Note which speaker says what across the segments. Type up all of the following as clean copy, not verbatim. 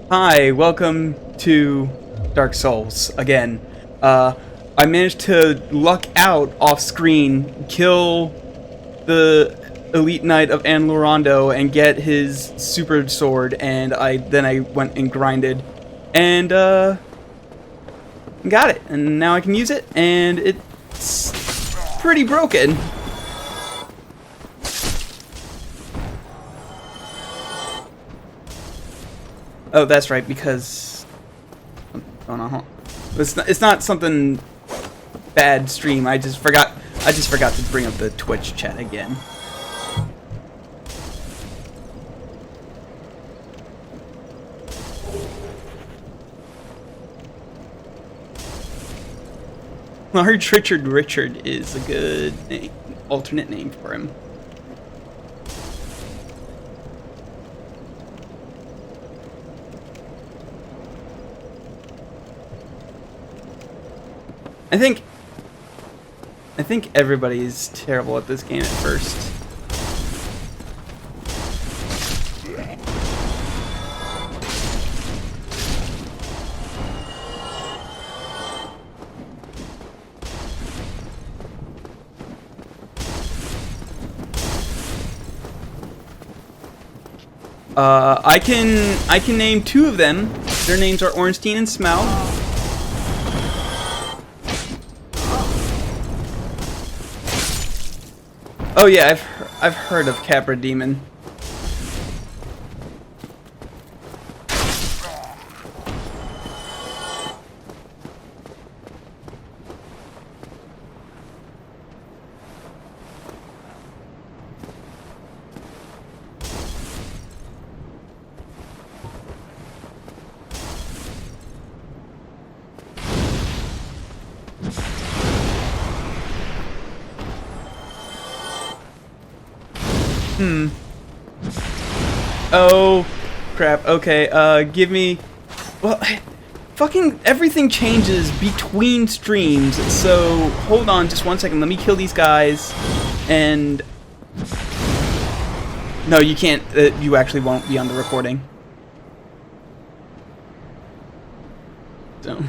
Speaker 1: Hi, welcome to Dark Souls again. I managed to luck out off screen, kill the Elite Knight of Anne-Laurando and get his super sword, and I went and grinded and got it, and now I can use it, and it's pretty broken. Oh, that's right, because oh no, it's not something bad stream. I just forgot to bring up the Twitch chat again. Large Richard is a good name, alternate name for him. I think everybody's terrible at this game at first. I can name two of them. Their names are Ornstein and Smell. Oh yeah, I've heard of Capra Demon. Oh, crap. Okay, give me... Well, fucking everything changes between streams, so hold on just 1 second. Let me kill these guys, and... No, you can't. You actually won't be on the recording. So...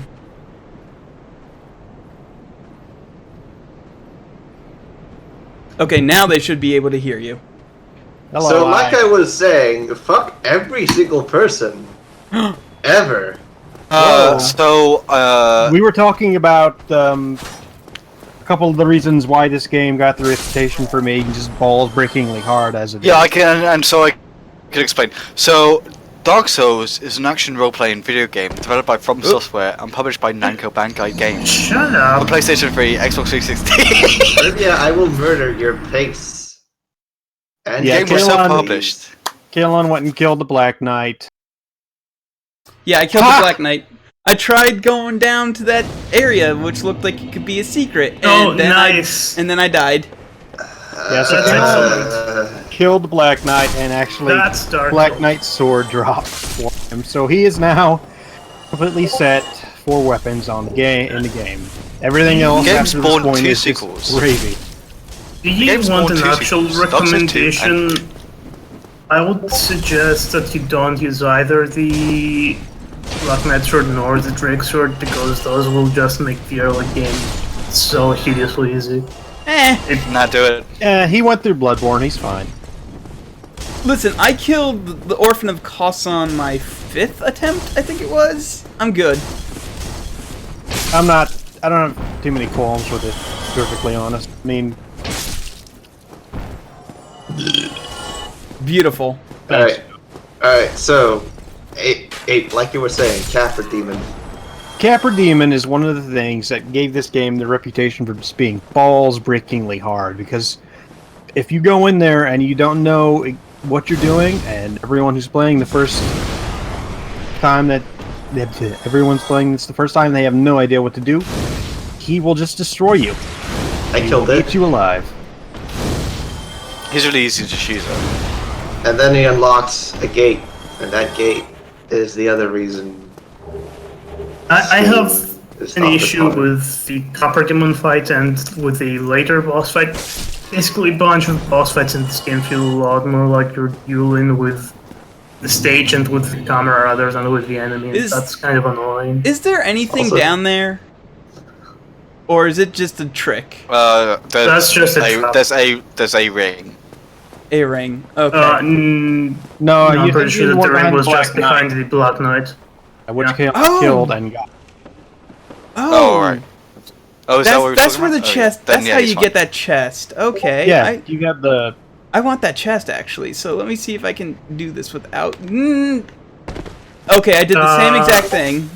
Speaker 1: Okay, now they should be able to hear you.
Speaker 2: Hello, so, like I was saying, fuck every single person. Ever.
Speaker 3: We were talking about a couple of the reasons why this game got the reputation for being just balls-breakingly hard as it is.
Speaker 4: Yeah, I can, and so I can explain. So, Dark Souls is an action role-playing video game developed by From Software and published by Namco Bandai Games.
Speaker 2: Shut up!
Speaker 4: On PlayStation 3, Xbox 360.
Speaker 2: Olivia, I will murder your face. And
Speaker 4: the game was self-published.
Speaker 3: Kalon went and killed the Black Knight.
Speaker 1: Yeah, I killed the Black Knight. I tried going down to that area, which looked like it could be a secret. And then
Speaker 5: nice.
Speaker 1: And then I died.
Speaker 3: Yes, Kalon killed the Black Knight, and actually Black Knight's sword dropped for him. So he is now completely set for weapons on the game in the game. Everything else after this point is just gravy.
Speaker 5: Do you want an actual recommendation? I would suggest that you don't use either the Black Knight sword nor the Drake sword, because those will just make the early game so hideously easy.
Speaker 4: Not do it.
Speaker 3: He went through Bloodborne, he's fine.
Speaker 1: Listen, I killed the Orphan of Kos on my 5th attempt, I think it was. I'm good.
Speaker 3: I don't have too many qualms with it, to be perfectly honest. I mean...
Speaker 1: Beautiful.
Speaker 2: Alright, so, like you were saying, Capra Demon.
Speaker 3: Capra Demon is one of the things that gave this game the reputation for just being balls-breakingly hard, because if you go in there and you don't know what you're doing, and everyone who's playing the first time that... Everyone's playing this the first time, they have no idea what to do, he will just destroy you.
Speaker 2: I killed it.
Speaker 3: Keep you alive.
Speaker 4: He's really easy to shoot at.
Speaker 2: And then he unlocks a gate, and that gate is the other reason.
Speaker 5: I have an issue with the Copper Demon fight and with the later boss fight. Basically, a bunch of boss fights in this game feel a lot more like you're dueling with the stage and with the camera rather than with the enemy. And that's kind of annoying.
Speaker 1: Is there anything
Speaker 2: Also-
Speaker 1: down there? Or is it just a trick?
Speaker 5: That's just a trap.
Speaker 4: There's a ring.
Speaker 1: A ring. Okay.
Speaker 3: No,
Speaker 5: I'm
Speaker 3: you
Speaker 5: pretty sure that the ring was just behind the Black Knight.
Speaker 3: Which
Speaker 1: Oh!
Speaker 3: killed and got.
Speaker 4: Oh, right. Oh, is that what we're
Speaker 1: that's
Speaker 4: talking
Speaker 1: where the
Speaker 4: about?
Speaker 1: chest.
Speaker 4: Then,
Speaker 1: That's
Speaker 4: yeah,
Speaker 1: how
Speaker 4: he's
Speaker 1: you
Speaker 4: fine.
Speaker 1: get that chest. Okay.
Speaker 3: Yeah, you got the.
Speaker 1: I want that chest actually. So let me see if I can do this without. Okay, I did the same exact thing.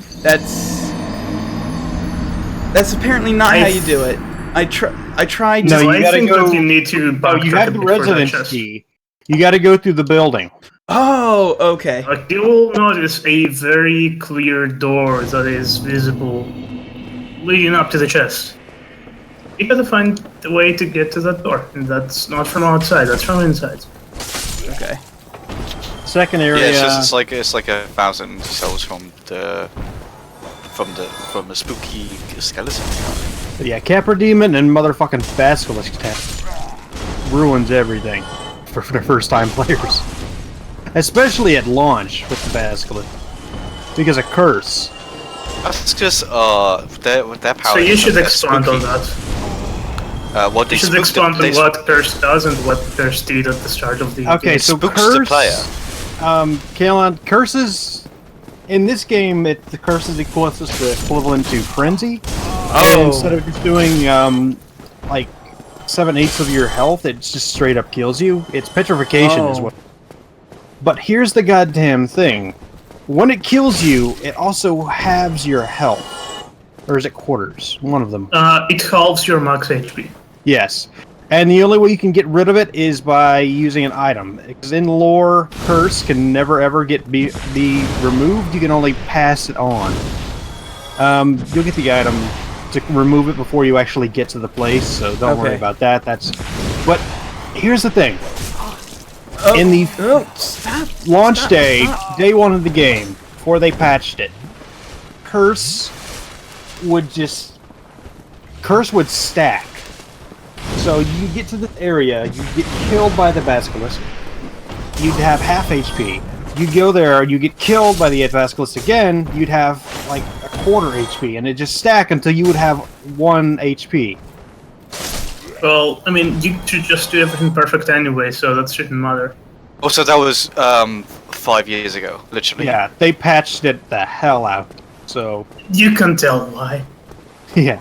Speaker 1: That's apparently not how you do it. I tried.
Speaker 3: No,
Speaker 1: just-
Speaker 3: you
Speaker 5: I
Speaker 3: gotta
Speaker 5: think
Speaker 3: go.
Speaker 5: that you need to
Speaker 3: Oh,
Speaker 5: backtrack
Speaker 3: you
Speaker 5: a
Speaker 3: have the
Speaker 5: bit for that
Speaker 3: residence
Speaker 5: chest.
Speaker 3: key. You got to go through the building.
Speaker 1: Oh, okay.
Speaker 5: Like, you will notice a very clear door that is visible leading up to the chest. You gotta find the way to get to that door, and that's not from outside, that's from inside.
Speaker 1: Okay.
Speaker 3: Second
Speaker 4: Yeah,
Speaker 3: area.
Speaker 4: it's like 1,000 cells from the spooky skeleton.
Speaker 3: Yeah, Capra Demon and motherfucking Basilisk attack ruins everything for the first time players. Especially at launch with the Basilisk. Because a curse.
Speaker 4: That's just with their power.
Speaker 5: So you should
Speaker 4: they're
Speaker 5: expand on
Speaker 4: spooky.
Speaker 5: that.
Speaker 4: What they
Speaker 5: You should
Speaker 4: spook
Speaker 5: expand
Speaker 4: the,
Speaker 5: on what Curse does and what Curse did at the start of the
Speaker 3: Okay,
Speaker 5: game.
Speaker 3: so
Speaker 4: spooks
Speaker 3: curse.
Speaker 4: the player.
Speaker 3: Kalon, curses. In this game, the curse is equivalent to frenzy.
Speaker 1: Oh.
Speaker 3: And instead of just doing like 7/8 of your health, it just straight up kills you. It's petrification is
Speaker 1: Oh.
Speaker 3: what. But here's the goddamn thing: when it kills you, it also halves your health, or is it quarters? One of them.
Speaker 5: It halves your max HP.
Speaker 3: Yes. And the only way you can get rid of it is by using an item. Because in lore, curse can never ever be removed. You can only pass it on. You'll get the item to remove it before you actually get to the place, so don't worry
Speaker 1: Okay.
Speaker 3: about that. But here's the thing. In the
Speaker 1: Stop.
Speaker 3: launch
Speaker 1: Stop,
Speaker 3: day,
Speaker 1: stop.
Speaker 3: day one of the game, before they patched it, Curse would stack. So you get to this area, you get killed by the Basilisk, you'd have half HP. You'd go there, you get killed by the Basilisk again, you'd have like a quarter HP, and it just stack until you would have 1 HP.
Speaker 5: Well, I mean, you should just do everything perfect anyway, so that shouldn't matter.
Speaker 4: Also, that was 5 years ago, literally.
Speaker 3: Yeah, they patched it the hell out. So
Speaker 5: You can tell why.
Speaker 3: yeah,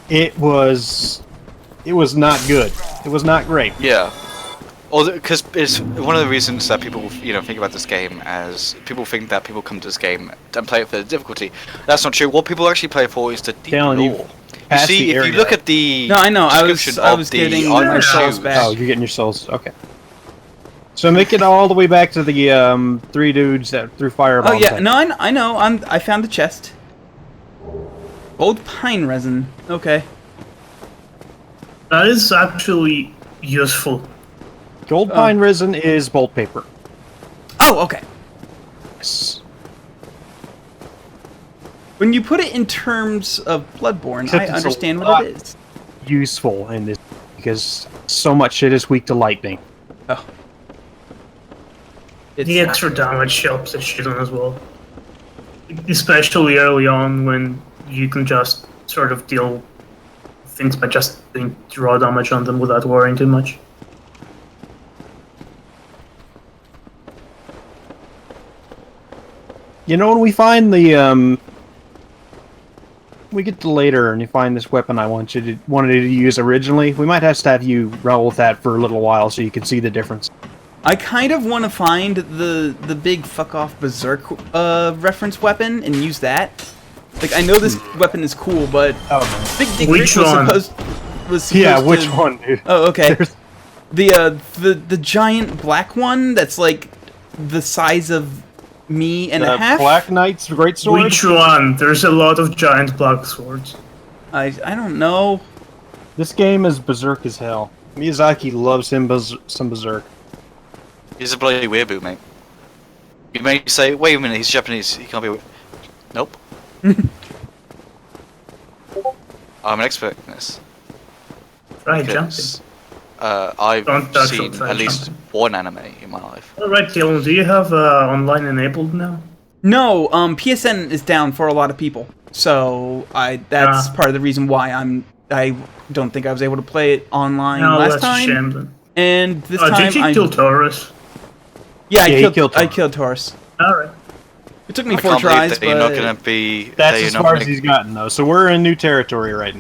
Speaker 3: it was not good. It was not great.
Speaker 4: Yeah. Because it's one of the reasons that people, think about this game as people think that people come to this game and play it for the difficulty. That's not true. What people actually play for is the deep
Speaker 3: Telling you,
Speaker 4: lore. You
Speaker 3: past
Speaker 4: see,
Speaker 3: the
Speaker 4: if you
Speaker 3: area.
Speaker 4: look at the
Speaker 1: No, I know. I
Speaker 4: description
Speaker 1: was
Speaker 4: of the
Speaker 1: getting
Speaker 4: iron
Speaker 1: my souls
Speaker 4: shoes-
Speaker 1: back.
Speaker 3: Oh, you're getting your souls. Okay. So make it all the way back to the 3 dudes that threw firebombs.
Speaker 1: Oh yeah,
Speaker 3: at
Speaker 1: no,
Speaker 3: you.
Speaker 1: I know. I found the chest. Gold pine resin. Okay.
Speaker 5: That is actually useful.
Speaker 3: Gold pine resin is bolt paper.
Speaker 1: Oh, okay.
Speaker 3: Yes.
Speaker 1: When you put it in terms of Bloodborne,
Speaker 3: Except
Speaker 1: I
Speaker 3: it's a
Speaker 1: understand
Speaker 3: lot-
Speaker 1: what it is.
Speaker 3: Useful in this because so much shit is weak to lightning.
Speaker 1: Oh. It's
Speaker 5: The extra damage helps a shit on as well. Especially early on when you can just sort of deal things by just doing raw damage on them without worrying too much.
Speaker 3: You know, when we find the we get to later and you find this weapon I wanted you to use originally, we might have to have you roll with that for a little while so you can see the difference.
Speaker 1: I kind of want to find the big fuck off berserk reference weapon and use that. Like I know this weapon is cool, but
Speaker 3: Oh,
Speaker 1: Big Dick
Speaker 5: Which
Speaker 1: Rick
Speaker 5: one?
Speaker 1: was supposed
Speaker 3: yeah,
Speaker 1: to...
Speaker 3: which one, dude?
Speaker 1: Oh, okay.
Speaker 3: There's-
Speaker 1: The giant black one that's like the size of me and a half.
Speaker 3: Black Knight's great sword.
Speaker 5: Which one? There's a lot of giant black swords.
Speaker 1: I don't know.
Speaker 3: This game is berserk as hell. Miyazaki loves him some berserk.
Speaker 4: He's a bloody weeaboo, mate. You may say, wait a minute, he's Japanese, he can't be Nope. I'm an expert in this.
Speaker 5: Right, jumping.
Speaker 4: Because I've
Speaker 5: Don't touch
Speaker 4: seen
Speaker 5: or
Speaker 4: at least
Speaker 5: something.
Speaker 4: one anime in my life.
Speaker 5: Alright, Kalon, do you have online enabled now?
Speaker 1: No, PSN is down for a lot of people, so that's part of the reason why I don't think I was able to play it online
Speaker 5: No,
Speaker 1: last
Speaker 5: that's
Speaker 1: time.
Speaker 5: a shame then.
Speaker 1: And this time
Speaker 5: Did you kill Taurus?
Speaker 1: Yeah,
Speaker 3: he
Speaker 1: I
Speaker 3: killed
Speaker 1: killed Taurus.
Speaker 5: Alright.
Speaker 1: It took me
Speaker 4: I
Speaker 1: 4
Speaker 4: can't
Speaker 1: tries,
Speaker 4: believe that you're not
Speaker 1: but
Speaker 4: gonna be. that
Speaker 3: That's
Speaker 4: you're
Speaker 3: as
Speaker 4: not
Speaker 3: far
Speaker 4: gonna-
Speaker 3: as he's gotten, though. So we're in new territory right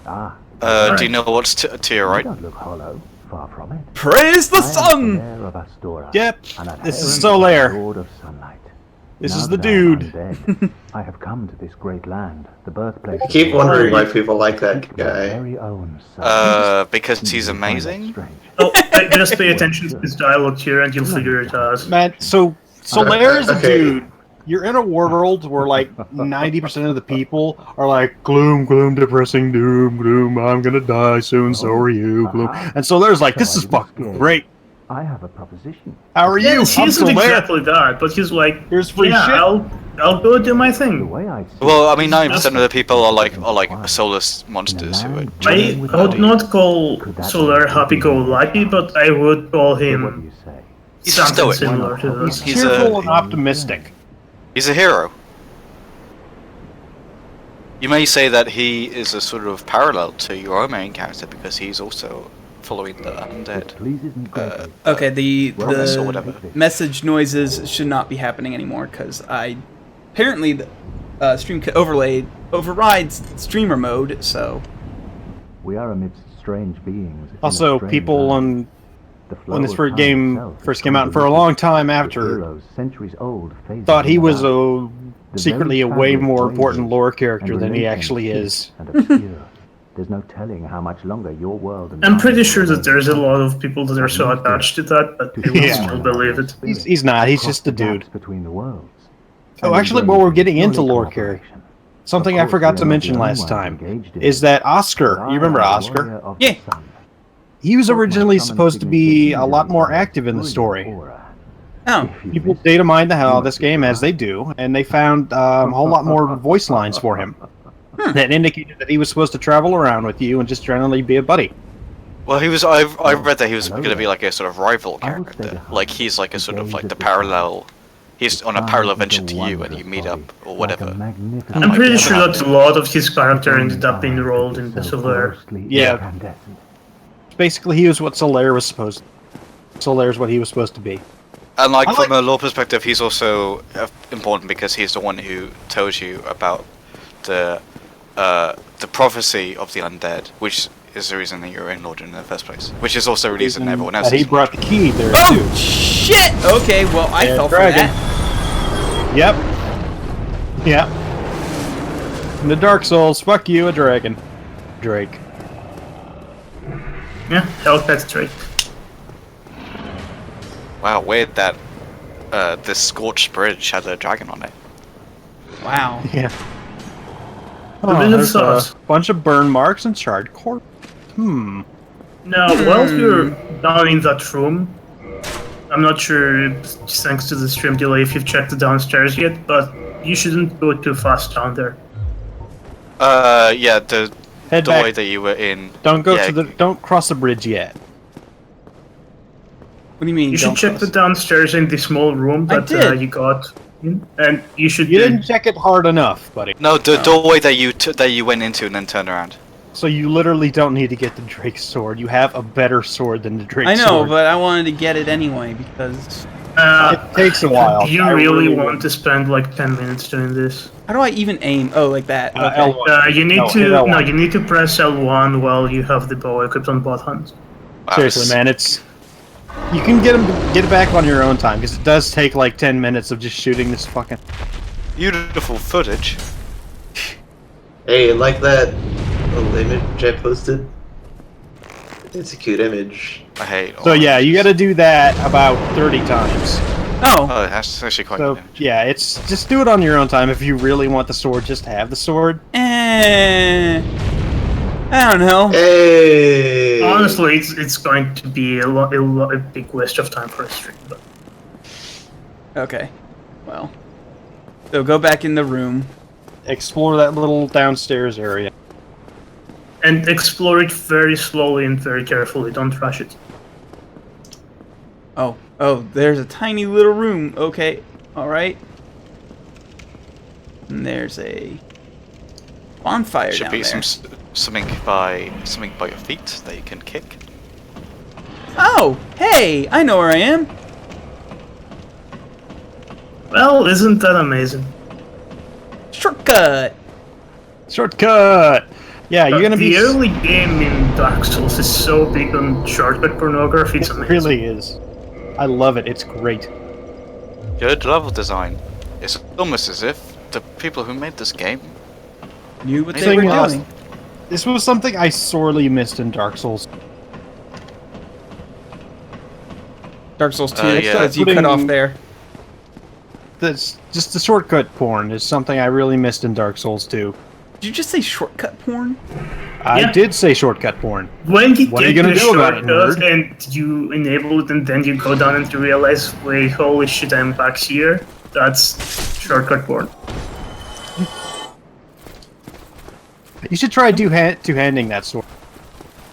Speaker 3: now.
Speaker 4: Do you know what's to your right?
Speaker 6: Don't look hollow, far from it.
Speaker 1: praise the
Speaker 6: I am
Speaker 1: sun!
Speaker 6: Solaire of Astora,
Speaker 3: Yep,
Speaker 6: an
Speaker 3: this is
Speaker 6: adherent of
Speaker 3: Solaire.
Speaker 6: the Lord of Sunlight.
Speaker 3: This
Speaker 6: Now
Speaker 3: is the
Speaker 6: that I am
Speaker 3: dude.
Speaker 6: undead, I have come to this great land, the birthplace.
Speaker 2: I keep
Speaker 6: of the
Speaker 2: wondering why
Speaker 6: Lord.
Speaker 2: people like that
Speaker 6: Seek their
Speaker 2: guy.
Speaker 6: very own sun.
Speaker 4: Because
Speaker 6: You
Speaker 4: he's
Speaker 6: will find that
Speaker 4: amazing.
Speaker 6: strange.
Speaker 5: Oh, just pay attention to his dialogue here and you'll figure it out.
Speaker 3: Man, so Solaire is a
Speaker 2: Okay.
Speaker 3: dude. You're in a world where like 90% of the people are like gloom, gloom, depressing, doom, gloom. I'm gonna die soon. So are you, gloom. And Solaire's like, this is fucking great.
Speaker 6: I have a proposition.
Speaker 3: How are you?
Speaker 5: Yes, he
Speaker 3: I'm
Speaker 5: isn't
Speaker 3: Solaire.
Speaker 5: exactly that, but he's like,
Speaker 3: Here's free
Speaker 5: yeah,
Speaker 3: shit.
Speaker 5: I'll go do my
Speaker 6: The
Speaker 5: thing.
Speaker 6: way I see
Speaker 4: Well, I
Speaker 6: it,
Speaker 4: mean, 90% of the people are like soulless monsters who are.
Speaker 5: I would not call Solaire happy-go-lucky, but I would call
Speaker 6: so what do
Speaker 5: him
Speaker 6: you say?
Speaker 4: He's
Speaker 5: something
Speaker 4: stoic.
Speaker 5: similar to
Speaker 3: He's
Speaker 5: this.
Speaker 4: He's
Speaker 3: cheerful
Speaker 4: a-
Speaker 3: and optimistic.
Speaker 4: He's a hero. You may say that he is a sort of parallel to your own main character because he's also following the
Speaker 6: It
Speaker 4: undead.
Speaker 6: pleases me greatly.
Speaker 1: Okay, the
Speaker 4: Promise or whatever.
Speaker 1: message noises should not be happening anymore because apparently the stream overrides streamer mode. So
Speaker 6: We are amidst strange beings. in a
Speaker 3: Also,
Speaker 6: strange
Speaker 3: people
Speaker 6: land.
Speaker 3: on
Speaker 6: The flow
Speaker 3: when this
Speaker 6: of
Speaker 3: first
Speaker 6: time
Speaker 3: game
Speaker 6: itself is
Speaker 3: first came out, and for a
Speaker 6: convoluted.
Speaker 3: long time
Speaker 6: The
Speaker 3: after,
Speaker 6: heroes, centuries old, fades
Speaker 3: thought he
Speaker 6: in
Speaker 3: was
Speaker 6: and out.
Speaker 3: a
Speaker 6: The
Speaker 3: secretly a
Speaker 6: very
Speaker 3: way
Speaker 6: fabric
Speaker 3: more
Speaker 6: waves
Speaker 3: important lore character
Speaker 6: and
Speaker 3: than he
Speaker 6: relations
Speaker 3: actually
Speaker 6: hid
Speaker 3: is.
Speaker 6: and obscure. There's no telling how much longer your world and
Speaker 5: I'm
Speaker 6: mine
Speaker 5: pretty
Speaker 6: will
Speaker 5: sure that
Speaker 6: remain
Speaker 5: there's a
Speaker 6: apart.
Speaker 5: lot of people that are so attached to that that they will
Speaker 3: Yeah.
Speaker 5: still believe it.
Speaker 3: He's not. He's
Speaker 6: Across
Speaker 3: just a
Speaker 6: the gaps
Speaker 3: dude.
Speaker 6: between the worlds.
Speaker 3: Oh,
Speaker 6: And
Speaker 3: actually,
Speaker 6: embrace
Speaker 3: while we're getting into
Speaker 6: purely
Speaker 3: lore
Speaker 6: cooperation.
Speaker 3: Something
Speaker 6: Of
Speaker 3: I
Speaker 6: course,
Speaker 3: forgot
Speaker 6: we
Speaker 3: to
Speaker 6: are not
Speaker 3: mention
Speaker 6: the only
Speaker 3: last
Speaker 6: ones
Speaker 3: time
Speaker 6: engaged in
Speaker 3: is
Speaker 6: it.
Speaker 3: that Oscar.
Speaker 6: But
Speaker 3: You remember
Speaker 6: I am the
Speaker 3: Oscar?
Speaker 6: warrior of
Speaker 1: Yeah.
Speaker 6: the sun.
Speaker 3: He was
Speaker 6: Both my
Speaker 3: originally
Speaker 6: summon
Speaker 3: supposed to be a lot
Speaker 6: signatures
Speaker 3: more
Speaker 6: are
Speaker 3: active in the
Speaker 6: brilliant
Speaker 3: story.
Speaker 6: aura.
Speaker 1: oh,
Speaker 6: If you
Speaker 3: People
Speaker 6: miss
Speaker 3: data mined the hell out
Speaker 6: you
Speaker 3: of this
Speaker 6: must be
Speaker 3: game as they
Speaker 6: surprised.
Speaker 3: do, and they found a whole lot more voice lines for him that indicated that he was supposed to travel around with you and just generally be a buddy.
Speaker 4: Well, he was. I've read that he was
Speaker 6: Hello
Speaker 4: going to be
Speaker 6: there.
Speaker 4: like a sort of rival
Speaker 6: I will stay
Speaker 4: character.
Speaker 6: behind
Speaker 4: Like he's like a
Speaker 6: to
Speaker 4: sort of
Speaker 6: gaze
Speaker 4: like
Speaker 6: at
Speaker 4: the
Speaker 6: the
Speaker 4: parallel. He's on a
Speaker 6: Time
Speaker 4: parallel
Speaker 6: is a
Speaker 4: venture to you, and
Speaker 6: wondrous
Speaker 4: you meet
Speaker 6: body,
Speaker 4: up or
Speaker 6: like a
Speaker 4: whatever.
Speaker 6: magnificent
Speaker 5: I'm pretty
Speaker 4: Yeah,
Speaker 5: sure
Speaker 4: but-
Speaker 5: that a lot of his character
Speaker 6: Only
Speaker 5: ended up being
Speaker 6: I
Speaker 5: rolled
Speaker 6: could
Speaker 5: into
Speaker 6: be so
Speaker 5: Solaire.
Speaker 6: grossly
Speaker 3: Yeah.
Speaker 6: incandescent.
Speaker 3: Basically, he was what Solaire was supposed to. Solaire's what he was supposed to be.
Speaker 4: And like
Speaker 3: I
Speaker 4: from a lore perspective, he's also important because he's the one who tells you about the prophecy of the undead, which is the reason that you're in Lord in the first place. Which is also the reason everyone else.
Speaker 3: That he
Speaker 4: is
Speaker 3: brought the key there
Speaker 1: oh
Speaker 3: too.
Speaker 1: shit! Okay, well I
Speaker 3: Yeah,
Speaker 1: fell for
Speaker 3: dragon.
Speaker 1: that.
Speaker 3: Yep. Yep. In the Dark Souls, fuck you, a dragon. Drake.
Speaker 5: Yeah, Hellcat Drake.
Speaker 4: Wow, weird that this scorched bridge had a dragon on it.
Speaker 1: Wow.
Speaker 3: Yeah.
Speaker 5: bit of
Speaker 3: There's a
Speaker 5: sauce.
Speaker 3: bunch of burn marks and charred corpse. Hmm.
Speaker 5: Now, while you're down in that room, I'm not sure, thanks to the stream delay, if you've checked the downstairs yet, but you shouldn't go too fast down there.
Speaker 4: Yeah, the
Speaker 3: Head
Speaker 4: way
Speaker 3: back.
Speaker 4: that you were in.
Speaker 3: Don't go
Speaker 4: yeah,
Speaker 3: to the. Don't cross the bridge yet.
Speaker 1: What do you mean?
Speaker 5: You should
Speaker 1: don't
Speaker 5: check the
Speaker 1: close?
Speaker 5: downstairs in the small room
Speaker 1: I
Speaker 5: that
Speaker 1: did.
Speaker 5: you got in, and you should.
Speaker 3: You didn't check it hard enough, buddy.
Speaker 4: No, the doorway that you went into and then turned around.
Speaker 3: So you literally don't need to get the Drake's sword. You have a better sword than the Drake's
Speaker 1: I know,
Speaker 3: sword.
Speaker 1: but I wanted to get it anyway because
Speaker 3: It takes a while.
Speaker 5: Do you
Speaker 3: I
Speaker 5: really
Speaker 3: would.
Speaker 5: want to spend like 10 minutes doing this?
Speaker 1: how do I even aim? Oh, like that. Okay.
Speaker 3: L1.
Speaker 5: You need
Speaker 3: No,
Speaker 5: to
Speaker 3: L1.
Speaker 5: no, you need to press L1 while you have the bow equipped on bot hunt.
Speaker 4: Wow,
Speaker 3: Seriously,
Speaker 4: this-
Speaker 3: man, it's. You can get it back on your own time because it does take like 10 minutes of just shooting this fucking.
Speaker 4: Beautiful footage.
Speaker 2: Hey, like that little image I posted? It's a cute image.
Speaker 4: I hate.
Speaker 3: So yeah, you got to do that about 30 times.
Speaker 1: Oh,
Speaker 4: Oh, that's actually quite
Speaker 3: So
Speaker 4: good.
Speaker 3: yeah, it's just do it on your own time if you really want the sword. Just have the sword.
Speaker 1: I don't know.
Speaker 2: Hey!
Speaker 5: Honestly, it's going to be a big waste of time for a stream. But
Speaker 1: Okay. Well. So go back in the room.
Speaker 3: Explore that little downstairs area.
Speaker 5: And explore it very slowly and very carefully. Don't rush it.
Speaker 1: Oh, there's a tiny little room. Okay, alright. And there's a bonfire
Speaker 4: Should
Speaker 1: down
Speaker 4: be
Speaker 1: there.
Speaker 4: something by your feet that you can kick.
Speaker 1: Oh, hey, I know where I am.
Speaker 5: Well, isn't that amazing?
Speaker 1: Shortcut.
Speaker 3: Shortcut! Yeah, you're gonna
Speaker 5: The
Speaker 3: be...
Speaker 5: early game in Dark Souls is so big on shortcut pornography, it's
Speaker 3: It
Speaker 5: amazing.
Speaker 3: really is. I love it. It's great.
Speaker 4: Good level design. It's almost as if the people who made this game
Speaker 1: Knew what they
Speaker 3: Thing
Speaker 1: were
Speaker 3: is,
Speaker 1: doing.
Speaker 3: This was something I sorely missed in Dark Souls.
Speaker 1: Dark Souls 2,
Speaker 4: yeah.
Speaker 1: as you cut
Speaker 3: Putting-
Speaker 1: off there.
Speaker 3: That's just the shortcut porn is something I really missed in Dark Souls 2.
Speaker 1: Did you just say shortcut porn?
Speaker 3: I
Speaker 5: Yeah.
Speaker 3: did say shortcut porn.
Speaker 5: When you
Speaker 3: What are you
Speaker 5: take
Speaker 3: gonna
Speaker 5: the
Speaker 3: do about it,
Speaker 5: shortcut
Speaker 3: nerd?
Speaker 5: and you enable it and then you go down and you realize, wait, holy shit, I'm back here, that's shortcut porn.
Speaker 3: You should try two-handing that sword.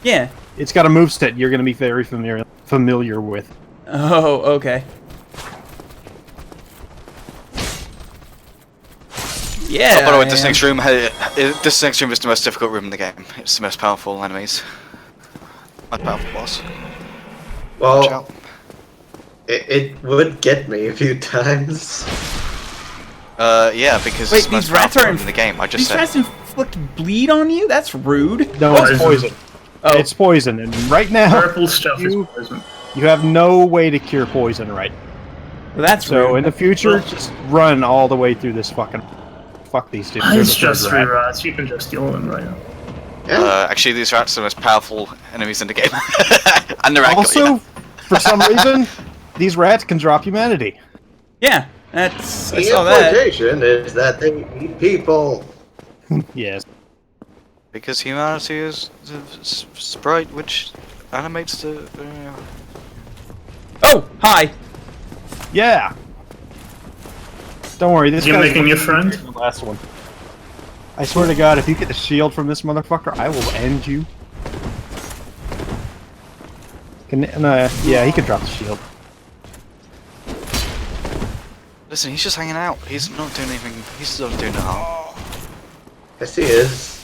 Speaker 1: Yeah.
Speaker 3: It's got a moveset you're going to be very familiar with.
Speaker 1: Oh, okay. Yeah.
Speaker 4: Oh, by the way, this
Speaker 1: I am.
Speaker 4: next room is the most difficult room in the game. It's the most powerful enemies. Most powerful boss. Watch
Speaker 2: Well,
Speaker 4: out.
Speaker 2: it would get me a few times.
Speaker 4: Yeah, because
Speaker 1: Wait,
Speaker 4: it's the most
Speaker 1: these rats
Speaker 4: powerful
Speaker 1: are
Speaker 4: room in the game. I just
Speaker 1: These
Speaker 4: said.
Speaker 1: rats inflict bleed on you? That's rude.
Speaker 3: No,
Speaker 5: Poison.
Speaker 3: it's poison.
Speaker 1: Oh.
Speaker 3: It's poison, and right now
Speaker 5: Purple stuff
Speaker 3: you-
Speaker 5: is poison.
Speaker 3: you have no way to cure poison, right?
Speaker 1: Well, that's
Speaker 3: So
Speaker 1: rude.
Speaker 3: in the future, just run all the way through this fucking... Fuck these dudes. They're
Speaker 5: It's
Speaker 3: the third
Speaker 5: just 3
Speaker 3: rat.
Speaker 5: rats, you can just kill them right now.
Speaker 2: Yeah.
Speaker 4: Actually, these rats are the most powerful enemies in the game. And they're
Speaker 3: Also, for some reason, these rats can drop humanity.
Speaker 1: Yeah, that's. I
Speaker 2: The
Speaker 1: saw that.
Speaker 2: implication is that they eat people.
Speaker 3: Yes.
Speaker 4: because humanity is the sprite which animates the.
Speaker 1: Oh, hi.
Speaker 3: Yeah. Don't worry, this
Speaker 5: You
Speaker 3: guy's
Speaker 5: making a friend?
Speaker 3: the last one. I swear to God, if you get the shield from this motherfucker, I will end you. Yeah, he can drop the shield.
Speaker 4: Listen, he's just hanging out. He's not doing anything. He's not doing no harm.
Speaker 2: Yes, he is.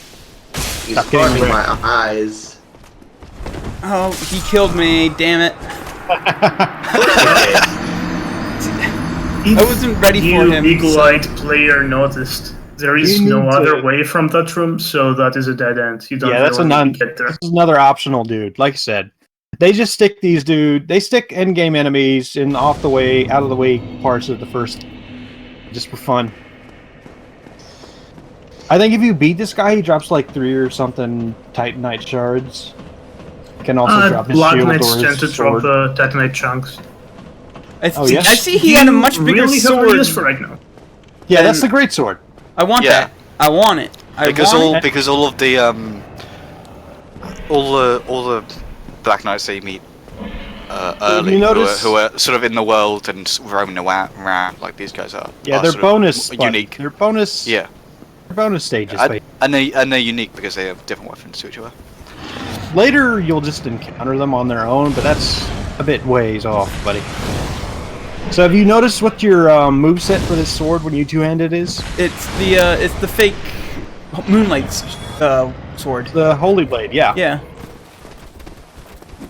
Speaker 2: He's
Speaker 3: Stop getting
Speaker 2: farming my
Speaker 3: wrecked.
Speaker 2: eyes.
Speaker 1: Oh, he killed me. Damn it. I wasn't ready for him.
Speaker 5: You
Speaker 1: so-
Speaker 5: eagle-eyed player noticed. There is
Speaker 3: You
Speaker 5: no
Speaker 3: need
Speaker 5: other
Speaker 3: to-
Speaker 5: way from that room, so that is a dead end. You don't
Speaker 3: Yeah, that's a
Speaker 5: really get there.
Speaker 3: This is another optional dude. Like I said, they just stick these They stick endgame enemies in out of the way parts of the first, just for fun. I think if you beat this guy, he drops like 3 or something Titanite shards. Can also drop his
Speaker 5: Blood
Speaker 3: shield
Speaker 5: Knights
Speaker 3: or
Speaker 5: tend to
Speaker 3: his sword.
Speaker 5: drop Titanite chunks.
Speaker 3: Oh, yeah?
Speaker 1: I see he had a much bigger
Speaker 5: really have a
Speaker 1: sword.
Speaker 5: use for right now.
Speaker 3: Yeah, that's the great sword.
Speaker 1: I want
Speaker 4: Yeah.
Speaker 1: that. I want it.
Speaker 4: Because
Speaker 1: want it.
Speaker 4: because all of the all the Black Knights that you meet early,
Speaker 3: notice-
Speaker 4: who are sort of in the world and roaming around like these guys are.
Speaker 3: Yeah,
Speaker 4: are
Speaker 3: they're
Speaker 4: sort of
Speaker 3: bonus. but
Speaker 4: unique.
Speaker 3: They're bonus.
Speaker 4: Yeah,
Speaker 3: They're bonus stages.
Speaker 4: and they're unique because they have different weapons to each other.
Speaker 3: Later, you'll just encounter them on their own, but that's a bit ways off, buddy. So have you noticed what your moveset for this sword when you two-handed is?
Speaker 1: It's the fake Moonlight sword.
Speaker 3: The Holy Blade, yeah.
Speaker 1: Yeah.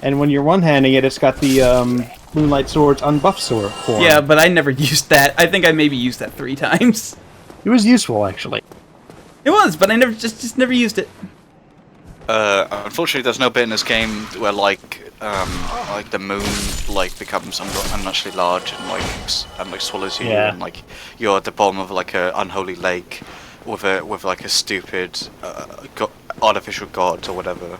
Speaker 3: And when you're one-handing it, it's got the Moonlight Sword's unbuffed sword form.
Speaker 1: Yeah, but I never used that. I think I maybe used that 3 times.
Speaker 3: It was useful, actually.
Speaker 1: It was, but I never just never used it.
Speaker 4: Unfortunately, there's no bit in this game where like the moon like becomes unnaturally large and like swallows you,
Speaker 3: Yeah.
Speaker 4: and like you're at the bottom of like a unholy lake with like a stupid artificial god or whatever,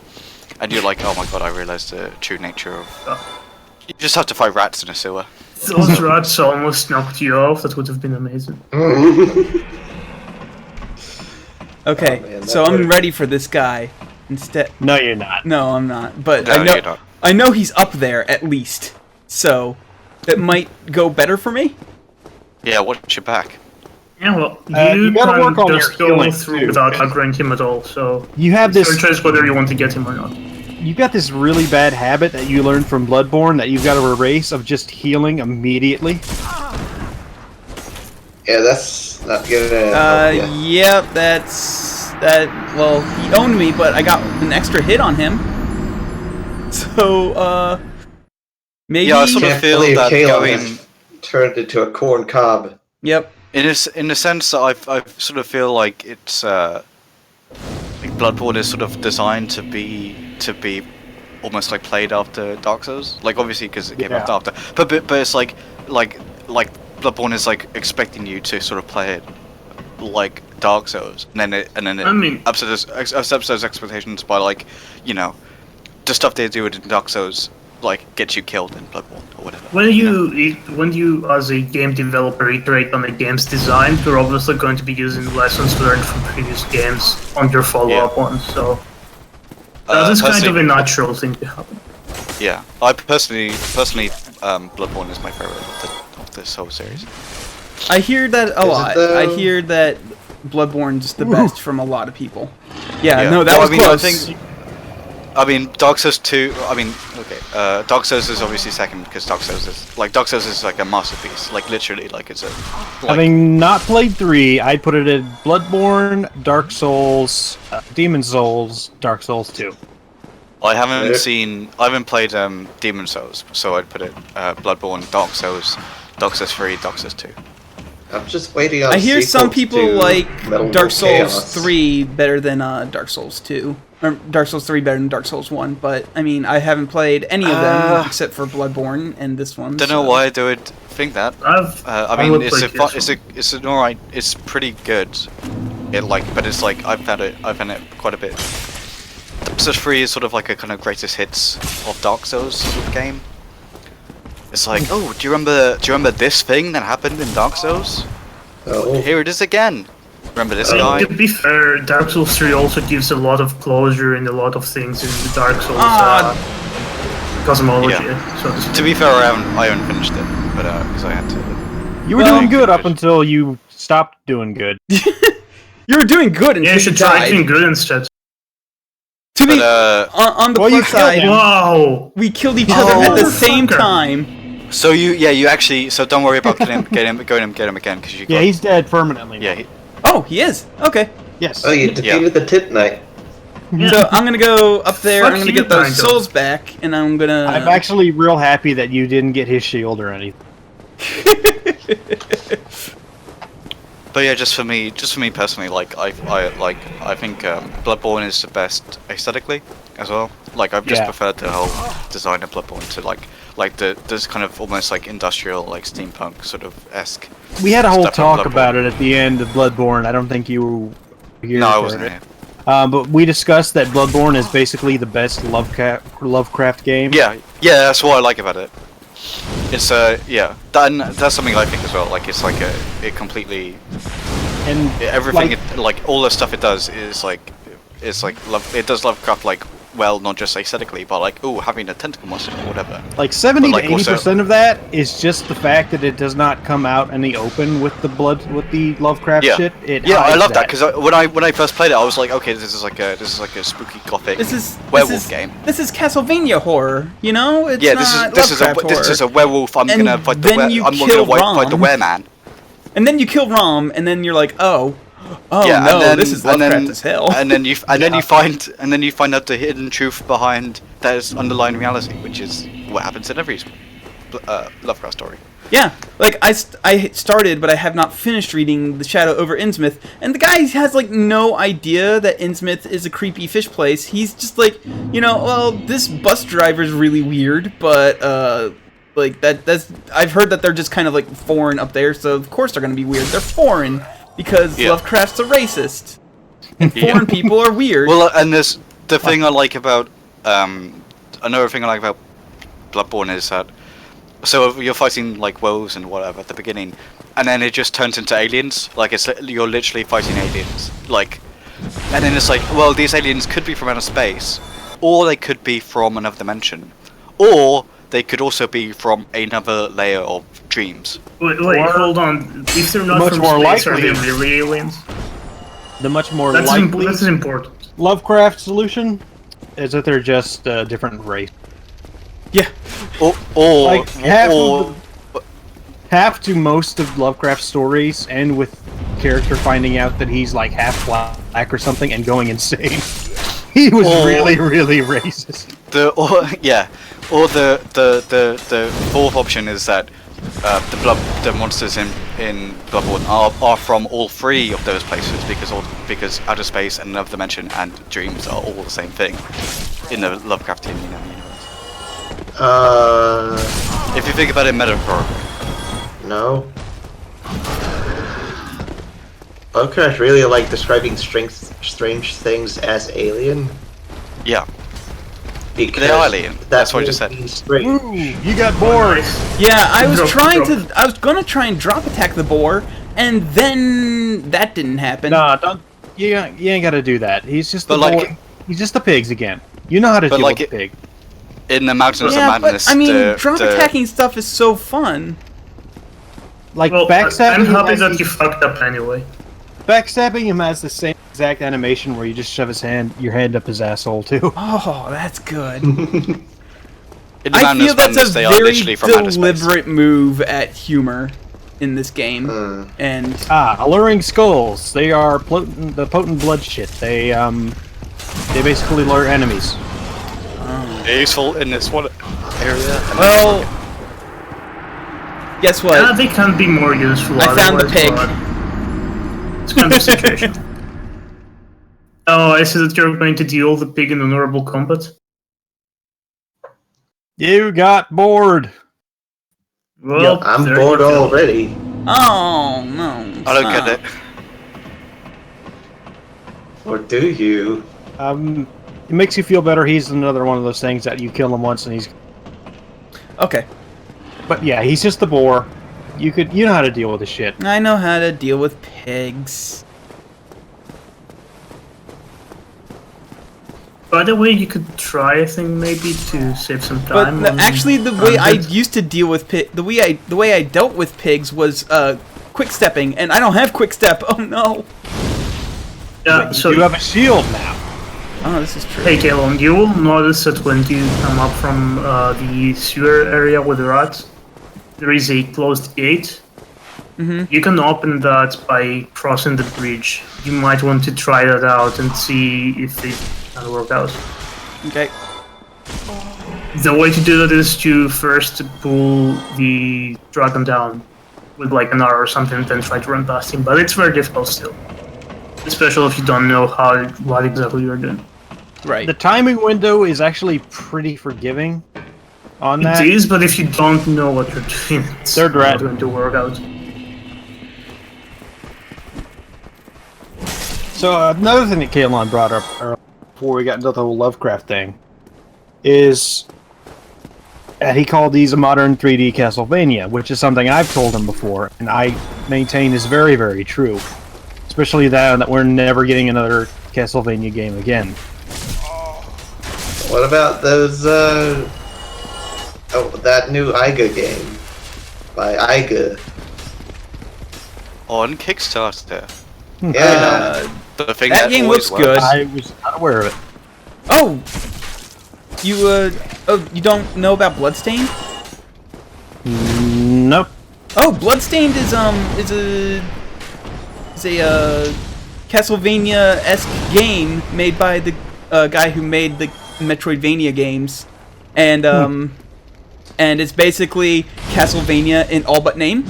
Speaker 4: and you're like, oh my god, I realized the true nature of. You just have to fight rats in a sewer.
Speaker 5: Those rats almost knocked you off. That would have been amazing.
Speaker 1: Okay,
Speaker 2: Oh, man,
Speaker 1: so
Speaker 2: that
Speaker 1: I'm
Speaker 2: would've-
Speaker 1: ready for this guy. Instead,
Speaker 3: No, you're not.
Speaker 1: no, I'm not. But
Speaker 4: No,
Speaker 1: I know
Speaker 4: you're not.
Speaker 1: I know he's up there at least. So that might go better for me.
Speaker 4: Yeah, watch your back.
Speaker 5: Yeah, well,
Speaker 3: you gotta
Speaker 5: can
Speaker 3: work on
Speaker 5: just
Speaker 3: your
Speaker 5: go
Speaker 3: healing,
Speaker 5: through
Speaker 3: too.
Speaker 5: without aggroing him at all, so
Speaker 3: You have
Speaker 5: it's your
Speaker 3: this.
Speaker 5: choice whether you want to get him or not.
Speaker 3: You got this really bad habit that you learned from Bloodborne that you've got to erase of just healing immediately.
Speaker 2: Yeah, that's not gonna help ya.
Speaker 1: Yep, well, he owned me, but I got an extra hit on him. So, maybe...
Speaker 4: Yeah, I sort of
Speaker 2: Can't
Speaker 4: feel
Speaker 2: believe
Speaker 4: that
Speaker 2: Kalon
Speaker 4: going...
Speaker 2: has turned into a corn cob.
Speaker 1: Yep.
Speaker 4: In a sense that I sort of feel like it's like Bloodborne is sort of designed to be almost like played after Dark Souls. Like obviously because it came out after, but it's like Bloodborne is like expecting you to sort of play it like Dark Souls, and then it
Speaker 5: I mean,
Speaker 4: upsets those expectations by like, you know, the stuff they do in Dark Souls like gets you killed in Bloodborne or whatever.
Speaker 5: when you as a game developer iterate on a game's design, you're obviously going to be using lessons learned from previous games on your follow-up ones. So that is kind of a natural thing to happen.
Speaker 4: Yeah, I personally, Bloodborne is my favorite of the Soul series.
Speaker 1: I hear that a lot.
Speaker 2: though?
Speaker 1: I hear that Bloodborne's the best from a lot of people. Yeah, no, that
Speaker 4: Well,
Speaker 1: was
Speaker 4: I mean,
Speaker 1: close.
Speaker 4: I mean, Dark Souls 2. I mean, okay, Dark Souls is obviously second because Dark Souls is like a masterpiece. Like literally, like it's a. Like,
Speaker 3: Having not played 3, I'd put it in Bloodborne, Dark Souls, Demon Souls, Dark Souls 2.
Speaker 4: I haven't played Demon Souls, so I'd put it Bloodborne, Dark Souls 3, Dark Souls 2.
Speaker 2: I'm just waiting on.
Speaker 1: I hear some
Speaker 2: sequels
Speaker 1: people
Speaker 2: to
Speaker 1: like
Speaker 2: Metal
Speaker 1: Dark
Speaker 2: Gear
Speaker 1: Souls
Speaker 2: Chaos.
Speaker 1: 3 better than Dark Souls 2. Or Dark Souls 3 better than Dark Souls 1, but I mean, I haven't played any of them except for Bloodborne and this one.
Speaker 4: Don't know why I would think that. I mean,
Speaker 5: would
Speaker 4: it's
Speaker 5: play
Speaker 4: it's an alright. It's pretty good. But it's like I've found it quite a bit. Dark Souls 3 is sort of like a kind of greatest hits of Dark Souls sort of game. It's like, oh, do you remember this thing that happened in Dark Souls?
Speaker 2: Oh,
Speaker 4: Here it is again. Remember this guy?
Speaker 5: To be fair, Dark Souls 3 also gives a lot of closure in a lot of things in the Dark Souls cosmology.
Speaker 4: Yeah.
Speaker 5: So to speak.
Speaker 4: To be fair, I haven't finished it, but because I had to.
Speaker 3: You were doing good up until you stopped doing good.
Speaker 1: You were doing good until
Speaker 5: Yeah, you should try
Speaker 1: died.
Speaker 5: doing good instead.
Speaker 1: To be
Speaker 4: But
Speaker 1: on the
Speaker 3: Well, you
Speaker 1: plus
Speaker 3: killed
Speaker 1: side,
Speaker 3: him.
Speaker 5: Wow!
Speaker 1: we killed each other at the same
Speaker 5: Motherfucker.
Speaker 1: time.
Speaker 4: so you actually don't worry about getting him again because you.
Speaker 3: Yeah,
Speaker 4: got,
Speaker 3: he's dead permanently.
Speaker 4: yeah.
Speaker 1: Oh, he is. Okay.
Speaker 3: Yes.
Speaker 2: oh, you defeated the Tit Knight.
Speaker 1: So I'm gonna go up there.
Speaker 5: Fuck
Speaker 1: I'm gonna
Speaker 5: you,
Speaker 1: get those
Speaker 5: Danko.
Speaker 1: souls back, and I'm gonna.
Speaker 3: I'm actually real happy that you didn't get his shield or anything.
Speaker 4: But yeah, just for me personally, like I think Bloodborne is the best aesthetically as well. Like I've just
Speaker 3: Yeah.
Speaker 4: preferred the whole design of Bloodborne to like this kind of almost like industrial, like steampunk sort of esque.
Speaker 3: We had a whole
Speaker 4: Stuff in
Speaker 3: talk
Speaker 4: Bloodborne.
Speaker 3: about it at the end of Bloodborne. I don't think you were here.
Speaker 4: No, I
Speaker 3: for
Speaker 4: wasn't
Speaker 3: it.
Speaker 4: here.
Speaker 3: But we discussed that Bloodborne is basically the best Lovecraft game.
Speaker 4: Yeah, that's what I like about it. It's that's something I think as well. Like it's like it completely
Speaker 3: And
Speaker 4: everything
Speaker 3: like,
Speaker 4: all the stuff it does is like it does Lovecraft like well, not just aesthetically, but like having a tentacle monster or whatever.
Speaker 3: like 70
Speaker 4: But,
Speaker 3: to
Speaker 4: like,
Speaker 3: 80% of that is just the fact that it does not come out in the open with the Lovecraft
Speaker 4: Yeah,
Speaker 3: shit. It
Speaker 4: I
Speaker 3: hides
Speaker 4: love that because when I first played it, I was like, okay, this is like a spooky gothic werewolf game.
Speaker 1: This is Castlevania horror, you know? It's
Speaker 4: Yeah,
Speaker 1: not
Speaker 4: this is
Speaker 1: Lovecraft
Speaker 4: a
Speaker 1: horror.
Speaker 4: werewolf. I'm
Speaker 1: And
Speaker 4: gonna fight
Speaker 1: then
Speaker 4: the
Speaker 1: you
Speaker 4: I'm
Speaker 1: kill
Speaker 4: gonna fight the
Speaker 1: Rom.
Speaker 4: wereman.
Speaker 1: And then you kill Rom, and then you're like, oh
Speaker 4: Yeah,
Speaker 1: no,
Speaker 4: and then,
Speaker 1: this is
Speaker 4: and
Speaker 1: Lovecraft
Speaker 4: then,
Speaker 1: as hell.
Speaker 4: And then you find out the hidden truth behind that is underlying reality, which is what happens in every Lovecraft story.
Speaker 1: Yeah, like I started, but I have not finished reading The Shadow over Innsmouth, and the guy has like no idea that Innsmouth is a creepy fish place. He's just like, well, this bus driver's really weird, but like that's I've heard that they're just kind of like foreign up there, so of course they're gonna be weird. They're foreign because Lovecraft's a racist, and foreign people are weird.
Speaker 4: Well, and there's the thing I like about another thing I like about Bloodborne is that so you're fighting like wolves and whatever at the beginning, and then it just turns into aliens. Like you're literally fighting aliens. Like, and then it's like, well, these aliens could be from outer space, or they could be from another dimension, or they could also be from another layer of dreams.
Speaker 5: Wait,
Speaker 3: Or-
Speaker 5: hold on. If they're not
Speaker 3: Much
Speaker 5: from
Speaker 3: more
Speaker 5: space, are
Speaker 3: likely.
Speaker 5: they really aliens?
Speaker 3: The much more
Speaker 5: That's,
Speaker 3: likely
Speaker 5: that's important.
Speaker 3: Lovecraft solution is that they're just a different race.
Speaker 1: Yeah.
Speaker 4: Or
Speaker 3: Like, half to most of Lovecraft's stories end with character finding out that he's like half black or something and going insane. He was really racist.
Speaker 4: the fourth option is that the monsters in Bloodborne are from all three of those places because outer space and another dimension and dreams are all the same thing in the Lovecraftian universe. If you think about it metaphorically.
Speaker 2: No. Lovecraft really like describing strange things as alien.
Speaker 4: Yeah.
Speaker 2: Because
Speaker 4: They're alien. That's what I just said.
Speaker 2: Strange.
Speaker 3: Ooh, you got bored.
Speaker 1: Yeah, I was
Speaker 5: Drop.
Speaker 1: I was gonna try and drop attack the boar, and then that didn't happen.
Speaker 3: Nah, don't. You ain't got to do that. He's just
Speaker 4: But
Speaker 3: the
Speaker 4: like-
Speaker 3: boy. He's just the pigs again. You know how to
Speaker 4: But
Speaker 3: deal
Speaker 4: like
Speaker 3: with the pig.
Speaker 4: In the Mountains
Speaker 1: Yeah,
Speaker 4: of Madness,
Speaker 1: but I mean,
Speaker 4: the
Speaker 1: attacking stuff is so fun.
Speaker 3: Like
Speaker 5: Well,
Speaker 3: backstabbing.
Speaker 5: I'm
Speaker 3: him
Speaker 5: happy
Speaker 3: has
Speaker 5: that
Speaker 3: the-
Speaker 5: you fucked up anyway.
Speaker 3: Backstabbing him has the same exact animation where you just shove your hand up his asshole too.
Speaker 1: Oh, that's good.
Speaker 4: in the
Speaker 1: I
Speaker 4: Mountains
Speaker 1: feel
Speaker 4: of
Speaker 1: that's
Speaker 4: Madness,
Speaker 1: a
Speaker 4: they are
Speaker 1: very
Speaker 4: literally from outer space.
Speaker 1: deliberate move at humor in this game, and
Speaker 3: Alluring skulls. They are the potent blood shit. They basically lure enemies.
Speaker 4: They're useful in this one area. and
Speaker 1: well, guess what?
Speaker 5: Yeah, they can be more useful.
Speaker 1: I found the
Speaker 5: otherwise,
Speaker 1: pig.
Speaker 5: but it's kind of a situation. Oh, I see that you're going to deal the pig in honorable combat.
Speaker 3: You got bored.
Speaker 5: Well,
Speaker 2: I'm
Speaker 5: there
Speaker 2: bored
Speaker 5: you go.
Speaker 2: already.
Speaker 1: Oh no!
Speaker 4: I don't get it.
Speaker 2: Or do you?
Speaker 3: It makes you feel better. He's another one of those things that you kill him once and he's.
Speaker 1: Okay,
Speaker 3: But yeah, he's just the boar. You know how to deal with the shit.
Speaker 1: I know how to deal with pigs.
Speaker 5: By the way, you could try, I think, maybe to save some
Speaker 1: But
Speaker 5: time.
Speaker 1: actually, the way I
Speaker 5: undead.
Speaker 1: used to deal with the way I dealt with pigs was quick stepping, and I don't have quick step. Oh no!
Speaker 5: Yeah, so
Speaker 3: You have a shield now.
Speaker 1: Oh, this is true.
Speaker 5: hey, Kalon, you will notice that when you come up from the sewer area with the rats, there is a closed gate. You can open that by crossing the bridge. You might want to try that out and see if it can work out.
Speaker 1: Okay.
Speaker 5: The way to do that is to first pull the dragon down with like an arrow or something, then try to run past him. But it's very difficult still, especially if you don't know what exactly you're doing.
Speaker 1: Right.
Speaker 3: The timing window is actually pretty forgiving on that.
Speaker 5: It is, but if you don't know what you're doing, it's
Speaker 3: Third
Speaker 5: not
Speaker 3: rat.
Speaker 5: going to work out.
Speaker 3: So another thing that Kalon brought up before we got into the whole Lovecraft thing is that he called these a modern 3D Castlevania, which is something I've told him before, and I maintain is very, very true. Especially that we're never getting another Castlevania game again.
Speaker 2: What about those, that new Iga game? By Iga.
Speaker 4: On Kickstarter.
Speaker 2: Yeah.
Speaker 4: The thing
Speaker 1: That game
Speaker 4: always
Speaker 1: looks good.
Speaker 4: works.
Speaker 3: I was not aware of it.
Speaker 1: Oh, you don't know about Bloodstained?
Speaker 3: Nope.
Speaker 1: Oh, Bloodstained is a Castlevania-esque game made by the guy who made the Metroidvania games, and and it's basically Castlevania in all but name.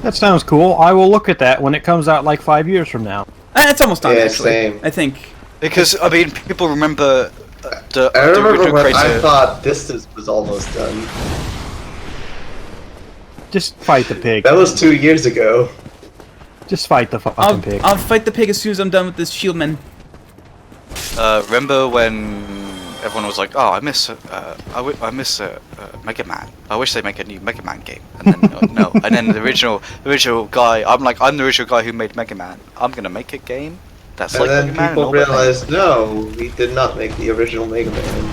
Speaker 3: That sounds cool. I will look at that when it comes out like 5 years from now.
Speaker 1: It's almost done,
Speaker 2: Yeah,
Speaker 1: actually.
Speaker 2: same.
Speaker 1: I think.
Speaker 4: Because I mean, people remember the
Speaker 2: I remember
Speaker 4: original
Speaker 2: when I
Speaker 4: creator.
Speaker 2: thought Distance was almost done.
Speaker 3: Just fight the pig.
Speaker 2: That was 2 years ago.
Speaker 3: Just fight the fucking pig.
Speaker 1: I'll fight the pig as soon as I'm done with this Shieldman.
Speaker 4: Remember when everyone was like, "Oh, I miss Mega Man. I wish they make a new Mega Man game." And then no, and then the original guy. I'm the original guy who made Mega Man. I'm gonna make a game that's
Speaker 2: And
Speaker 4: like
Speaker 2: then
Speaker 4: Mega Man.
Speaker 2: people
Speaker 4: and all that.
Speaker 2: realized, no, we did not make the original Mega Man.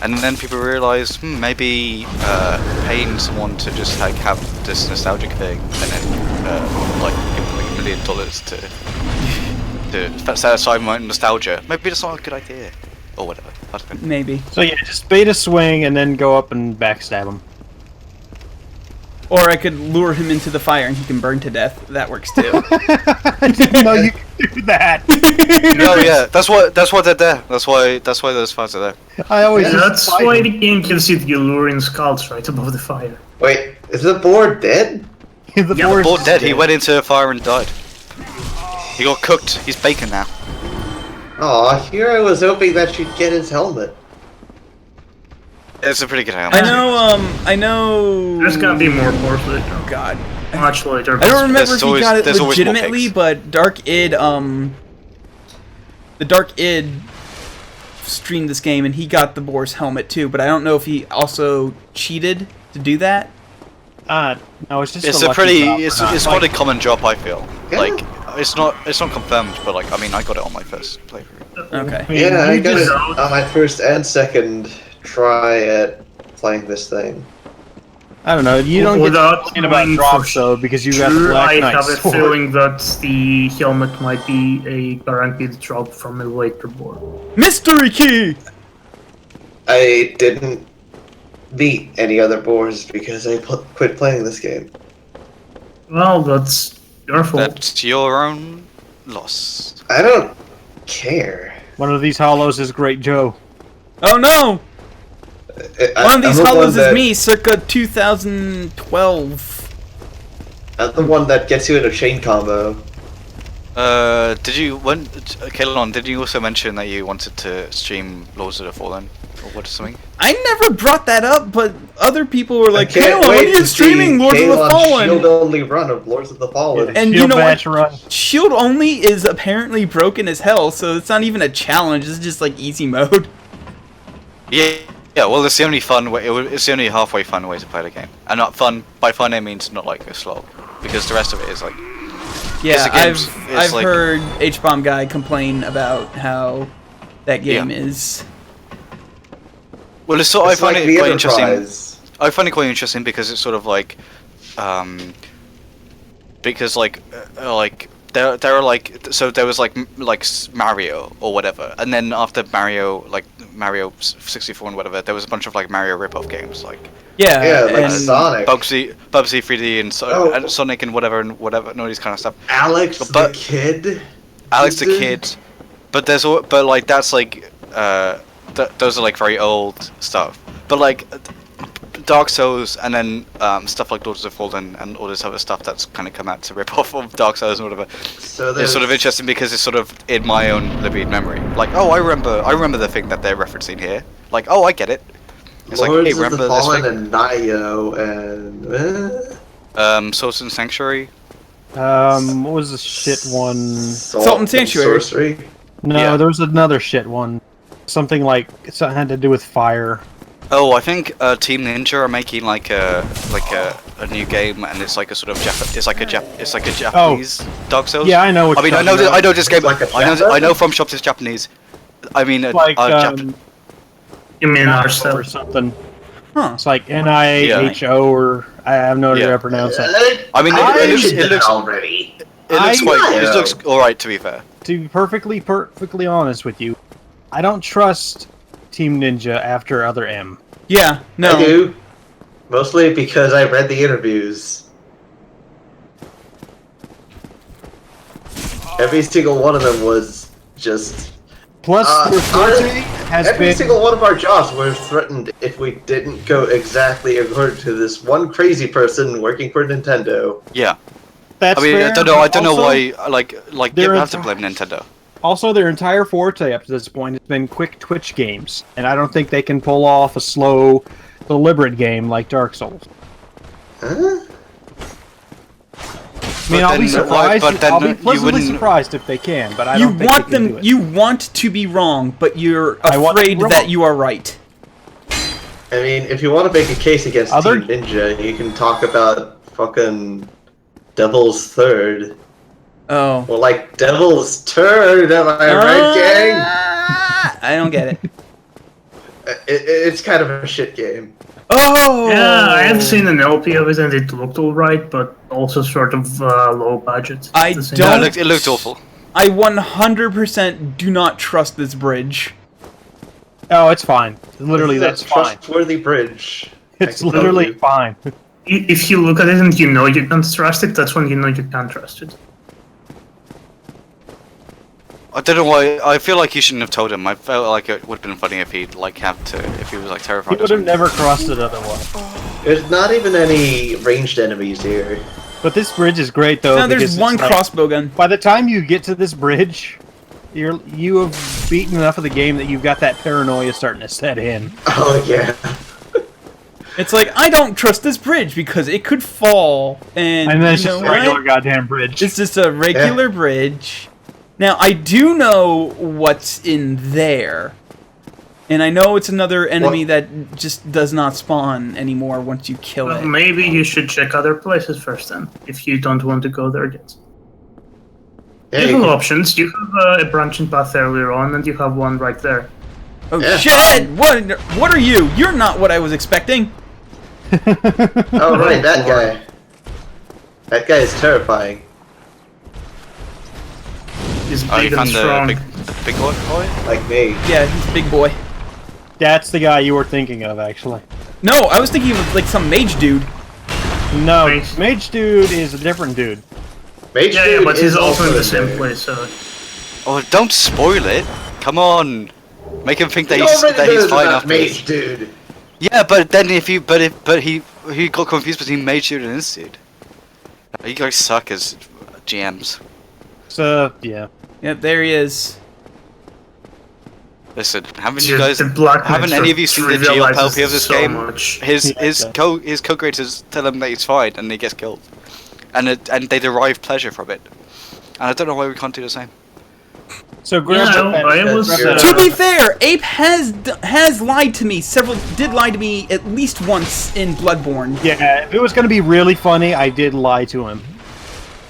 Speaker 4: And then people realised, maybe paying someone to just like have this nostalgic thing, and then like give them like $1 million to satisfy my nostalgia. Maybe that's not a good idea, or whatever. I don't know.
Speaker 1: Maybe.
Speaker 3: So yeah, just bait a swing and then go up and backstab him.
Speaker 1: Or I could lure him into the fire and he can burn to death. That works too.
Speaker 3: I didn't know you could do that.
Speaker 4: No, yeah, that's why they're there. That's why those fires are there.
Speaker 3: I always.
Speaker 5: Yeah,
Speaker 3: just
Speaker 5: that's
Speaker 3: fight
Speaker 5: why
Speaker 3: him.
Speaker 5: the game gives you the alluring scouts right above the fire.
Speaker 2: Wait, is the board dead?
Speaker 3: The
Speaker 5: Yeah,
Speaker 3: board-
Speaker 4: Bored dead. He went into a fire and died. He got cooked. He's bacon now.
Speaker 2: Aw, here I was hoping that she'd get his helmet.
Speaker 4: It's a pretty good helmet.
Speaker 1: I know.
Speaker 5: There's gotta be more portrait.
Speaker 1: Oh God.
Speaker 5: Much later.
Speaker 1: I don't remember if he
Speaker 4: always-
Speaker 1: got it
Speaker 4: there's always more
Speaker 1: legitimately,
Speaker 4: cakes.
Speaker 1: but the Dark Id streamed this game and he got the boar's helmet too, but I don't know if he also cheated to do that.
Speaker 3: No, it's just.
Speaker 4: It's
Speaker 3: a
Speaker 4: a
Speaker 3: lucky
Speaker 4: pretty.
Speaker 3: drop.
Speaker 4: It's quite a common drop. I feel
Speaker 2: Yeah.
Speaker 4: like it's not confirmed, but like I mean I got it on my first playthrough.
Speaker 1: Okay.
Speaker 3: I mean,
Speaker 2: Yeah, I
Speaker 3: you
Speaker 2: got
Speaker 3: just-
Speaker 2: it on my first and second try at playing this thing.
Speaker 3: I don't know. You don't get
Speaker 5: Without
Speaker 3: talking about
Speaker 5: knowing
Speaker 3: drops
Speaker 5: for
Speaker 3: though because you got the
Speaker 5: sure,
Speaker 3: Black
Speaker 5: I
Speaker 3: Knight
Speaker 5: have a
Speaker 3: sword.
Speaker 5: feeling that the helmet might be a guaranteed drop from a later board.
Speaker 1: Mystery key.
Speaker 2: I didn't beat any other boars because I quit playing this game.
Speaker 5: Well, that's your fault.
Speaker 4: That's your own loss.
Speaker 2: I don't care.
Speaker 3: One of these hollows is Great Joe.
Speaker 1: Oh no! One of these
Speaker 2: I'm the
Speaker 1: hollows
Speaker 2: one
Speaker 1: is me, circa 2012.
Speaker 2: I'm the one that gets you in a chain combo.
Speaker 4: Did you Kalon, did you also mention that you wanted to stream Lords of the Fallen or what something?
Speaker 1: I never brought that up, but other people were like,
Speaker 2: I can't
Speaker 1: "Kalon, when
Speaker 2: wait
Speaker 1: are you
Speaker 2: to
Speaker 1: streaming
Speaker 2: see
Speaker 1: Lords of the
Speaker 2: Kalon's
Speaker 1: Fallen?"
Speaker 2: shield-only run of Lords of the Fallen.
Speaker 1: And you
Speaker 3: Shield
Speaker 1: know what?
Speaker 3: bash run.
Speaker 1: Shield only is apparently broken as hell, so it's not even a challenge. It's just like easy mode.
Speaker 4: Yeah. Yeah, well, it's the only fun way. It's the only halfway fun way to play the game, and not fun. By fun, I mean not like a slog, because the rest of it is like.
Speaker 1: Yeah,
Speaker 4: the game's-
Speaker 1: I've
Speaker 4: it's like-
Speaker 1: heard H-Bomb Guy complain about how that game
Speaker 4: Yeah.
Speaker 1: is.
Speaker 4: Well, it's sort. I
Speaker 2: It's
Speaker 4: find
Speaker 2: like
Speaker 4: it
Speaker 2: the
Speaker 4: quite interesting.
Speaker 2: Enterprise.
Speaker 4: I find it quite interesting because it's sort of like, because like there are like so there was like Mario or whatever, and then after Mario 64 and whatever, there was a bunch of like Mario rip-off games like
Speaker 1: Yeah,
Speaker 2: Yeah, like
Speaker 1: and
Speaker 2: Sonic.
Speaker 4: Bubsy 3D and,
Speaker 2: Oh.
Speaker 4: and Sonic and whatever and all these kind of stuff.
Speaker 2: Alex the
Speaker 4: But-
Speaker 2: Kid.
Speaker 4: Alex the
Speaker 2: Is it?
Speaker 4: Kid, but like that's like those are like very old stuff. But like Dark Souls and then stuff like Lords of the Fallen and all this other stuff that's kind of come out to rip off of Dark Souls and whatever.
Speaker 2: So
Speaker 4: It's
Speaker 2: there's
Speaker 4: sort of interesting because it's sort of in my own living memory. Like, oh, I remember the thing that they're referencing here. Like, oh, I get it. It's like,
Speaker 2: Lords
Speaker 4: hey,
Speaker 2: of
Speaker 4: remember
Speaker 2: the
Speaker 4: this
Speaker 2: Fallen
Speaker 4: thing?
Speaker 2: and Nio and
Speaker 4: Swords and Sanctuary.
Speaker 3: What was the shit one?
Speaker 1: Salt and Sanctuary.
Speaker 2: Sorcery.
Speaker 3: No,
Speaker 4: Yeah.
Speaker 3: there was another shit one. Something had to do with fire.
Speaker 4: Oh, I think Team Ninja are making like a new game, and it's like a sort of it's like a Japanese Dark Souls.
Speaker 3: Yeah, I know what
Speaker 4: I mean,
Speaker 3: you're
Speaker 4: I know
Speaker 3: talking
Speaker 4: I know this game.
Speaker 2: Like a
Speaker 4: I know
Speaker 2: Japanese?
Speaker 4: From Shops is Japanese. I mean,
Speaker 3: Like
Speaker 5: You mean
Speaker 3: or
Speaker 5: ourselves?
Speaker 3: something.
Speaker 1: Huh.
Speaker 3: It's like NIHO or I have no idea how
Speaker 4: Yeah.
Speaker 3: to pronounce it.
Speaker 4: I mean, it looks
Speaker 2: already.
Speaker 4: it looks all right, to be fair.
Speaker 3: To be perfectly honest with you, I don't trust Team Ninja after Other M.
Speaker 1: Yeah, no.
Speaker 2: I do. Mostly because I read the interviews. Every single one of them was just.
Speaker 3: Plus, their forte
Speaker 2: honestly,
Speaker 3: has
Speaker 2: every
Speaker 3: been
Speaker 2: single one of our jobs were threatened if we didn't go exactly according to this one crazy person working for Nintendo.
Speaker 4: Yeah.
Speaker 3: that's
Speaker 4: I mean,
Speaker 3: fair.
Speaker 4: I don't know
Speaker 3: Also-
Speaker 4: why. Like
Speaker 3: They're
Speaker 4: you have to
Speaker 3: enti-
Speaker 4: blame Nintendo.
Speaker 3: Also, their entire forte up to this point has been quick twitch games, and I don't think they can pull off a slow, deliberate game like Dark Souls.
Speaker 2: Huh?
Speaker 3: I mean,
Speaker 4: But
Speaker 3: I'll be
Speaker 4: then-
Speaker 3: surprised.
Speaker 4: but then
Speaker 3: I'll be
Speaker 4: you
Speaker 3: pleasantly
Speaker 4: wouldn't-
Speaker 3: surprised if they can, but I
Speaker 1: You
Speaker 3: don't think
Speaker 1: want
Speaker 3: they can
Speaker 1: them.
Speaker 3: do it.
Speaker 1: You want to be wrong, but you're
Speaker 3: I want to be
Speaker 1: afraid
Speaker 3: wrong.
Speaker 1: that you are right.
Speaker 2: I mean, if you want to make a case against
Speaker 3: Other-
Speaker 2: Team Ninja, you can talk about fucking Devil's Third.
Speaker 1: Oh.
Speaker 2: Or like Devil's Turd, am I right, gang?
Speaker 1: I don't get it.
Speaker 2: It's kind of a shit game.
Speaker 1: Oh!
Speaker 5: Yeah, I have seen an LP of it and it looked alright, but also sort of low budget.
Speaker 1: I
Speaker 5: at the same
Speaker 1: don't-
Speaker 5: time.
Speaker 4: No, it looked awful.
Speaker 1: I 100% do not trust this bridge.
Speaker 3: Oh, it's fine. Literally,
Speaker 2: This is
Speaker 3: that's
Speaker 2: a
Speaker 3: fine.
Speaker 2: trustworthy bridge.
Speaker 3: It's
Speaker 2: I can tell
Speaker 3: literally
Speaker 2: you.
Speaker 3: fine.
Speaker 5: If you look at it and you know you can't trust it, that's when you know you can't trust it.
Speaker 4: I don't know why. I feel like you shouldn't have told him. I felt like it would have been funny if he'd like have to, if he was like
Speaker 3: He
Speaker 4: terrified. or
Speaker 3: would have
Speaker 4: something.
Speaker 3: never crossed it otherwise.
Speaker 2: There's not even any ranged enemies here.
Speaker 3: But this bridge is great though.
Speaker 1: Now there's
Speaker 3: because
Speaker 1: one
Speaker 3: it's like,
Speaker 1: crossbow gun.
Speaker 3: by the time you get to this bridge, you have beaten enough of the game that you've got that paranoia starting to set in.
Speaker 2: Oh yeah.
Speaker 1: It's like, I don't trust this bridge because it could fall. And
Speaker 3: And then it's
Speaker 1: you
Speaker 3: just
Speaker 1: know
Speaker 3: a regular
Speaker 1: what?
Speaker 3: goddamn bridge.
Speaker 1: It's just a regular bridge. Now, I do know what's in there. And I know it's another enemy that just does not spawn anymore once you kill
Speaker 5: Well,
Speaker 1: it.
Speaker 5: maybe you should check other places first then, if you don't want to go there yet.
Speaker 2: Yeah,
Speaker 5: You
Speaker 2: you
Speaker 5: have
Speaker 2: can-
Speaker 5: options. You have a branching path earlier on, and you have one right there.
Speaker 1: Oh
Speaker 2: Yeah.
Speaker 1: shit! What are you? You're not what I was expecting.
Speaker 2: Oh right, that guy. That guy is terrifying.
Speaker 5: He's
Speaker 4: Oh, you
Speaker 5: big and
Speaker 4: found
Speaker 5: strong.
Speaker 4: the big boy?
Speaker 2: Like me.
Speaker 1: Yeah, he's a big boy.
Speaker 3: That's the guy you were thinking of, actually.
Speaker 1: No, I was thinking of like some mage dude.
Speaker 3: No,
Speaker 5: Mage.
Speaker 3: Mage Dude is a different dude.
Speaker 2: Mage
Speaker 5: Yeah,
Speaker 2: Dude
Speaker 5: yeah, but he's
Speaker 2: is
Speaker 5: also in the same
Speaker 2: there.
Speaker 5: place, so...
Speaker 4: Oh, don't spoil it. Come on. Make him think that
Speaker 2: You
Speaker 4: he's
Speaker 2: already knows
Speaker 4: fine
Speaker 2: about
Speaker 4: after this.
Speaker 2: Mage Dude.
Speaker 4: Yeah, but then if you, but he got confused between Mage Dude and this dude. You guys suck as GMs.
Speaker 3: So, yeah.
Speaker 1: Yep, there he is.
Speaker 4: Listen, haven't
Speaker 5: Just
Speaker 4: you guys,
Speaker 5: the black
Speaker 4: haven't
Speaker 5: Knight
Speaker 4: any of you seen the
Speaker 5: trivializes
Speaker 4: GeoPelpy of this
Speaker 5: so
Speaker 4: game?
Speaker 5: much.
Speaker 4: His
Speaker 3: Yeah,
Speaker 4: co-creators tell him that he's fine, and he gets killed, and they derive pleasure from it. And I don't know why we can't do the same.
Speaker 3: So, grab
Speaker 5: Yeah,
Speaker 3: that-
Speaker 5: I was...
Speaker 3: grab that
Speaker 1: To
Speaker 3: up.
Speaker 1: be fair, Ape has lied to me did lie to me at least once in Bloodborne.
Speaker 3: Yeah, if it was going to be really funny, I did lie to him.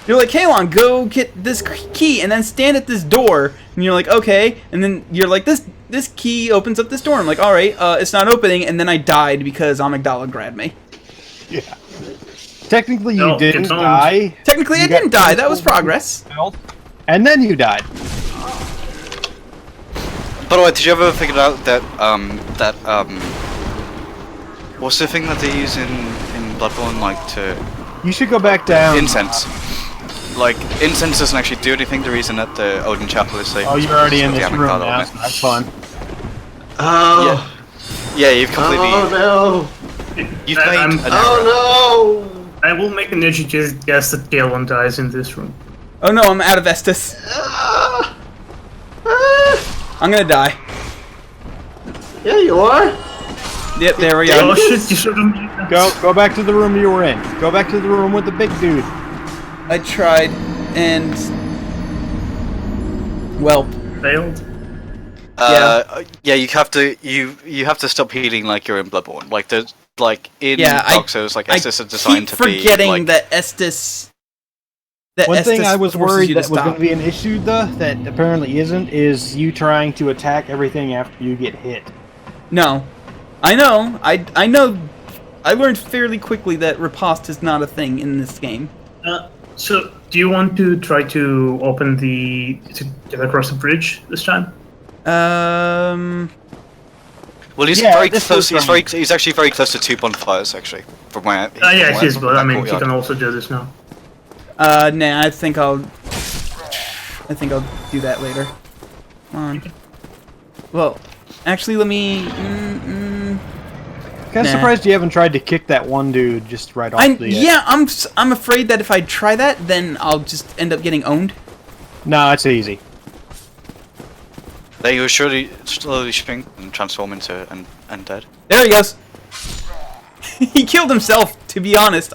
Speaker 1: You're like, Kalon, go get this key and then stand at this door. And you're like, okay. And then you're like, this key opens up this door. I'm like, all right, it's not opening. And then I died because Amygdala grabbed me.
Speaker 3: Yeah. Technically, you
Speaker 5: No,
Speaker 3: didn't
Speaker 5: it's on.
Speaker 3: die.
Speaker 1: Technically, I
Speaker 3: You got
Speaker 1: didn't die. That was
Speaker 3: critical
Speaker 1: progress.
Speaker 3: health, and then you died.
Speaker 4: By the way, did you ever figure out that what's the thing that they use in Bloodborne, like to
Speaker 3: You should go back down.
Speaker 4: incense? Like incense doesn't actually do anything. The reason that the Odin Chapel is safe.
Speaker 3: Oh, you're already in
Speaker 4: it's
Speaker 3: this
Speaker 4: got the
Speaker 3: room
Speaker 4: Amygdala
Speaker 3: now,
Speaker 4: on
Speaker 3: so
Speaker 4: it.
Speaker 3: that's fun.
Speaker 2: Oh.
Speaker 4: Yeah, you've completely.
Speaker 2: Oh
Speaker 4: You've
Speaker 5: I-
Speaker 4: made
Speaker 5: I'm-
Speaker 4: an
Speaker 2: no.
Speaker 4: error.
Speaker 2: Oh
Speaker 5: I will make an educated guess that Galen dies in this room.
Speaker 1: Oh no, I'm out of Estus.
Speaker 2: no. Ah.
Speaker 1: I'm gonna die.
Speaker 2: Yeah, you are.
Speaker 1: Yep, there we
Speaker 5: Oh
Speaker 1: go.
Speaker 5: shit, you shouldn't...
Speaker 3: Go back to the room you were in. Go back to the room with the big dude.
Speaker 1: I tried, and... Well,
Speaker 5: Failed.
Speaker 4: Yeah, you have to stop healing like you're in Bloodborne. Like there's like in
Speaker 1: Yeah,
Speaker 4: Dark Souls, like Estus are designed
Speaker 1: keep
Speaker 4: to be
Speaker 1: forgetting
Speaker 4: like.
Speaker 1: that Estus... That
Speaker 3: One thing
Speaker 1: Estus
Speaker 3: I was
Speaker 1: forces
Speaker 3: worried
Speaker 1: you to
Speaker 3: that was going
Speaker 1: stop.
Speaker 3: to be an issue, though, that apparently isn't, is you trying to attack everything after you get hit.
Speaker 1: No. I know. I know. I learned fairly quickly that riposte is not a thing in this game.
Speaker 5: So, do you want to try to open to get across the bridge this time?
Speaker 4: Well, he's
Speaker 3: Yeah,
Speaker 4: very
Speaker 3: this
Speaker 4: close.
Speaker 3: was
Speaker 4: He's actually very close to two bonfires, actually. From where?
Speaker 5: Yeah,
Speaker 4: from
Speaker 5: it is,
Speaker 4: where-
Speaker 5: but I
Speaker 4: from
Speaker 5: mean,
Speaker 4: that
Speaker 5: you
Speaker 4: courtyard.
Speaker 5: can also do this now.
Speaker 1: Nah, I think I'll do that later. Come on. Well, actually, let me...
Speaker 3: Kind of
Speaker 1: Nah.
Speaker 3: surprised you haven't tried to kick that one dude just right off the...
Speaker 1: Yeah, I'm afraid that if I try that, then I'll just end up getting owned.
Speaker 3: No, it's easy.
Speaker 4: They will surely slowly shrink and transform into undead.
Speaker 1: There he goes. He killed himself, to be honest.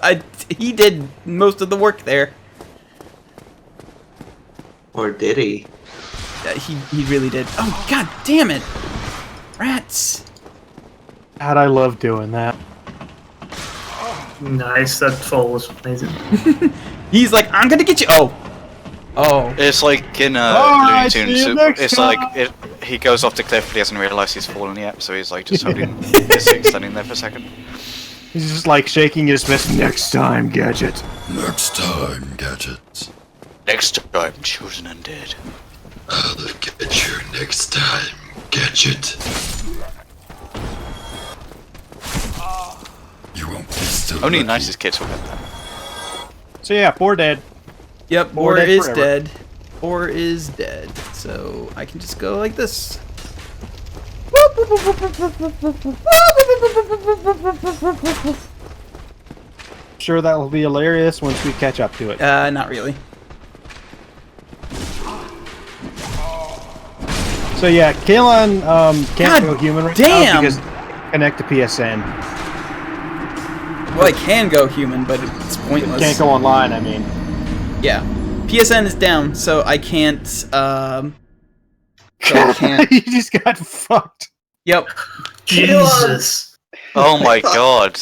Speaker 1: He did most of the work there.
Speaker 2: Or did he?
Speaker 1: He really did. Oh, god damn it. Rats.
Speaker 3: God, I love doing that.
Speaker 5: Nice, that fall was amazing.
Speaker 1: He's like, I'm gonna get you. Oh.
Speaker 4: It's like in Looney
Speaker 3: Alright, see
Speaker 4: Tunes.
Speaker 3: you next
Speaker 4: It's
Speaker 3: time.
Speaker 4: like he goes off the cliff, but he hasn't realised he's fallen yet, so he's like just holding his stick, standing there for a second.
Speaker 3: He's just like shaking his fist. Next time, Gadget.
Speaker 7: Next time, Gadget.
Speaker 4: Next time, choose an undead.
Speaker 7: I'll get you next time, Gadget. You won't be still.
Speaker 4: Only
Speaker 7: lucky.
Speaker 4: nicest kids will get that.
Speaker 3: So yeah, 4 dead.
Speaker 1: Yep,
Speaker 3: Or
Speaker 1: Or
Speaker 3: dead
Speaker 1: is
Speaker 3: forever.
Speaker 1: dead. Or is dead. So I can just go like this.
Speaker 3: Sure, that will be hilarious once we catch up to it.
Speaker 1: Not really.
Speaker 3: So yeah, Kalon can't
Speaker 1: God
Speaker 3: go human right
Speaker 1: damn!
Speaker 3: now because connect to PSN.
Speaker 1: Well, I can go human, but it's pointless.
Speaker 3: Can't go online. I mean,
Speaker 1: Yeah. PSN is down, so I can't, so I can't.
Speaker 3: you just got fucked.
Speaker 1: Yep.
Speaker 5: Jesus.
Speaker 4: Oh my god.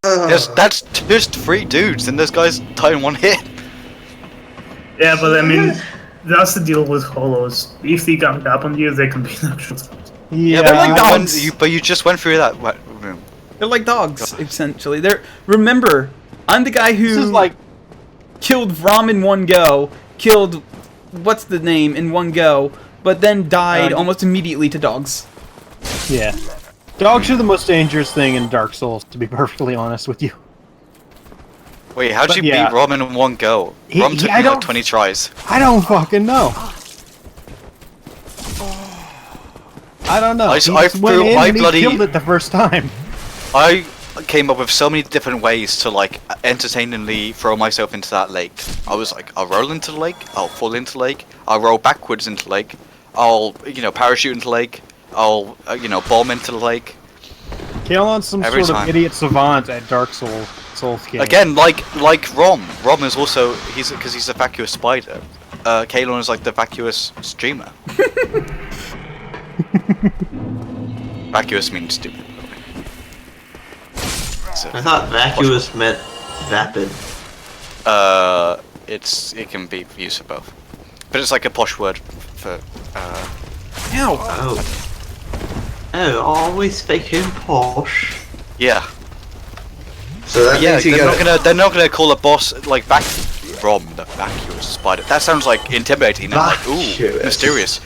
Speaker 4: That's just 3 dudes, and this guy's dying 1 hit.
Speaker 5: Yeah, but I mean, that's the deal with holos. If they gang up on you, they can be an actual threat.
Speaker 3: Yeah,
Speaker 1: they're like
Speaker 4: you
Speaker 1: dogs.
Speaker 4: but you just went through that room.
Speaker 1: They're like dogs, essentially. Remember, I'm the guy who
Speaker 3: this is like
Speaker 1: killed Vrom in one go, killed what's the name in one go, but then died almost immediately to dogs.
Speaker 3: yeah. Dogs are the most dangerous thing in Dark Souls, to be perfectly honest with you.
Speaker 4: Wait, how'd
Speaker 3: But
Speaker 4: you
Speaker 3: yeah.
Speaker 4: beat Rom in 1 go? Rom took
Speaker 3: I
Speaker 4: me
Speaker 3: don't-
Speaker 4: like 20 tries.
Speaker 3: I don't fucking know. I don't know.
Speaker 4: I
Speaker 3: He
Speaker 4: I
Speaker 3: just went
Speaker 4: threw-
Speaker 3: in
Speaker 4: I
Speaker 3: and he
Speaker 4: bloody-
Speaker 3: killed it the first time.
Speaker 4: I came up with so many different ways to like entertainingly throw myself into that lake. I was like, I'll roll into the lake, I'll fall into the lake, I'll roll backwards into the lake, I'll parachute into the lake, I'll bomb into the lake.
Speaker 3: Kalon's some
Speaker 4: Every
Speaker 3: sort
Speaker 4: time.
Speaker 3: of idiot savant at Dark Souls games.
Speaker 4: Again, like Rom. Rom is also because he's a vacuous spider. Kalon is like the vacuous streamer. Vacuous means stupid. So,
Speaker 2: I thought vacuous meant vapid.
Speaker 4: it can be used for both, but it's like a posh word for.
Speaker 1: Ow!
Speaker 2: Oh, always speaking posh.
Speaker 4: Yeah.
Speaker 2: So that
Speaker 4: Yeah,
Speaker 2: means you
Speaker 4: they're not gonna call a boss like Rom the vacuous spider. That sounds like intimidating and like
Speaker 2: Vacuous.
Speaker 4: mysterious.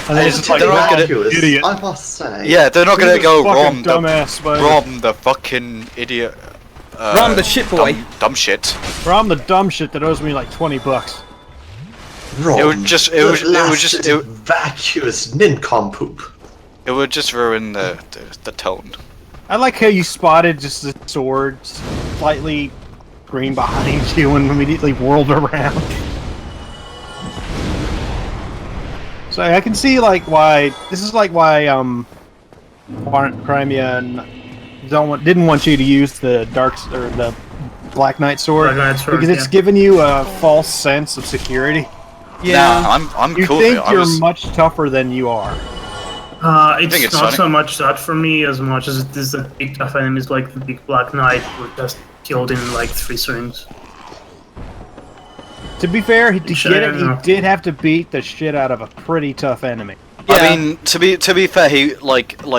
Speaker 3: And then it's just like,
Speaker 4: they're not gonna-
Speaker 2: vacuous,
Speaker 3: idiot.
Speaker 2: I must say.
Speaker 4: Yeah, they're not gonna
Speaker 3: This
Speaker 4: go
Speaker 3: fucking
Speaker 4: Rom the
Speaker 3: dumbass spider.
Speaker 4: Rom the fucking idiot.
Speaker 1: Rom the shit boy.
Speaker 4: Dumb shit.
Speaker 3: Bro, I'm the dumb shit that owes me like $20.
Speaker 2: Rom,
Speaker 4: It would just- it
Speaker 2: the
Speaker 4: would- it would
Speaker 2: last
Speaker 4: just- it would-
Speaker 2: vacuous nincompoop.
Speaker 4: It would just ruin the tone.
Speaker 3: I like how you spotted just the sword slightly green behind you and immediately whirled around. So I can see like why this is like why Crimea didn't want you to use the the Black Knight sword,
Speaker 5: Black Knight sword,
Speaker 3: because it's
Speaker 5: yeah.
Speaker 3: given you a false sense of security.
Speaker 1: Yeah.
Speaker 4: Nah, I'm
Speaker 3: You
Speaker 4: cool.
Speaker 3: think
Speaker 4: with it. I
Speaker 3: you're
Speaker 4: was-
Speaker 3: much tougher than you are.
Speaker 5: It's
Speaker 4: think it's
Speaker 5: not
Speaker 4: funny.
Speaker 5: so much that for me as much as it is the big tough enemies like the big Black Knight who just killed in like 3 swings.
Speaker 3: To be fair, to get it, he
Speaker 5: Yeah.
Speaker 3: did have to beat the shit out of a pretty tough enemy.
Speaker 1: Yeah.
Speaker 4: I mean, to be fair, he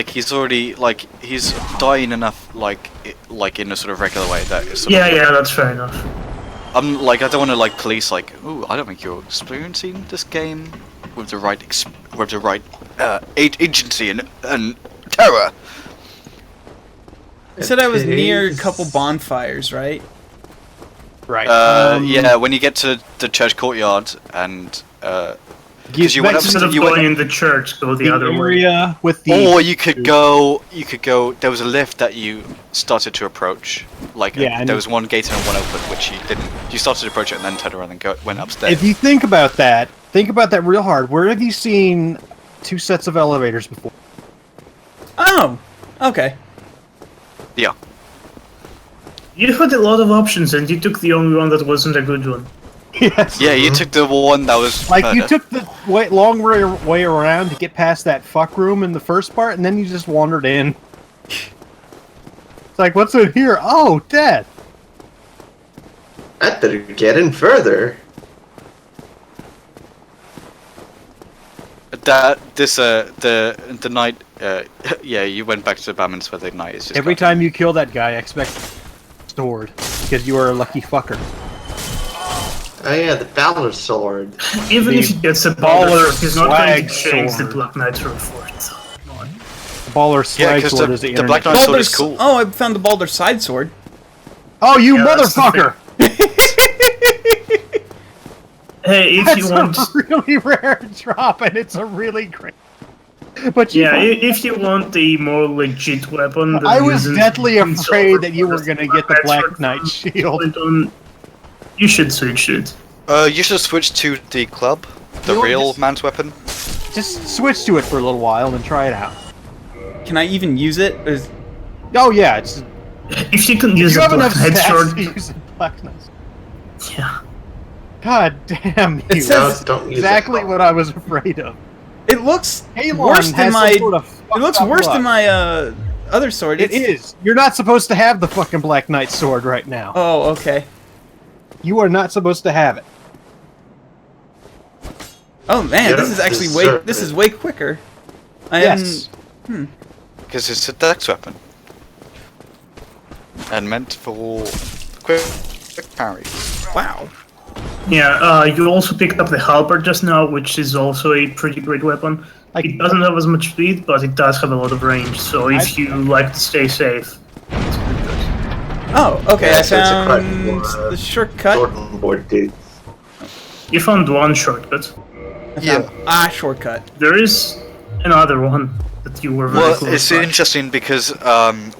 Speaker 4: he's already he's dying enough in a sort of regular way that it's sort
Speaker 5: Yeah,
Speaker 4: of,
Speaker 5: yeah, that's fair enough.
Speaker 4: I'm I don't want to police ooh, I don't think you're experiencing this game with the right agency and terror.
Speaker 1: I said I was near a
Speaker 2: Today's-
Speaker 1: couple bonfires, right?
Speaker 3: Right.
Speaker 4: Yeah, when you get to the church courtyard and
Speaker 3: Because
Speaker 4: you went up-
Speaker 5: Instead of
Speaker 4: you went
Speaker 5: going
Speaker 4: up-
Speaker 5: in the church, go the
Speaker 3: the
Speaker 5: other way.
Speaker 3: area with the
Speaker 4: or you could go. There was a lift that you started to approach.
Speaker 3: Yeah, and-
Speaker 4: there was one gate and one open, which you didn't. You started to approach it and then turned around and went upstairs.
Speaker 3: If you think about that real hard. Where have you seen 2 sets of elevators before?
Speaker 1: Oh, okay.
Speaker 4: Yeah.
Speaker 5: You had a lot of options and you took the only one that wasn't a good one.
Speaker 3: Yes.
Speaker 4: Yeah, you took the one that was
Speaker 3: Like you
Speaker 4: further.
Speaker 3: took the long way around to get past that fuck room in the first part, and then you just wandered in. It's like, what's in here? Oh, dead.
Speaker 2: I'd better get in further.
Speaker 4: the night. Yeah, you went back to the Batman's where the night is just.
Speaker 3: Every time you kill that guy, expect sword because you are a lucky fucker.
Speaker 2: Oh yeah, the Valor Sword.
Speaker 5: Even
Speaker 3: The
Speaker 5: if he gets a Balor, he's not going to
Speaker 3: Slag
Speaker 5: change the
Speaker 3: Sword.
Speaker 5: Black Knight sword for it. So, come on.
Speaker 3: Baller slag
Speaker 4: because
Speaker 3: sword is the
Speaker 4: the Black
Speaker 3: internet.
Speaker 4: Knight sword is cool.
Speaker 1: Oh, I found the Baldur side sword.
Speaker 3: Oh, you
Speaker 5: Yeah, that's the
Speaker 3: motherfucker!
Speaker 5: Hey, if
Speaker 3: That's
Speaker 5: you want,
Speaker 3: a really rare drop, and it's a really great. But you
Speaker 5: yeah, if you want a more legit weapon, then
Speaker 3: I was
Speaker 5: using
Speaker 3: deadly
Speaker 5: Queen's
Speaker 3: afraid
Speaker 5: Sword
Speaker 3: that you were
Speaker 5: as
Speaker 3: gonna get the
Speaker 5: Black
Speaker 3: Black Knight
Speaker 5: Sword
Speaker 3: shield.
Speaker 5: you should switch to it.
Speaker 4: You should switch to the club, the
Speaker 3: You know,
Speaker 4: real
Speaker 3: just-
Speaker 4: man's weapon.
Speaker 3: Just switch to it for a little while and try it out.
Speaker 1: Can I even use it? Is-
Speaker 3: Oh yeah, it's
Speaker 5: If you can use
Speaker 3: you
Speaker 5: a
Speaker 3: have enough
Speaker 5: Black Knight
Speaker 3: stats
Speaker 5: sword,
Speaker 3: to use a Black Knight.
Speaker 5: yeah.
Speaker 3: God damn you!
Speaker 1: It says-
Speaker 2: Don't use
Speaker 3: exactly
Speaker 2: it.
Speaker 3: what I was afraid of.
Speaker 1: It looks
Speaker 3: Kalon
Speaker 1: worse than
Speaker 3: has some
Speaker 1: my.
Speaker 3: sort of
Speaker 1: It looks
Speaker 3: fucked up
Speaker 1: worse
Speaker 3: luck.
Speaker 1: than my other sword.
Speaker 3: It is. You're not supposed to have the fucking Black Knight sword right now.
Speaker 1: Oh, okay.
Speaker 3: You are not supposed to have it.
Speaker 1: Oh man,
Speaker 2: You
Speaker 1: this
Speaker 2: don't
Speaker 1: is actually
Speaker 2: deserve
Speaker 1: this
Speaker 2: it.
Speaker 1: is way quicker.
Speaker 3: Yes.
Speaker 4: Because it's a dex weapon. And meant for quick parry.
Speaker 1: Wow.
Speaker 5: Yeah, you also picked up the halberd just now, which is also a pretty great weapon. It doesn't have as much speed, but it does have a lot of range, so if you like to stay safe, it's a good choice.
Speaker 1: Oh, okay.
Speaker 2: Yeah,
Speaker 1: I
Speaker 2: so it's a cut
Speaker 1: found
Speaker 2: for,
Speaker 1: the shortcut.
Speaker 2: Sword on board, dude.
Speaker 5: You found one shortcut.
Speaker 1: I found a shortcut.
Speaker 5: There is another one that you were very
Speaker 4: Well,
Speaker 5: close
Speaker 4: it's
Speaker 5: by.
Speaker 4: interesting because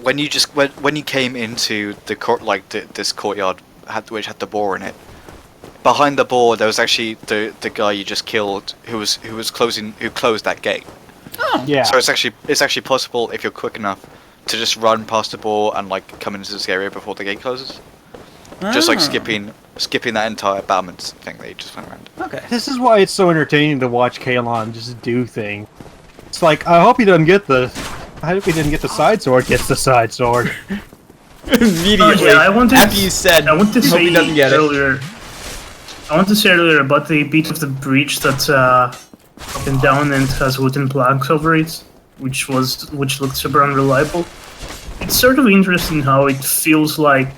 Speaker 4: when you came into the court, like this courtyard which had the boar in it, behind the boar there was actually the guy you just killed who closed that gate.
Speaker 1: Oh.
Speaker 3: Yeah.
Speaker 4: So it's actually possible if you're quick enough to just run past the boar and like come into this area before the gate closes. Just like
Speaker 1: Ah.
Speaker 4: skipping that entire battlement thing that you just went around.
Speaker 1: Okay.
Speaker 3: This is why it's so entertaining to watch Kalon just do things. It's like, I hope he doesn't get the... I hope he didn't get the side sword. Gets the side sword.
Speaker 1: Immediately.
Speaker 5: I wanted-
Speaker 1: after you said,
Speaker 5: I want to
Speaker 1: hope
Speaker 5: say
Speaker 1: he doesn't get it.
Speaker 5: earlier. I want to say earlier about the bit of the breach that's up and down and has wooden planks over it, which looked super unreliable. It's sort of interesting how it feels like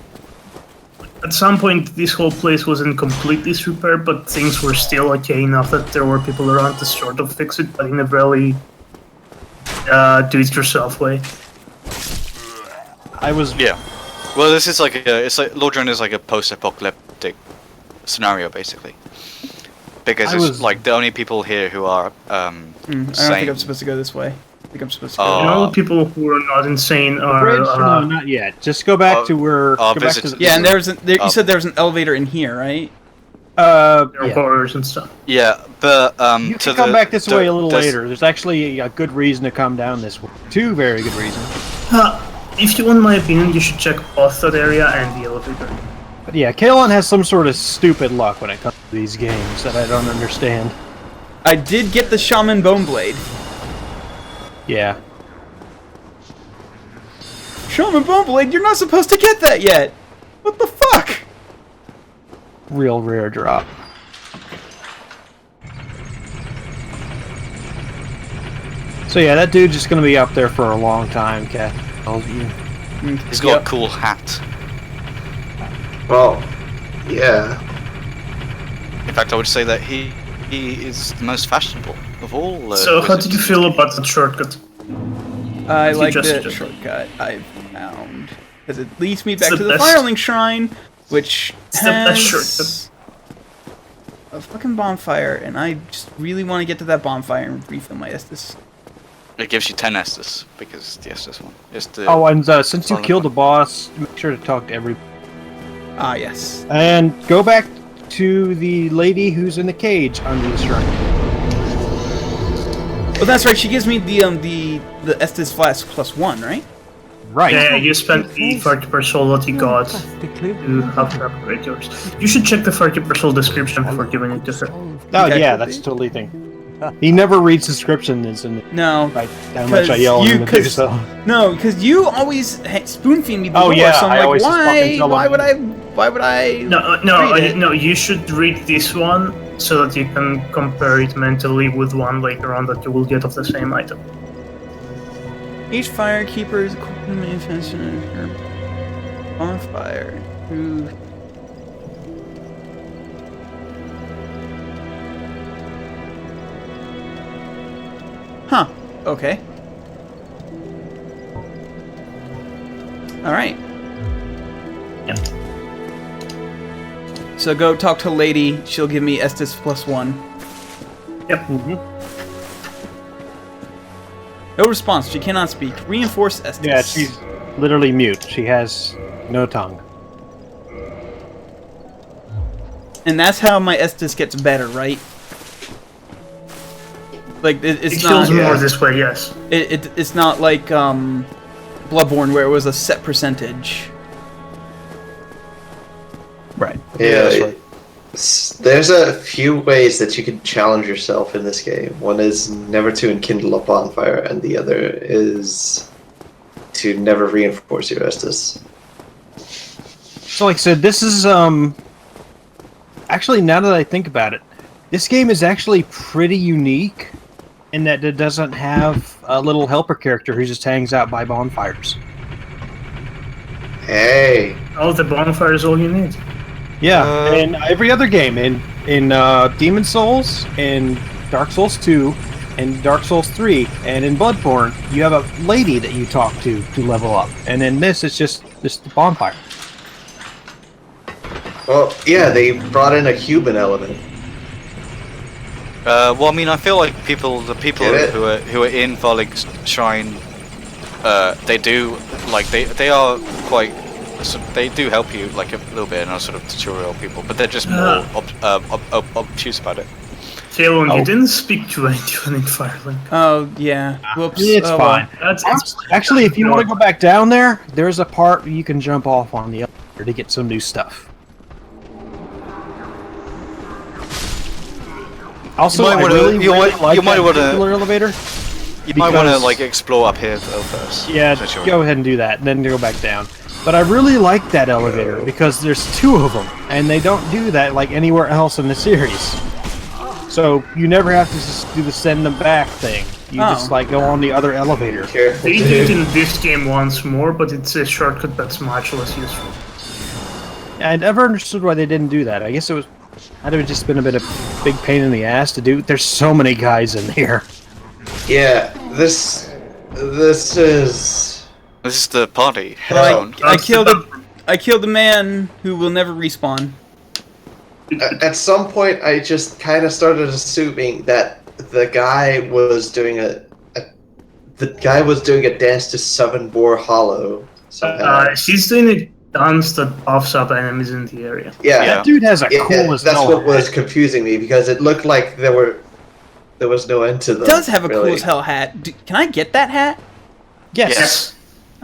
Speaker 5: at some point this whole place wasn't completely super, but things were still okay enough that there were people around to sort of fix it, but in a very do-it-yourself way.
Speaker 3: I was...
Speaker 4: Yeah. Well, this is Lordran is like a post-apocalyptic scenario basically, because
Speaker 3: I
Speaker 4: it's
Speaker 3: was-
Speaker 4: like the only people here who are
Speaker 1: I don't think
Speaker 4: sane.
Speaker 1: I'm supposed to go this way. I think I'm supposed to go.
Speaker 4: Oh.
Speaker 5: And all the people who are not insane are
Speaker 3: Bridge? No, not yet. Just go back to where... go back
Speaker 4: visit-
Speaker 3: to the,
Speaker 1: Yeah, and you
Speaker 4: Oh.
Speaker 1: said there was an elevator in here, right?
Speaker 5: there are
Speaker 3: yeah.
Speaker 5: horrors and stuff.
Speaker 4: Yeah, but
Speaker 3: You
Speaker 4: to
Speaker 3: can come back this
Speaker 4: the-
Speaker 3: way a little
Speaker 4: there's-
Speaker 3: later. There's actually a good reason to come down this way. Two very good reasons.
Speaker 5: If you want my opinion, you should check both that area and the elevator.
Speaker 3: But yeah, Kalon has some sort of stupid luck when it comes to these games that I don't understand.
Speaker 1: I did get the Shaman Bone Blade.
Speaker 3: Yeah.
Speaker 1: Shaman Bone Blade, you're not supposed to get that yet! What the fuck?
Speaker 3: Real rare drop. So yeah, that dude's just gonna be up there for a long time, Cat.
Speaker 4: He's got a cool hat.
Speaker 2: Well, yeah.
Speaker 4: In fact, I would say that he is the most fashionable of all.
Speaker 5: So, how
Speaker 4: wizards.
Speaker 5: did you feel about the shortcut?
Speaker 1: I
Speaker 5: You
Speaker 1: like
Speaker 5: just
Speaker 1: the
Speaker 5: did.
Speaker 1: shortcut I found. Because it leads me back
Speaker 5: the
Speaker 1: to the
Speaker 5: best-
Speaker 1: Firelink Shrine, which
Speaker 5: It's the best
Speaker 1: has
Speaker 5: shortcut.
Speaker 1: a fucking bonfire, and I just really want to get to that bonfire and refill my Estus.
Speaker 4: It gives you 10 Estus because the Estus one is the.
Speaker 3: Oh, and since you
Speaker 4: Solid
Speaker 3: killed the
Speaker 4: one.
Speaker 3: boss, make sure to talk to every...
Speaker 1: Ah, yes.
Speaker 3: And go back to the lady who's in the cage under the shrine.
Speaker 1: Oh, that's right. She gives me the Estus Flask +1, right?
Speaker 3: Right.
Speaker 5: Yeah, you spent the 30 per soul that you got to help her upgrade yours. You should check the 30 per soul description before giving it to her.
Speaker 3: Oh
Speaker 1: Okay.
Speaker 3: yeah, that's totally thing. He never reads descriptions and
Speaker 1: No.
Speaker 3: like how much I yell at him to do so.
Speaker 1: No, because you always spoon feed me the
Speaker 3: Oh,
Speaker 1: lore,
Speaker 3: yeah,
Speaker 1: so I'm
Speaker 3: I always
Speaker 1: like,
Speaker 3: just fucking tell
Speaker 1: why
Speaker 3: him.
Speaker 1: would I
Speaker 5: No,
Speaker 1: read it?
Speaker 5: no, you should read this one so that you can compare it mentally with one later on that you will get of the same item.
Speaker 1: Each firekeeper is equipped with manufacturing on fire. Ooh. Huh. Okay. Alright.
Speaker 5: Yep.
Speaker 1: So go talk to Lady. She'll give me Estus +1.
Speaker 5: Yep.
Speaker 1: No response. She cannot speak. Reinforce Estus.
Speaker 3: Yeah, she's literally mute. She has no tongue.
Speaker 1: And that's how my Estus gets better, right? Like it's
Speaker 5: It
Speaker 1: not.
Speaker 5: kills more this way, yes.
Speaker 1: It's not like Bloodborne where it was a set percentage.
Speaker 3: Right.
Speaker 2: Yeah,
Speaker 3: that's right.
Speaker 2: there's a few ways that you can challenge yourself in this game. One is never to enkindle a bonfire, and the other is to never reinforce your Estus.
Speaker 3: So, like I said, this is actually, now that I think about it, this game is actually pretty unique in that it doesn't have a little helper character who just hangs out by bonfires.
Speaker 2: Hey,
Speaker 5: Oh, the bonfire is all you need.
Speaker 3: Yeah, in every other game, in Demon Souls, in Dark Souls 2, in Dark Souls 3, and in Bloodborne, you have a lady that you talk to level up, and in this, it's just the bonfire.
Speaker 2: well, yeah, they brought in a human element.
Speaker 4: Well, I mean, I feel like the people
Speaker 2: Get it?
Speaker 4: who are in Varlig's Shrine, they do like they are quite. So they do help you like a little bit, and are sort of tutorial people, but they're just more obtuse about it.
Speaker 5: Kalon,
Speaker 3: Oh.
Speaker 5: you didn't speak to anyone in Firelink.
Speaker 1: Oh yeah. Whoops.
Speaker 3: It's
Speaker 1: Oh,
Speaker 3: fine.
Speaker 5: That's
Speaker 3: Actually, if you want to go back down there, there's a part where you can jump off on the elevator to get some new stuff. Also,
Speaker 4: You might
Speaker 3: I
Speaker 4: wanna-
Speaker 3: really,
Speaker 4: you
Speaker 3: really
Speaker 4: might-
Speaker 3: like
Speaker 4: you might
Speaker 3: that
Speaker 4: wanna-
Speaker 3: particular elevator.
Speaker 4: You might want to
Speaker 3: Because-
Speaker 4: like explore up here though first.
Speaker 3: Yeah,
Speaker 4: Since you're-
Speaker 3: go ahead and do that, and then go back down. But I really like that elevator because there's two of them, and they don't do that like anywhere else in the series. So you never have to just do the send them back thing. You just like go on the other elevator.
Speaker 2: Careful,
Speaker 5: They did it
Speaker 2: dude.
Speaker 5: in this game once more, but it's a shortcut that's much less useful.
Speaker 3: I never understood why they didn't do that. I guess it was I'd have just been a bit of big pain in the ass to do. There's so many guys in here.
Speaker 2: Yeah, this is.
Speaker 4: This is the party
Speaker 1: Well,
Speaker 4: zone.
Speaker 1: I killed a man who will never respawn.
Speaker 2: At some point, I just kind of started assuming that the guy was doing a dance to summon more hollow somehow.
Speaker 5: She's doing a dance that buffs up enemies in the area.
Speaker 2: Yeah,
Speaker 4: Yeah.
Speaker 3: That dude has a
Speaker 2: yeah,
Speaker 3: cool as
Speaker 2: that's
Speaker 3: hell
Speaker 2: what was
Speaker 3: hat.
Speaker 2: confusing me because it looked like there was no end to them.
Speaker 1: It does have a
Speaker 2: really.
Speaker 1: cool as hell hat. Can I get that hat?
Speaker 3: Yes.
Speaker 5: Yes.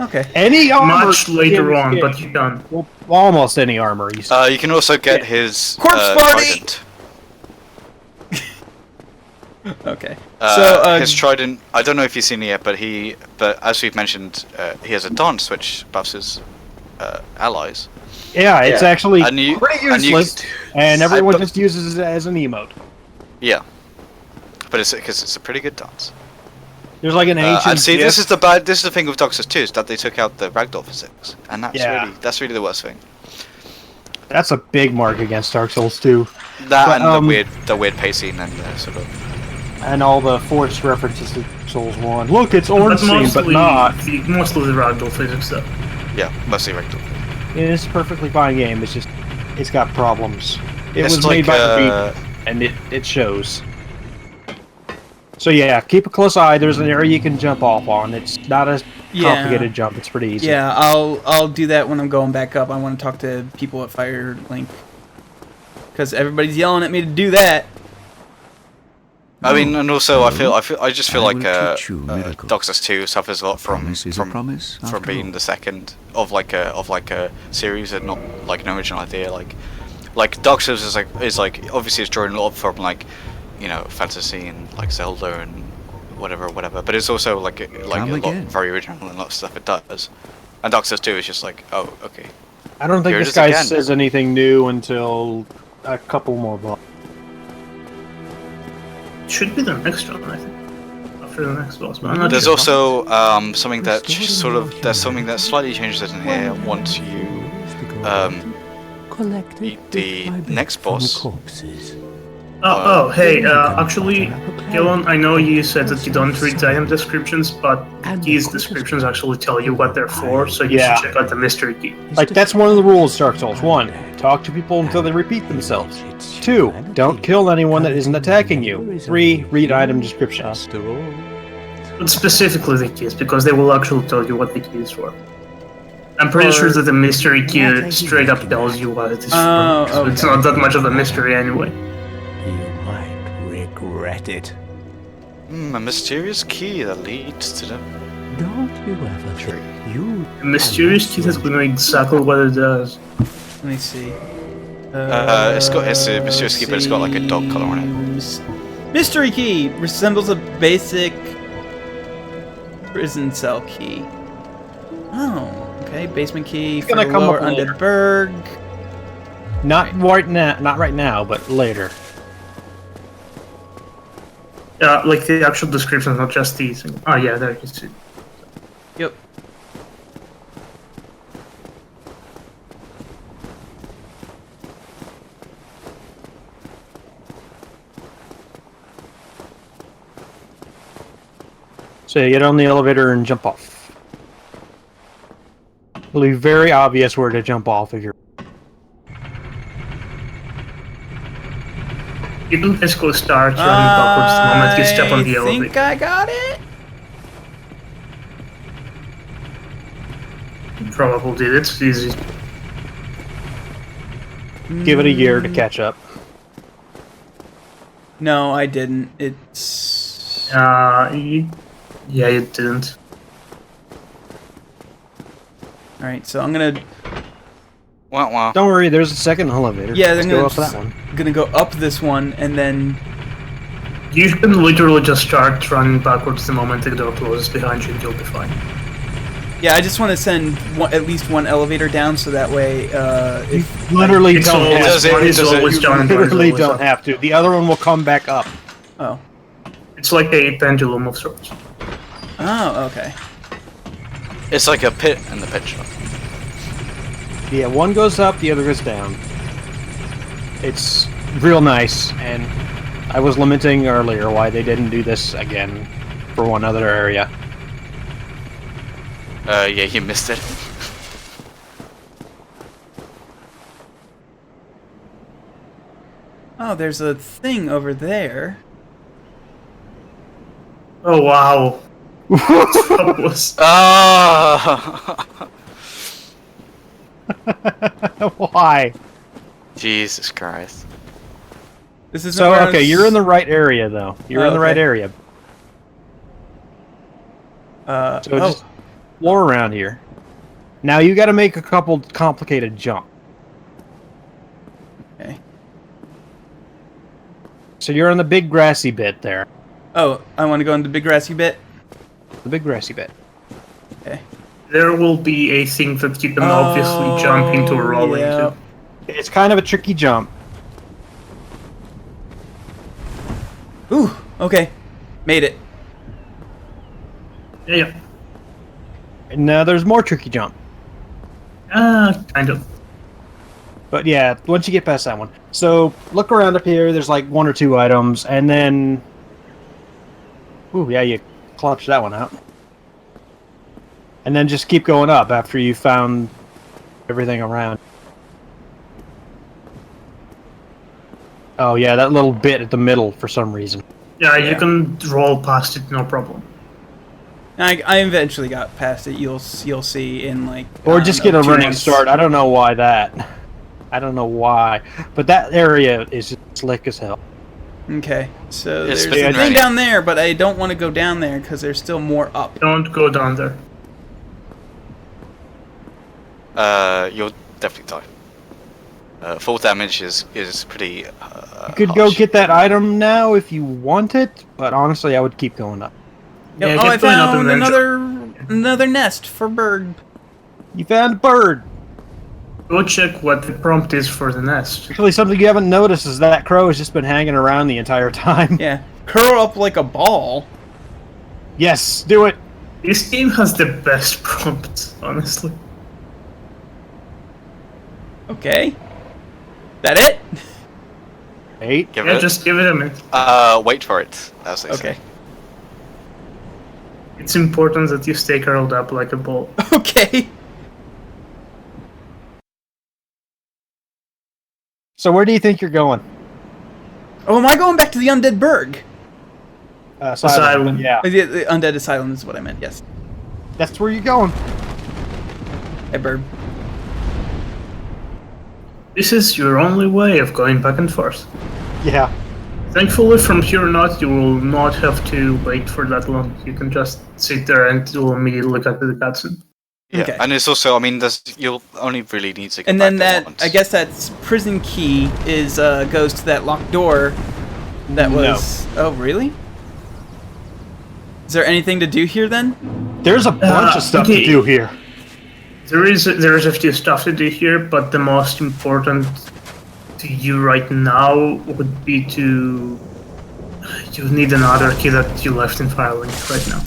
Speaker 1: Okay.
Speaker 3: Any armor
Speaker 5: Much later
Speaker 3: in
Speaker 5: on,
Speaker 3: this
Speaker 5: but
Speaker 3: game-
Speaker 5: you can.
Speaker 3: well, almost any armor.
Speaker 4: You can also get his
Speaker 1: Corpse party!
Speaker 4: trident.
Speaker 1: Okay.
Speaker 4: His trident. I don't know if you've seen it yet, but as we've mentioned, he has a dance which buffs his allies.
Speaker 3: Yeah, it's
Speaker 2: Yeah.
Speaker 3: actually
Speaker 4: And you-
Speaker 3: pretty
Speaker 4: and you-
Speaker 3: useless, and everyone
Speaker 4: I-
Speaker 3: just uses it as an emote.
Speaker 4: Yeah, but it's because it's a pretty good dance.
Speaker 3: There's like an ancient.
Speaker 4: And see,
Speaker 3: gif-
Speaker 4: this is the thing with Dark Souls 2 is that they took out the ragdoll physics, and that's really the worst thing.
Speaker 3: That's a big mark against Dark Souls 2,
Speaker 4: That
Speaker 3: But,
Speaker 4: and the weird pacing and the sort of
Speaker 3: and all the forced references to Souls 1. Look, it's orange
Speaker 5: But
Speaker 3: scene,
Speaker 5: mostly,
Speaker 3: but not.
Speaker 5: mostly the ragdoll physics stuff.
Speaker 4: yeah, mostly ragdoll.
Speaker 3: It's a perfectly fine game. It's just it's got problems. It
Speaker 4: It's
Speaker 3: was
Speaker 4: like,
Speaker 3: made by the beat, and it shows. So yeah, keep a close eye. There's an area you can jump off on. It's not a complicated jump. It's pretty easy.
Speaker 1: Yeah, I'll do that when I'm going back up. I want to talk to people at Firelink. Because everybody's yelling at me to do that.
Speaker 4: I mean, and also I just feel
Speaker 6: I
Speaker 4: like
Speaker 6: will teach you miracles.
Speaker 4: Dark Souls 2 suffers a lot from
Speaker 6: Promise is a promise,
Speaker 4: from
Speaker 6: after
Speaker 4: being
Speaker 6: all.
Speaker 4: the second of like a series and not like an original idea. Like Dark Souls is like obviously it's drawing a lot from like, you know, fantasy and like Zelda and whatever, but it's also like a
Speaker 6: Come
Speaker 4: lot
Speaker 6: again.
Speaker 4: very original in a lot of stuff it does. And Dark Souls 2 is just like, oh, okay.
Speaker 3: I don't think
Speaker 4: Here it
Speaker 3: this
Speaker 4: is
Speaker 3: guy
Speaker 4: again.
Speaker 3: says anything new until a couple more blocks.
Speaker 5: should be the next one, I think. After the next boss, but I'm not
Speaker 4: There's
Speaker 5: sure.
Speaker 4: also something that there's something that slightly changes it in here once you beat the next boss.
Speaker 5: Hey, actually, Kalon, I know you said that you don't read item descriptions, but these descriptions actually tell you what they're for, so you should check out the mystery key.
Speaker 3: Like, that's one of the rules, Dark Souls. 1, talk to people until they repeat themselves. 2, don't kill anyone that isn't attacking you. 3, read item descriptions.
Speaker 5: But specifically the keys, because they will actually tell you what the key is for. I'm pretty sure that the mystery key straight up tells you what it is for, so it's not that much of a mystery anyway.
Speaker 6: You might regret it.
Speaker 4: A mysterious key that leads to the
Speaker 6: Don't you ever think you...
Speaker 5: The mysterious key is going to know exactly what it does.
Speaker 1: Let me see.
Speaker 4: it's a mysterious key, but it's got like a dog color on it.
Speaker 1: Mystery key resembles a basic prison cell key. Oh, okay. Basement key for
Speaker 3: gonna
Speaker 1: the
Speaker 3: come
Speaker 1: lower
Speaker 3: up later.
Speaker 1: undead berg.
Speaker 3: Not right now, but later.
Speaker 5: Like the actual description, not just these. Oh yeah, there you see.
Speaker 1: Yep.
Speaker 3: So you get on the elevator and jump off. It'll be very obvious where to jump off if you're...
Speaker 5: You can basically start running backwards the moment you step on the
Speaker 1: I think
Speaker 5: elevator.
Speaker 1: I got it.
Speaker 5: You probably did. It's easy.
Speaker 3: Give it a year to catch up.
Speaker 1: No, I didn't. It's...
Speaker 5: Yeah, you didn't.
Speaker 1: Alright, so I'm gonna...
Speaker 4: Wow.
Speaker 3: Don't worry, there's a second elevator.
Speaker 1: Yeah,
Speaker 3: Let's
Speaker 1: then
Speaker 3: go up that one.
Speaker 1: gonna go up this one, and then...
Speaker 5: You can literally just start running backwards the moment the door closes behind you and you'll be fine.
Speaker 1: Yeah, I just want to send at least one elevator down, so that way, if...
Speaker 3: Literally
Speaker 5: It's
Speaker 3: don't
Speaker 5: always,
Speaker 3: have
Speaker 4: does it-
Speaker 5: one is
Speaker 4: does it-
Speaker 5: always
Speaker 3: You
Speaker 5: down and one is
Speaker 3: literally
Speaker 5: always
Speaker 3: don't
Speaker 5: up.
Speaker 3: have to. The other one will come back up.
Speaker 1: Oh.
Speaker 5: It's like a pendulum of sorts.
Speaker 1: Oh, okay.
Speaker 4: It's like a pit in the pit shop.
Speaker 3: Yeah, one goes up, the other goes down. It's real nice, and I was lamenting earlier why they didn't do this again for one other area.
Speaker 4: Yeah, you missed it.
Speaker 1: Oh, there's a thing over there.
Speaker 5: Oh wow. That was...
Speaker 4: Ah!
Speaker 3: Why?
Speaker 4: Jesus Christ.
Speaker 1: This is
Speaker 3: So, okay, you're in the right area, though. You're in the right
Speaker 1: okay.
Speaker 3: area. So
Speaker 1: oh,
Speaker 3: just explore around here. Now you got to make a couple complicated jumps.
Speaker 1: okay.
Speaker 3: So you're on the big grassy bit there.
Speaker 1: Oh, I want to go in the big grassy bit?
Speaker 3: The big grassy bit.
Speaker 1: Okay.
Speaker 5: There will be a thing that you can obviously jump into or roll
Speaker 1: yeah.
Speaker 5: into.
Speaker 3: It's kind of a tricky jump.
Speaker 1: Ooh, okay. Made it.
Speaker 5: Yeah.
Speaker 3: And now there's more tricky jump.
Speaker 5: Kind of.
Speaker 3: But yeah, once you get past that one. So look around up here, there's like 1 or 2 items, and then... Ooh, yeah, you clutch that one out. And then just keep going up after you found everything around. Oh yeah, that little bit at the middle for some reason.
Speaker 5: Yeah, you can roll past it, no problem.
Speaker 1: I eventually got past it. You'll see in like...
Speaker 3: Or
Speaker 1: I don't
Speaker 3: just
Speaker 1: know,
Speaker 3: get a
Speaker 1: 2
Speaker 3: running
Speaker 1: months.
Speaker 3: start. I don't know why that. I don't know why. But that area is just slick as hell.
Speaker 1: Okay, so
Speaker 4: It's
Speaker 1: there's
Speaker 4: been
Speaker 1: a thing
Speaker 4: right.
Speaker 1: down there, but I don't want to go down there because there's still more up.
Speaker 5: Don't go down there.
Speaker 4: You'll definitely die. Full damage is pretty.
Speaker 3: You could go get that item now if you want it, but honestly, I would keep going up.
Speaker 1: Yep,
Speaker 5: Yeah,
Speaker 1: oh, I
Speaker 5: keep going up
Speaker 1: found
Speaker 5: and then
Speaker 1: another nest for bird.
Speaker 3: You found a bird.
Speaker 5: Go check what the prompt is for the nest.
Speaker 3: Actually, something you haven't noticed is that crow has just been hanging around the entire time.
Speaker 1: Yeah, curl up like a ball.
Speaker 3: Yes, do it.
Speaker 5: This game has the best prompts, honestly.
Speaker 1: Okay. That it?
Speaker 3: 8.
Speaker 4: Give
Speaker 5: Yeah,
Speaker 4: it.
Speaker 5: just give it a minute.
Speaker 4: Wait for it. As they
Speaker 1: Okay.
Speaker 4: say.
Speaker 5: It's important that you stay curled up like a ball.
Speaker 1: Okay.
Speaker 3: So where do you think you're going?
Speaker 1: Oh, am I going back to the Undead Burg?
Speaker 5: Asylum.
Speaker 3: Yeah,
Speaker 1: The Undead Asylum is what I meant, yes.
Speaker 3: that's where you're going.
Speaker 1: Hey, Bird.
Speaker 5: This is your only way of going back and forth.
Speaker 3: Yeah.
Speaker 5: Thankfully, from here on out, you will not have to wait for that long. You can just sit there and it will immediately cut to the cutscene.
Speaker 4: Yeah,
Speaker 1: Okay.
Speaker 4: and it's also, I mean, you'll only really need to go
Speaker 1: And
Speaker 4: back
Speaker 1: then
Speaker 4: there
Speaker 1: that,
Speaker 4: once.
Speaker 1: I guess that prison key is goes to that locked door. That was. Oh, really? Is there anything to do here then?
Speaker 3: There's a bunch of stuff
Speaker 5: okay.
Speaker 3: to do here.
Speaker 5: There is a few stuff to do here, but the most important to you right now would be to... You need another key that you left in Firelink right now.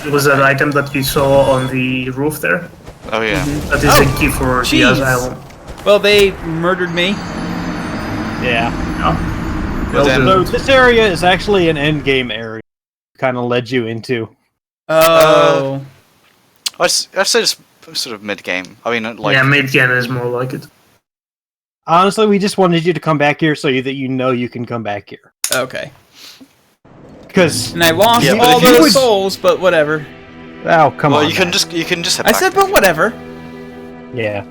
Speaker 5: It was that item that you saw on the roof there.
Speaker 4: Oh yeah.
Speaker 5: That is a key for the
Speaker 1: jeez.
Speaker 5: asylum.
Speaker 1: Well, they murdered me.
Speaker 3: Yeah.
Speaker 5: Yeah.
Speaker 4: But then-
Speaker 3: So this area is actually an end game area. Kind of led you into.
Speaker 1: Oh.
Speaker 4: I'd say it's sort of mid-game. I mean, like...
Speaker 5: Yeah, mid-game is more like it.
Speaker 3: Honestly, we just wanted you to come back here so that you know you can come back here.
Speaker 1: Okay.
Speaker 3: Because
Speaker 1: And I lost
Speaker 4: Yeah, but
Speaker 1: all
Speaker 4: if you
Speaker 1: those
Speaker 4: would-
Speaker 1: souls, but whatever.
Speaker 3: oh come
Speaker 4: well,
Speaker 3: on,
Speaker 4: you can
Speaker 3: man.
Speaker 4: just head
Speaker 1: I
Speaker 4: back
Speaker 1: said,
Speaker 4: there.
Speaker 1: but whatever.
Speaker 3: Yeah,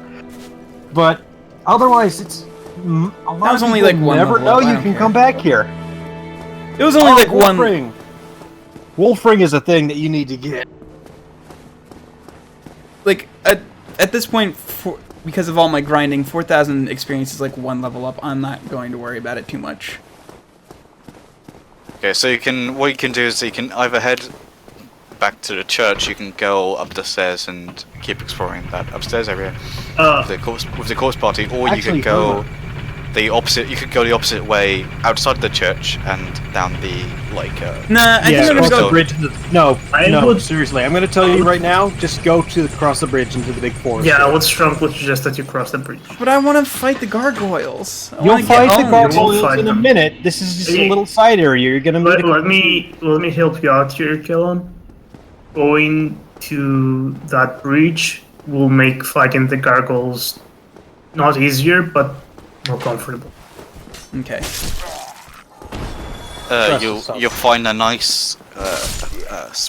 Speaker 3: but otherwise, it's a lot
Speaker 1: That was
Speaker 3: of
Speaker 1: only
Speaker 3: people
Speaker 1: like one
Speaker 3: never
Speaker 1: level
Speaker 3: know
Speaker 1: up, I
Speaker 3: you
Speaker 1: don't
Speaker 3: can
Speaker 1: care.
Speaker 3: come back here.
Speaker 1: It was only like one.
Speaker 3: Wolfring. Wolfring is a thing that you need to get.
Speaker 1: Like at this point, because of all my grinding, 4,000 experience is like one level up. I'm not going to worry about it too much.
Speaker 4: Okay, so what you can do is you can either head back to the church, you can go up the stairs and keep exploring that upstairs area with the corpse party, or you
Speaker 3: Actually,
Speaker 4: could go
Speaker 3: hold
Speaker 4: the opposite. You could go the opposite way outside the church and down the like.
Speaker 1: Nah, I think I'm gonna
Speaker 3: across the
Speaker 1: go.
Speaker 3: bridge. No,
Speaker 5: I
Speaker 3: no,
Speaker 5: would-
Speaker 3: seriously, I'm going to tell you right now. Just go across the bridge into the big forest.
Speaker 5: Yeah, I would strongly suggest that you cross the bridge.
Speaker 1: But I want to fight the gargoyles. I
Speaker 3: You'll
Speaker 1: wanna
Speaker 3: fight
Speaker 1: get
Speaker 3: the
Speaker 1: home.
Speaker 3: gargoyles
Speaker 5: fight
Speaker 3: in a
Speaker 5: them.
Speaker 3: minute. This is just a
Speaker 5: Hey.
Speaker 3: little side area. You're going to meet.
Speaker 5: Let me help you out here, Kalon. Going to that bridge will make fighting the gargoyles not easier, but more comfortable.
Speaker 1: Okay.
Speaker 4: You'll find a nice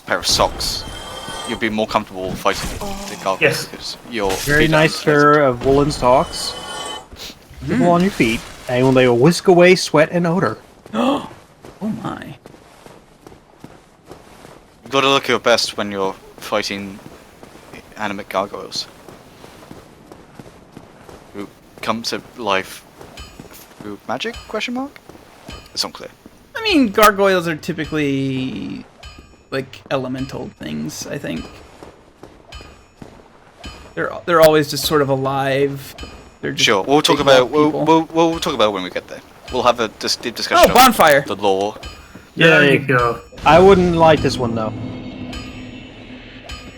Speaker 4: pair of socks. You'll be more comfortable fighting the gargoyles
Speaker 5: Yes.
Speaker 4: because your
Speaker 3: Very
Speaker 4: feet are
Speaker 3: nice
Speaker 4: unpleasant.
Speaker 3: pair of woolen socks. People on your feet, and when they will whisk away sweat and odor.
Speaker 1: Oh my.
Speaker 4: You gotta look your best when you're fighting animate gargoyles who come to life through magic? Question mark? It's unclear.
Speaker 1: I mean, gargoyles are typically like elemental things. I think they're always just sort of alive. They're just
Speaker 4: Sure, we'll talk
Speaker 1: big
Speaker 4: about
Speaker 1: rock people.
Speaker 4: we'll talk about it when we get there. We'll have a deep discussion
Speaker 1: Oh, bonfire!
Speaker 4: of the lore.
Speaker 5: There
Speaker 3: Yay.
Speaker 5: you go.
Speaker 3: I wouldn't like this one though.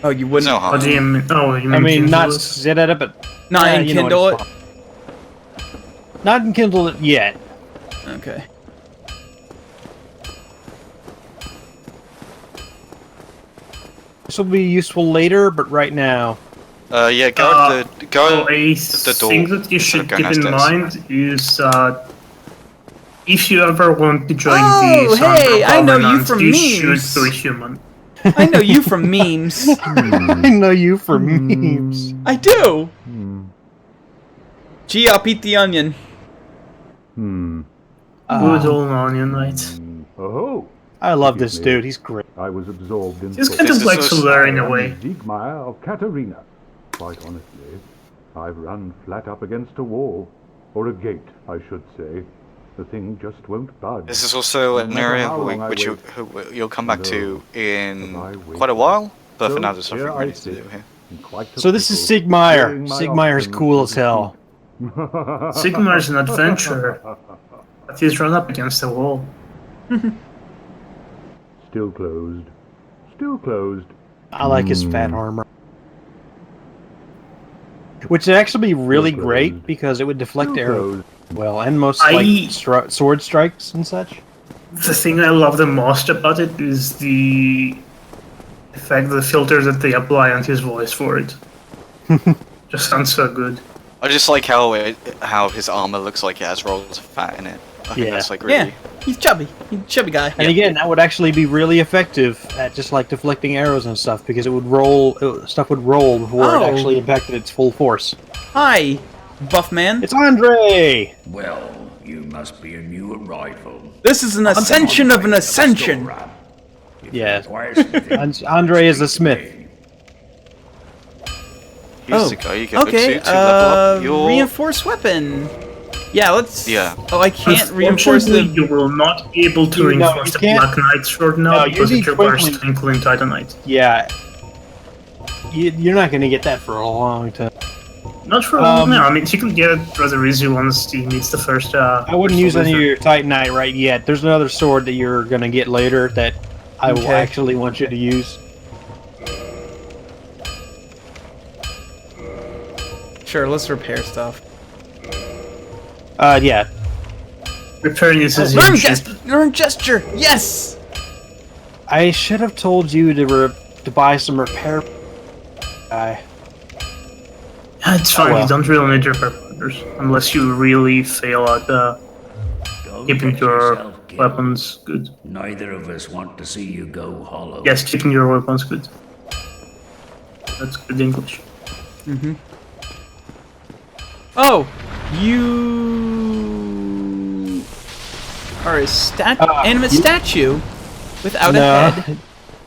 Speaker 1: Oh, you
Speaker 4: There's
Speaker 1: wouldn't
Speaker 4: no
Speaker 5: What
Speaker 4: harm.
Speaker 5: do you mean? Oh, you mean
Speaker 3: I mean, not
Speaker 5: Kindle?
Speaker 3: sit at it, but
Speaker 1: not
Speaker 3: yeah, you know what
Speaker 1: enkindle
Speaker 3: it's
Speaker 1: it.
Speaker 3: called. Not enkindle it yet.
Speaker 1: Okay.
Speaker 3: This will be useful later, but right now.
Speaker 4: Yeah, go at the go.
Speaker 5: A
Speaker 4: the door
Speaker 5: thing that you
Speaker 4: instead
Speaker 5: should
Speaker 4: of going
Speaker 5: keep in
Speaker 4: downstairs.
Speaker 5: mind is if you ever want to join
Speaker 1: Oh,
Speaker 5: the Sandro
Speaker 1: hey, I know you
Speaker 5: Covenant,
Speaker 1: from
Speaker 5: you should
Speaker 1: memes.
Speaker 5: be human.
Speaker 1: I know you from memes.
Speaker 3: I know you for memes.
Speaker 1: I do. Gee, I'll eat the onion.
Speaker 5: Good old onion knight.
Speaker 6: Oh,
Speaker 3: I love this dude. He's great.
Speaker 6: I was absorbed in
Speaker 5: He's
Speaker 6: thought.
Speaker 5: kind
Speaker 4: This
Speaker 5: of
Speaker 4: is
Speaker 5: like
Speaker 4: so
Speaker 5: Solar in a
Speaker 6: I am
Speaker 5: way.
Speaker 6: Siegmeyer of Katarina. Quite honestly, I've run flat up against a wall. Or a gate, I should say. The thing just won't budge.
Speaker 4: This is also an
Speaker 6: No matter
Speaker 4: area
Speaker 6: how long I
Speaker 4: which
Speaker 6: wait.
Speaker 4: you'll come back to in
Speaker 6: I wait.
Speaker 4: quite a while. But for
Speaker 6: So
Speaker 4: now, there's
Speaker 6: here
Speaker 4: something
Speaker 6: I
Speaker 4: we need to do
Speaker 6: sit.
Speaker 4: here.
Speaker 6: in quite a
Speaker 3: So this is
Speaker 6: pickle,
Speaker 3: Siegmeyer.
Speaker 6: hearing my
Speaker 3: Siegmeyer's
Speaker 6: options
Speaker 3: cool
Speaker 6: to
Speaker 3: as hell.
Speaker 5: Sigmar's an adventurer, but he's run up against a wall.
Speaker 6: Still closed. Still closed.
Speaker 3: I like his fat armor. Which would actually be really
Speaker 6: Still
Speaker 3: great
Speaker 6: closed.
Speaker 3: because it would deflect
Speaker 6: Still
Speaker 3: arrows
Speaker 6: closed.
Speaker 3: well, and most
Speaker 5: I-
Speaker 3: like sword strikes and such.
Speaker 5: The thing I love the most about it is the effect, the filter that they apply on his voice for it. Just sounds so good.
Speaker 4: I just like how his armor looks like it has rolls of fat in it. I think
Speaker 3: Yeah.
Speaker 4: that's like really.
Speaker 1: Yeah, he's chubby. He's a chubby guy.
Speaker 3: And again, that would actually be really effective at just like deflecting arrows and stuff because it would roll, stuff would roll before it
Speaker 1: Oh.
Speaker 3: actually impacted its full force.
Speaker 1: Hi, buff man.
Speaker 3: It's Andre!
Speaker 8: Well, you must be a new arrival.
Speaker 1: This is an ascension of an ascension.
Speaker 3: Yes. Andre is the smith.
Speaker 4: Here's the guy you go
Speaker 1: okay.
Speaker 4: to level up your.
Speaker 1: Reinforced weapon. Yeah, let's.
Speaker 4: Yeah.
Speaker 1: Oh, I can't reinforce
Speaker 5: Unfortunately,
Speaker 1: the.
Speaker 5: you will not be able to
Speaker 3: No,
Speaker 5: reinforce
Speaker 3: you
Speaker 5: the
Speaker 3: can't.
Speaker 5: Black Knight sword now
Speaker 3: No, you
Speaker 5: because it
Speaker 3: need
Speaker 5: requires
Speaker 3: Twinkling.
Speaker 5: Twinkling Titanite.
Speaker 3: Yeah. You're not going to get that for a long time.
Speaker 5: Not for no, I mean he can get it rather easy once he meets the first.
Speaker 3: I wouldn't use any of your Titanite right yet. There's another sword that you're going to get later that I will
Speaker 1: Okay.
Speaker 3: actually want you to use.
Speaker 1: Sure, let's repair stuff.
Speaker 3: Yeah.
Speaker 5: Repairing is his
Speaker 1: Learn,
Speaker 5: shit.
Speaker 1: learn gesture. Yes.
Speaker 3: I should have told you to buy some repair.
Speaker 5: It's fine.
Speaker 3: well.
Speaker 5: You don't really need repair powders unless you really fail at
Speaker 8: Go
Speaker 5: keeping
Speaker 8: get
Speaker 5: your
Speaker 8: yourself killed.
Speaker 5: weapons good.
Speaker 8: Neither of us want to see you go hollow.
Speaker 5: Yes, keeping your weapons good. That's good English.
Speaker 1: Oh, you are a animate statue without a head.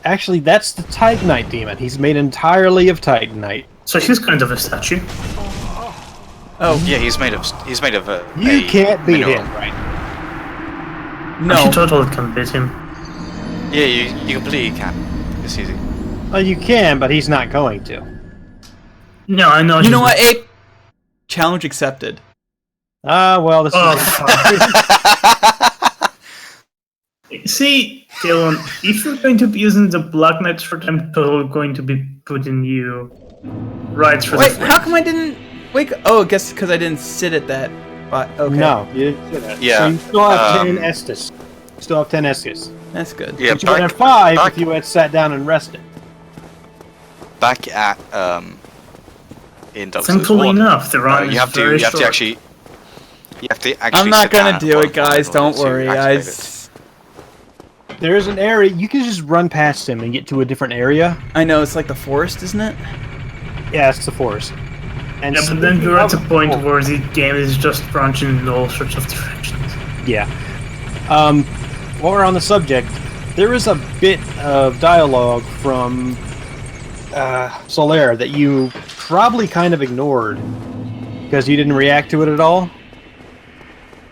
Speaker 3: Actually, that's the Titanite demon. He's made entirely of Titanite.
Speaker 5: So he's kind of a statue.
Speaker 1: Oh
Speaker 4: Yeah, he's made of
Speaker 3: You
Speaker 4: a
Speaker 3: can't beat
Speaker 4: mineral.
Speaker 3: him, right?
Speaker 5: You
Speaker 1: no.
Speaker 5: totally can beat him.
Speaker 4: Yeah, you completely can. It's easy.
Speaker 3: Well, you can, but he's not going to.
Speaker 5: No, I know.
Speaker 1: You know what, Ape? Challenge accepted.
Speaker 3: Well, this
Speaker 5: Oh,
Speaker 3: is...
Speaker 5: fuck. See, Kalon, if you're going to be using the Black Knight sword, I'm totally going to be putting you right for
Speaker 1: Wait,
Speaker 5: the
Speaker 1: how come I didn't wake? Oh, I guess because I didn't sit at that. But okay,
Speaker 3: No, you didn't do that.
Speaker 4: Yeah,
Speaker 3: So you still have 10
Speaker 4: um,
Speaker 3: Estus. You still have 10 Estus.
Speaker 1: that's good.
Speaker 4: Yeah,
Speaker 3: But you would have 5 if you had sat down and rested.
Speaker 4: back at in Dark Souls
Speaker 5: Thankfully
Speaker 4: 1,
Speaker 5: enough, the run
Speaker 4: you
Speaker 5: is
Speaker 4: have to
Speaker 5: very
Speaker 4: you have to
Speaker 5: short.
Speaker 4: actually
Speaker 1: I'm not
Speaker 4: sit down
Speaker 1: gonna
Speaker 4: and
Speaker 1: do
Speaker 4: follow
Speaker 1: it, guys.
Speaker 4: the
Speaker 1: Don't
Speaker 4: to
Speaker 1: worry,
Speaker 4: activate
Speaker 1: guys.
Speaker 3: There is an area, you can just run past him and get to a different area.
Speaker 1: I know it's like the forest, isn't it?
Speaker 3: Yeah, it's the forest. And
Speaker 5: Yeah,
Speaker 3: so
Speaker 5: but then
Speaker 3: if you
Speaker 5: you're at
Speaker 3: have
Speaker 5: the point
Speaker 3: oh,
Speaker 5: where the game is just branching in all sorts of directions.
Speaker 3: Yeah. While we're on the subject, there is a bit of dialogue from Solaire that you probably kind of ignored because you didn't react to it at all.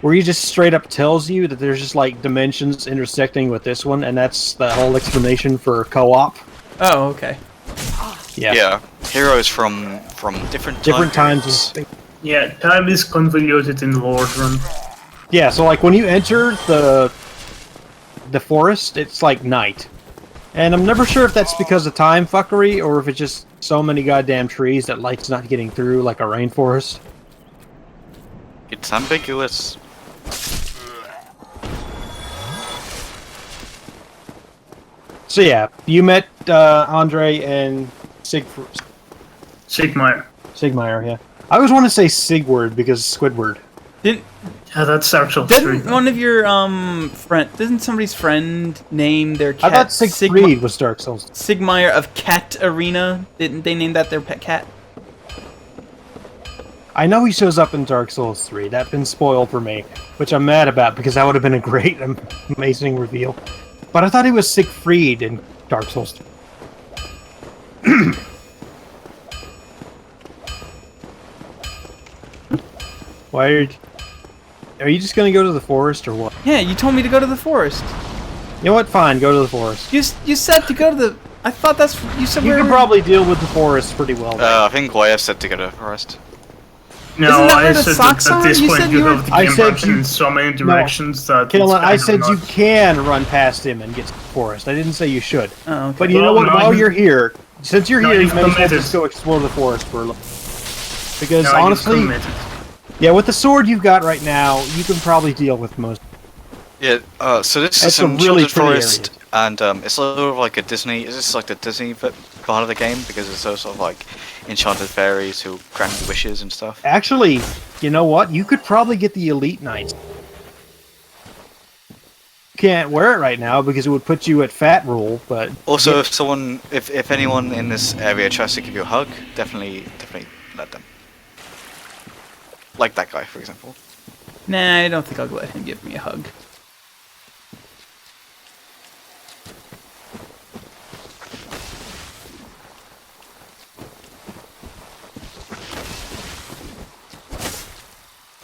Speaker 3: Where he just straight up tells you that there's just like dimensions intersecting with this one, and that's the whole explanation for co-op.
Speaker 1: Oh, okay.
Speaker 3: Yeah.
Speaker 4: Yeah, heroes from different
Speaker 3: Times.
Speaker 5: Yeah, time is convoluted in Lord Run.
Speaker 3: Yeah, so like when you enter the forest, it's like night. And I'm never sure if that's because of time fuckery or if it's just so many goddamn trees that light's not getting through like a rainforest.
Speaker 4: It's ambiguous.
Speaker 3: So yeah, you met Andre and
Speaker 5: Sigmar.
Speaker 3: Sigmire, yeah. I always want to say Sigward because Squidward.
Speaker 1: Didn't
Speaker 5: Yeah, that's actually true.
Speaker 1: didn't one of your didn't somebody's friend name their
Speaker 3: I
Speaker 1: cat
Speaker 3: thought Siegfried was Dark Souls.
Speaker 1: Sigmire of Cat Arena? Didn't they name that their pet cat?
Speaker 3: I know he shows up in Dark Souls 3. That's been spoiled for me, which I'm mad about because that would have been a great, amazing reveal. But I thought he was Siegfried in Dark Souls 3. Why are you just gonna go to the forest or what?
Speaker 1: Yeah, you told me to go to the forest.
Speaker 3: You know what? Fine, go to the forest.
Speaker 1: You said to go to the. I thought you said
Speaker 3: You
Speaker 1: we
Speaker 3: can
Speaker 1: were.
Speaker 3: probably deal with the forest pretty well.
Speaker 4: I think YF said to go to forest.
Speaker 5: No,
Speaker 1: Isn't that
Speaker 5: I
Speaker 1: where the
Speaker 5: said
Speaker 1: socks
Speaker 5: that at
Speaker 1: are?
Speaker 5: this
Speaker 1: You
Speaker 5: point
Speaker 1: said
Speaker 5: you
Speaker 1: you were-
Speaker 5: have the
Speaker 3: I
Speaker 5: game
Speaker 3: said
Speaker 5: branching
Speaker 3: you-
Speaker 5: in so many directions that
Speaker 3: Kalon,
Speaker 5: it's
Speaker 3: I
Speaker 5: kind
Speaker 3: said
Speaker 5: of
Speaker 3: you
Speaker 5: not-
Speaker 3: can run past him and get to the forest. I didn't say you should.
Speaker 1: Oh, okay.
Speaker 3: But you know
Speaker 5: Well,
Speaker 3: what?
Speaker 5: now
Speaker 3: While
Speaker 5: you-
Speaker 3: you're here, since you're
Speaker 5: now
Speaker 3: here, you
Speaker 5: you've
Speaker 3: may as well
Speaker 5: committed.
Speaker 3: just go explore the forest for a little. Because
Speaker 5: Now you've
Speaker 3: honestly,
Speaker 5: committed.
Speaker 3: yeah, with the sword you've got right now, you can probably deal with most.
Speaker 4: Yeah, so this
Speaker 3: It's
Speaker 4: is
Speaker 3: a
Speaker 4: an
Speaker 3: really
Speaker 4: Enchanted
Speaker 3: pretty
Speaker 4: Forest, and it's a little like a Disney. Is this like the Disney part of the game? Because it's sort of like enchanted fairies who grant you wishes and stuff.
Speaker 3: Actually, you know what? You could probably get the Elite Knights. You can't wear it right now because it would put you at fat rule, but
Speaker 4: Also,
Speaker 3: yeah.
Speaker 4: if anyone in this area tries to give you a hug, definitely let them. Like that guy, for example.
Speaker 1: Nah, I don't think I'll let him give me a hug.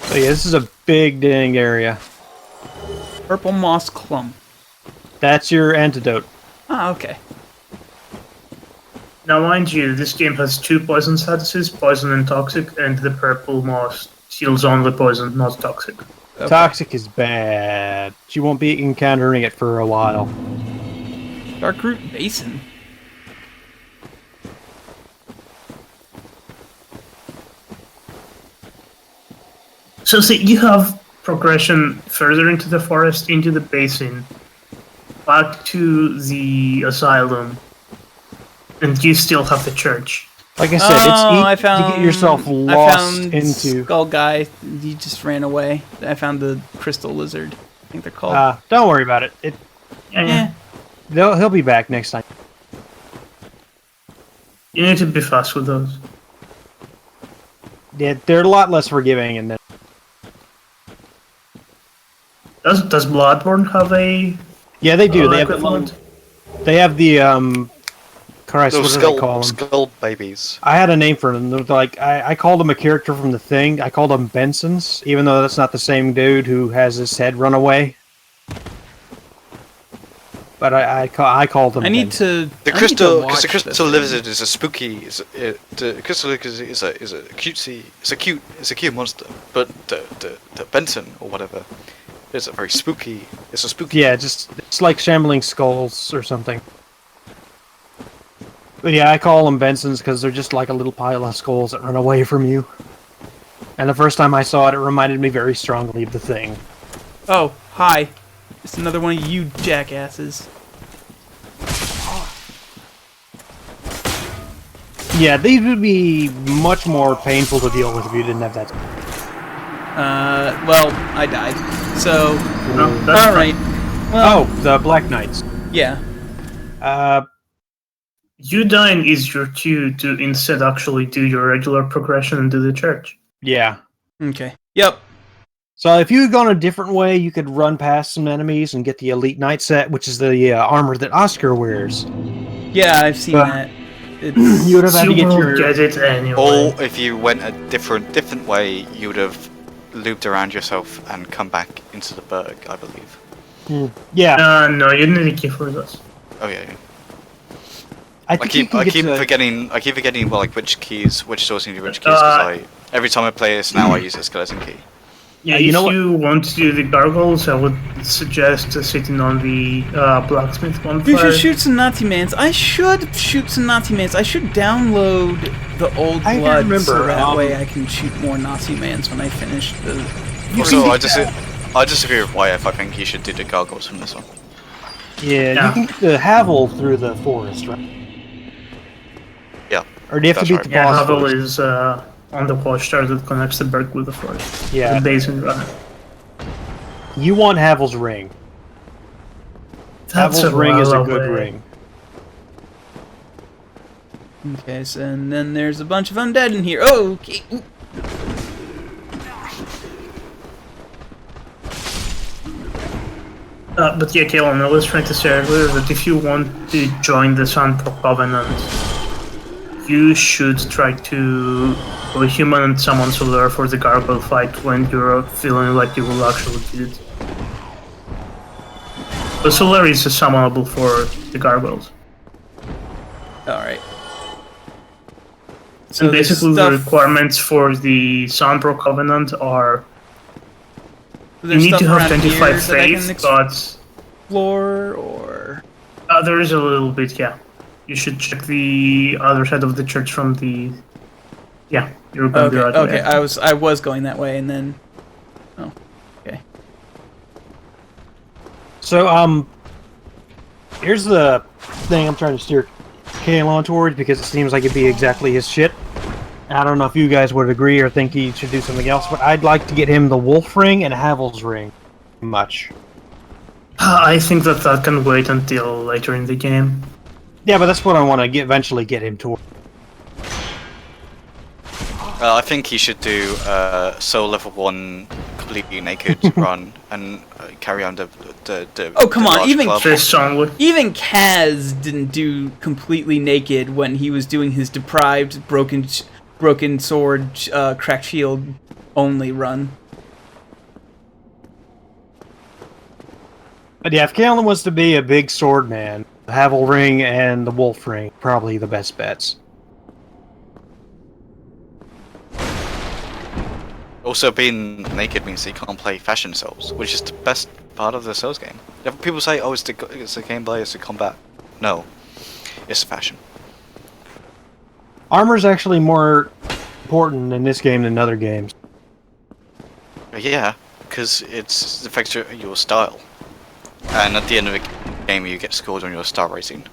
Speaker 3: So yeah, this is a big dang area.
Speaker 1: Purple moss clump.
Speaker 3: That's your antidote.
Speaker 1: Ah, okay.
Speaker 5: Now, mind you, this game has 2 poison statuses, poison and toxic, and the purple moss heals only poison, not toxic.
Speaker 1: Okay.
Speaker 3: Toxic is bad. You won't be encountering it for a while.
Speaker 1: Darkroot Basin.
Speaker 5: So see, you have progression further into the forest, into the basin, back to the asylum, and you still have the church.
Speaker 3: Like I said, it's
Speaker 1: Oh,
Speaker 3: easy
Speaker 1: I found.
Speaker 3: to get yourself
Speaker 1: I
Speaker 3: lost
Speaker 1: found
Speaker 3: into.
Speaker 1: Skull Guy. He just ran away. I found the crystal lizard. I think they're called.
Speaker 3: Don't worry about it.
Speaker 1: Yeah.
Speaker 3: He'll be back next time.
Speaker 5: You need to be fast with those.
Speaker 3: Yeah, they're a lot less forgiving, and then
Speaker 5: Does Bloodborne have a?
Speaker 3: yeah, they do. They have
Speaker 5: equivalent?
Speaker 3: Christ, what
Speaker 4: Those
Speaker 3: do they call them?
Speaker 4: skull babies.
Speaker 3: I had a name for them. They're like I called him a character from The Thing. I called him Benson's, even though that's not the same dude who has his head run away. But I called him.
Speaker 1: I need
Speaker 3: Benson.
Speaker 1: to.
Speaker 4: The
Speaker 1: I need to
Speaker 4: crystal,
Speaker 1: watch
Speaker 4: because the crystal
Speaker 1: this.
Speaker 4: lizard is a spooky. The crystal lizard is a cutesy. It's a cute monster. But the Benson or whatever is a very spooky. It's a spooky.
Speaker 3: Yeah, it's like shambling skulls or something. But yeah, I call them Bensons because they're just like a little pile of skulls that run away from you. And the first time I saw it, it reminded me very strongly of The Thing.
Speaker 1: Oh, hi. It's another one of you jackasses.
Speaker 3: Yeah, these would be much more painful to deal with if you didn't have that.
Speaker 1: Well, I died. So,
Speaker 5: No, that's
Speaker 1: alright. Well,
Speaker 3: Oh, the Black Knights.
Speaker 1: yeah.
Speaker 5: You dying is your cue to instead actually do your regular progression and do the church.
Speaker 3: Yeah.
Speaker 1: Okay. Yep.
Speaker 3: So if you had gone a different way, you could run past some enemies and get the Elite Knight set, which is the armor that Oscar wears.
Speaker 1: Yeah, I've seen
Speaker 3: Uh,
Speaker 1: that. It's,
Speaker 3: You would have had to
Speaker 5: You
Speaker 3: get
Speaker 5: will
Speaker 3: your.
Speaker 5: get it anyway.
Speaker 4: Or if you went a different way, you would have looped around yourself and come back into the berg, I believe.
Speaker 3: Yeah,
Speaker 5: No, you need a key for this.
Speaker 4: Oh yeah.
Speaker 3: I
Speaker 4: I
Speaker 3: think you
Speaker 4: keep
Speaker 3: can
Speaker 4: I
Speaker 3: get
Speaker 4: keep
Speaker 3: to-
Speaker 4: forgetting well, like which doors need which keys because every time I play this now I use a skeleton key.
Speaker 5: Yeah,
Speaker 3: you
Speaker 5: if
Speaker 3: know what?
Speaker 5: you want to do the gargoyles, I would suggest sitting on the blacksmith bonfire.
Speaker 1: you should shoot some Nazi-mans. I should shoot some Nazi-mans. I should download the old
Speaker 3: I
Speaker 1: blood
Speaker 3: remember,
Speaker 1: so that way I can shoot more Nazi-mans when I finish the...
Speaker 4: Also, I disagree with YF. I think you should do the gargoyles from this one.
Speaker 3: Yeah,
Speaker 5: Yeah.
Speaker 3: you can get the Havel through the forest, right?
Speaker 4: Yeah.
Speaker 3: Or do you have to
Speaker 4: That's
Speaker 3: beat
Speaker 4: right.
Speaker 3: the
Speaker 5: Yeah,
Speaker 3: boss
Speaker 5: Havel
Speaker 3: first?
Speaker 5: is on the watchtower that connects the berg with the forest.
Speaker 3: Yeah.
Speaker 5: The basin run.
Speaker 3: You want Havel's ring.
Speaker 5: That's
Speaker 3: Havel's ring is a
Speaker 5: while
Speaker 3: good
Speaker 5: away.
Speaker 3: ring.
Speaker 1: Okay, so and then there's a bunch of undead in here. Oh, okay. Ooh.
Speaker 5: But yeah, Kalon, I was trying to say earlier that if you want to join the Santo Covenant, you should try to go human and summon Solar for the gargoyle fight when you're feeling like you will actually do it. But Solar is summonable for the gargoyles.
Speaker 1: Alright. So
Speaker 5: And
Speaker 1: there's
Speaker 5: basically, the
Speaker 1: stuff-
Speaker 5: requirements for the Soundbro Covenant are you
Speaker 1: there's
Speaker 5: need
Speaker 1: stuff
Speaker 5: to have
Speaker 1: around
Speaker 5: 25
Speaker 1: here that I can
Speaker 5: faith, but
Speaker 1: explore, or
Speaker 5: there is a little bit, yeah. You should check the other side of the church from the. Yeah, you're going
Speaker 1: okay,
Speaker 5: the right
Speaker 1: okay.
Speaker 5: way.
Speaker 1: I was going that way, and then okay.
Speaker 3: So, here's the thing I'm trying to steer Kalon towards because it seems like it'd be exactly his shit. I don't know if you guys would agree or think he should do something else, but I'd like to get him the Wolf Ring and Havel's Ring. Much.
Speaker 5: I think that can wait until later in the game.
Speaker 3: Yeah, but that's what I want to eventually get him toward.
Speaker 4: I think he should do Soul Level 1 completely naked run and carry on the
Speaker 1: Oh, come on,
Speaker 4: large
Speaker 1: even
Speaker 4: club.
Speaker 5: Fist only.
Speaker 1: Even Kaz didn't do completely naked when he was doing his deprived, broken sword, cracked shield only run.
Speaker 3: But yeah, if Kalon wants to be a big sword man, the Havel Ring and the Wolf Ring probably the best bets.
Speaker 4: Also, being naked means he can't play Fashion Souls, which is the best part of the Souls game. Yeah, people say, "Oh, it's the gameplay, it's the combat." No, it's fashion.
Speaker 3: Armor's actually more important in this game than other games.
Speaker 4: Yeah, because it affects your style, and at the end of the game, you get scored on your star rating.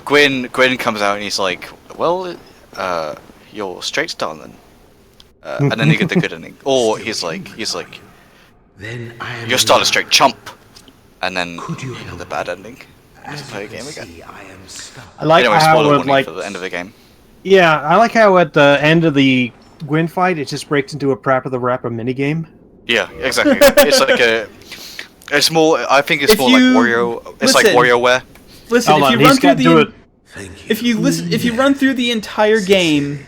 Speaker 4: Gwyn comes out and he's like, "Well, you're straight star then," and then you get the good ending. Or he's like,
Speaker 7: Then I am
Speaker 4: "Your star is
Speaker 7: alive.
Speaker 4: straight chump," and then
Speaker 7: Could you
Speaker 4: you get
Speaker 7: help
Speaker 4: the bad ending.
Speaker 7: As
Speaker 4: Just play
Speaker 7: you
Speaker 4: a game
Speaker 7: can
Speaker 4: again.
Speaker 7: see, I am stuck.
Speaker 3: I like
Speaker 4: Anyway,
Speaker 3: how
Speaker 4: spoiler
Speaker 3: it,
Speaker 4: warning
Speaker 3: like,
Speaker 4: for the end of the game.
Speaker 3: yeah, I like how at the end of the Gwyn fight, it just breaks into a Prap of the Rapper minigame.
Speaker 4: Yeah, exactly. It's like it's more. I think it's
Speaker 1: If
Speaker 4: more like
Speaker 1: you-
Speaker 4: Wario. It's like
Speaker 1: listen.
Speaker 4: WarioWare.
Speaker 1: Listen,
Speaker 3: Hold
Speaker 1: if
Speaker 3: on,
Speaker 1: you
Speaker 3: he's
Speaker 1: run through
Speaker 3: got to do it.
Speaker 7: Thank you.
Speaker 1: if you run through the entire game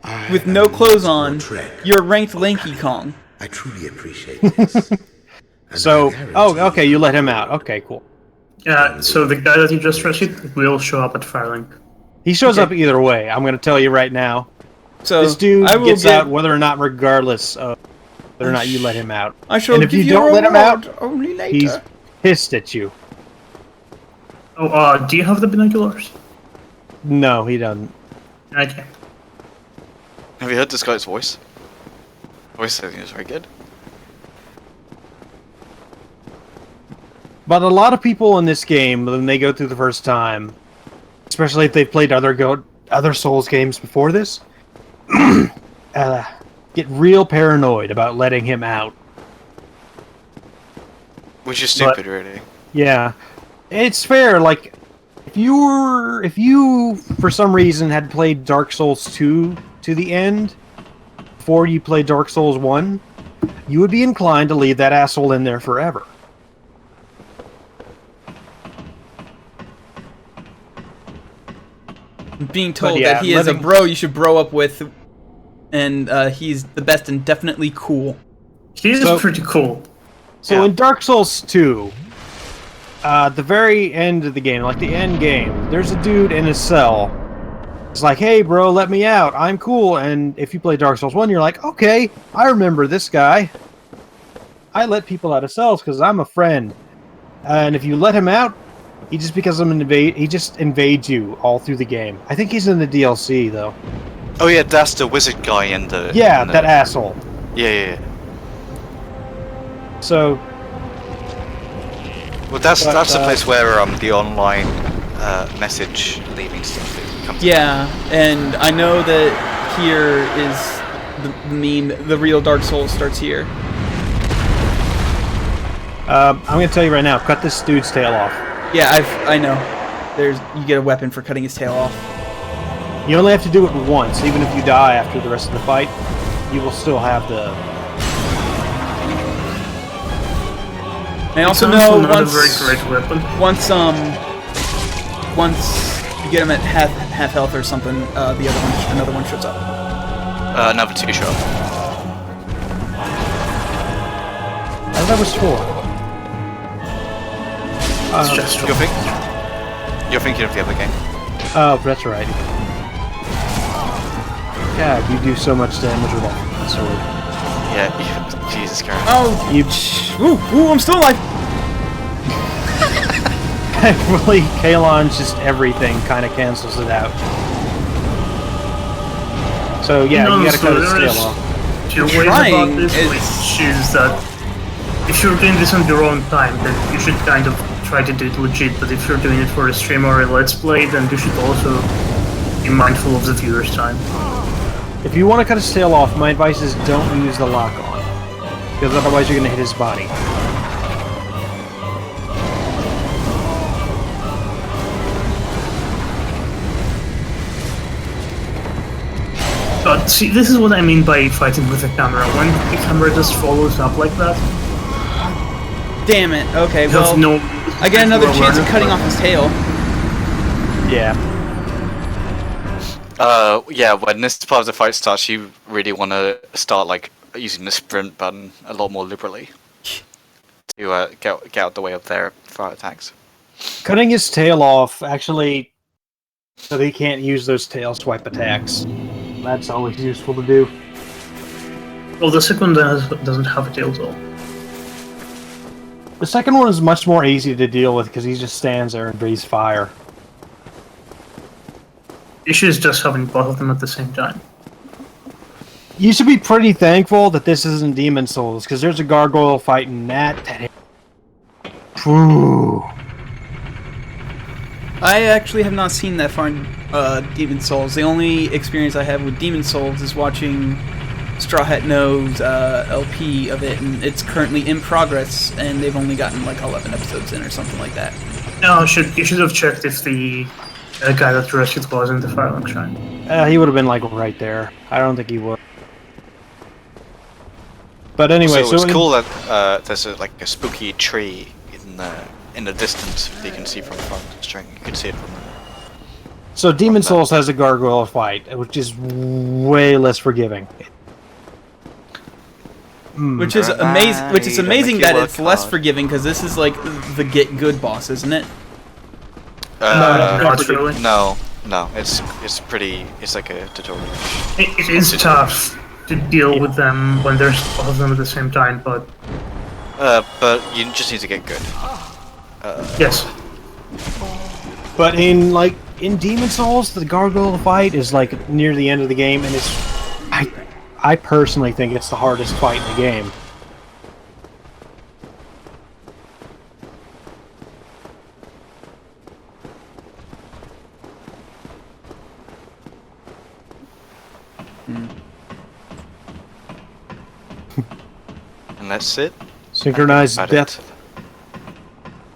Speaker 7: I
Speaker 1: with no
Speaker 7: am
Speaker 1: clothes
Speaker 7: your
Speaker 1: on,
Speaker 7: tread.
Speaker 1: you're ranked Lanky Kong.
Speaker 7: I truly appreciate this. And
Speaker 3: So,
Speaker 7: I guarantee
Speaker 3: oh, okay, you let him out. Okay, cool.
Speaker 5: Yeah, so the guy that you just rescued will show up at Firelink.
Speaker 3: He shows
Speaker 1: Okay.
Speaker 3: up either way. I'm going to tell you right now.
Speaker 1: So
Speaker 3: This dude
Speaker 1: I will
Speaker 3: gets
Speaker 1: get,
Speaker 3: out whether or not, regardless of whether or not you let him out.
Speaker 1: I shall
Speaker 3: and if
Speaker 1: give
Speaker 3: you
Speaker 1: a
Speaker 3: don't let him out,
Speaker 1: reward only later.
Speaker 3: He's pissed at you.
Speaker 5: Oh, do you have the binoculars?
Speaker 3: No, he doesn't.
Speaker 5: Okay.
Speaker 4: Have you heard this guy's voice? Voice acting is very good.
Speaker 3: But a lot of people in this game, when they go through the first time, especially if they've played other Souls games before this, get real paranoid about letting him out.
Speaker 4: Which is stupid, really.
Speaker 3: Yeah, it's fair. Like, if you for some reason had played Dark Souls 2 to the end before you played Dark Souls 1, you would be inclined to leave that asshole in there forever.
Speaker 1: Being told
Speaker 3: yeah,
Speaker 1: that he is a
Speaker 3: letting-
Speaker 1: bro you should bro up with, and he's the best and definitely cool.
Speaker 5: He is
Speaker 3: So-
Speaker 5: pretty cool.
Speaker 3: So
Speaker 4: Yeah.
Speaker 3: in Dark Souls 2, the very end of the game, like the end game, there's a dude in a cell. It's like, hey bro, let me out. I'm cool. And if you play Dark Souls 1, you're like, okay, I remember this guy. I let people out of cells because I'm a friend. And if you let him out, he just becomes he just invades you all through the game. I think he's in the DLC though.
Speaker 4: Oh yeah, that's the wizard guy in the.
Speaker 3: Yeah,
Speaker 4: in the-
Speaker 3: that asshole.
Speaker 4: Yeah.
Speaker 3: So
Speaker 4: Well, that's
Speaker 3: But,
Speaker 4: the place where the online message leaving stuff comes.
Speaker 1: Yeah, and I know that here is the real Dark Souls starts here.
Speaker 3: I'm gonna tell you right now, cut this dude's tail off.
Speaker 1: Yeah, I know. You get a weapon for cutting his tail off.
Speaker 3: You only have to do it once, even if you die after the rest of the fight, you will still have the...
Speaker 1: And I also
Speaker 5: It's
Speaker 1: know
Speaker 5: not
Speaker 1: once
Speaker 5: a very great weapon.
Speaker 1: once you get him at half health or something, another one shows up.
Speaker 4: Number 2 show.
Speaker 3: I thought that was 4.
Speaker 5: It's just
Speaker 4: You're thinking of the other game.
Speaker 3: Oh, that's right. God, you do so much damage with that sword.
Speaker 4: Yeah, Jesus Christ.
Speaker 1: Oh, ooh, I'm still alive.
Speaker 3: Really, Kalon's just everything kind of cancels it out. So yeah, you gotta cut his tail off.
Speaker 5: Two ways about this, which is that if you're doing this on your own time, then you should kind of try to do it legit, but if you're doing it for a stream or a let's play, then you should also be mindful of the viewer's time.
Speaker 3: If you want to cut his tail off, my advice is don't use the lock on, because otherwise you're gonna hit his body.
Speaker 5: But see, this is what I mean by fighting with the camera. When the camera just follows up like that.
Speaker 1: Damn it. Okay, well, I get another chance of cutting off his tail.
Speaker 3: Yeah.
Speaker 4: Yeah, when this part of the fight starts, you really want to start like using the sprint button a lot more liberally to get out the way of their fire attacks.
Speaker 3: Cutting his tail off, actually, so that he can't use those tail swipe attacks. That's always useful to do.
Speaker 5: Well, the second doesn't have a tail though.
Speaker 3: The second one is much more easy to deal with because he just stands there and breathes fire.
Speaker 5: The issue is just having both of them at the same time.
Speaker 3: You should be pretty thankful that this isn't Demon Souls, because there's a gargoyle fight in that. Ooh.
Speaker 1: I actually have not seen that far in Demon Souls. The only experience I have with Demon Souls is watching Straw Hat No's LP of it, and it's currently in progress, and they've only gotten like 11 episodes in or something like that.
Speaker 5: No, you should have checked if the guy that rescued was in the Firelink Shrine.
Speaker 3: He would have been like right there. I don't think he would. But anyway,
Speaker 4: so it's cool that there's a spooky tree in the distance that you can see from the front string. You can see it from the...
Speaker 3: So Demon Souls has a gargoyle fight, which is way less forgiving.
Speaker 1: Which is amazing. Which is amazing that it's less forgiving, because this is like the get good boss, isn't it?
Speaker 5: Not really.
Speaker 4: No, it's pretty. It's like a tutorial.
Speaker 5: It is tough to deal with them when there's all of them at the same time, but
Speaker 4: you just need to get good.
Speaker 5: yes.
Speaker 3: But in Demon Souls, the gargoyle fight is like near the end of the game, and I personally think it's the hardest fight in the game.
Speaker 4: And that's it.
Speaker 3: Synchronized death.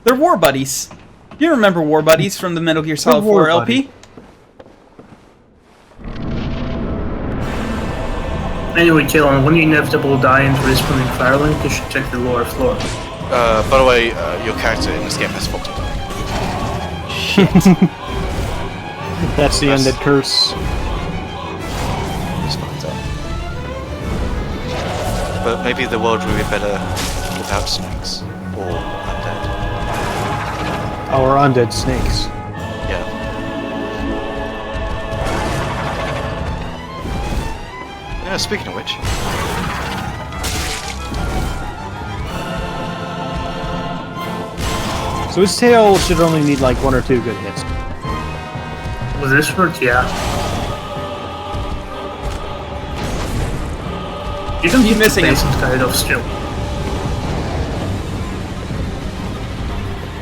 Speaker 1: They're war buddies. You remember war buddies from the Metal Gear Solid 4 LP?
Speaker 5: Anyway, Kalon, when you inevitably die and respawn in Firelink, you should check the lower floor.
Speaker 4: By the way, your character in this game has faulted.
Speaker 1: Shit.
Speaker 3: That's the undead curse.
Speaker 4: But maybe the world would be better without snakes or undead.
Speaker 3: Or undead snakes.
Speaker 4: Yeah. Yeah, speaking of which.
Speaker 3: So his tail should only need like 1 or 2 good hits.
Speaker 5: With this work, yeah. You don't
Speaker 1: Keep missing him.
Speaker 5: Kind of skill.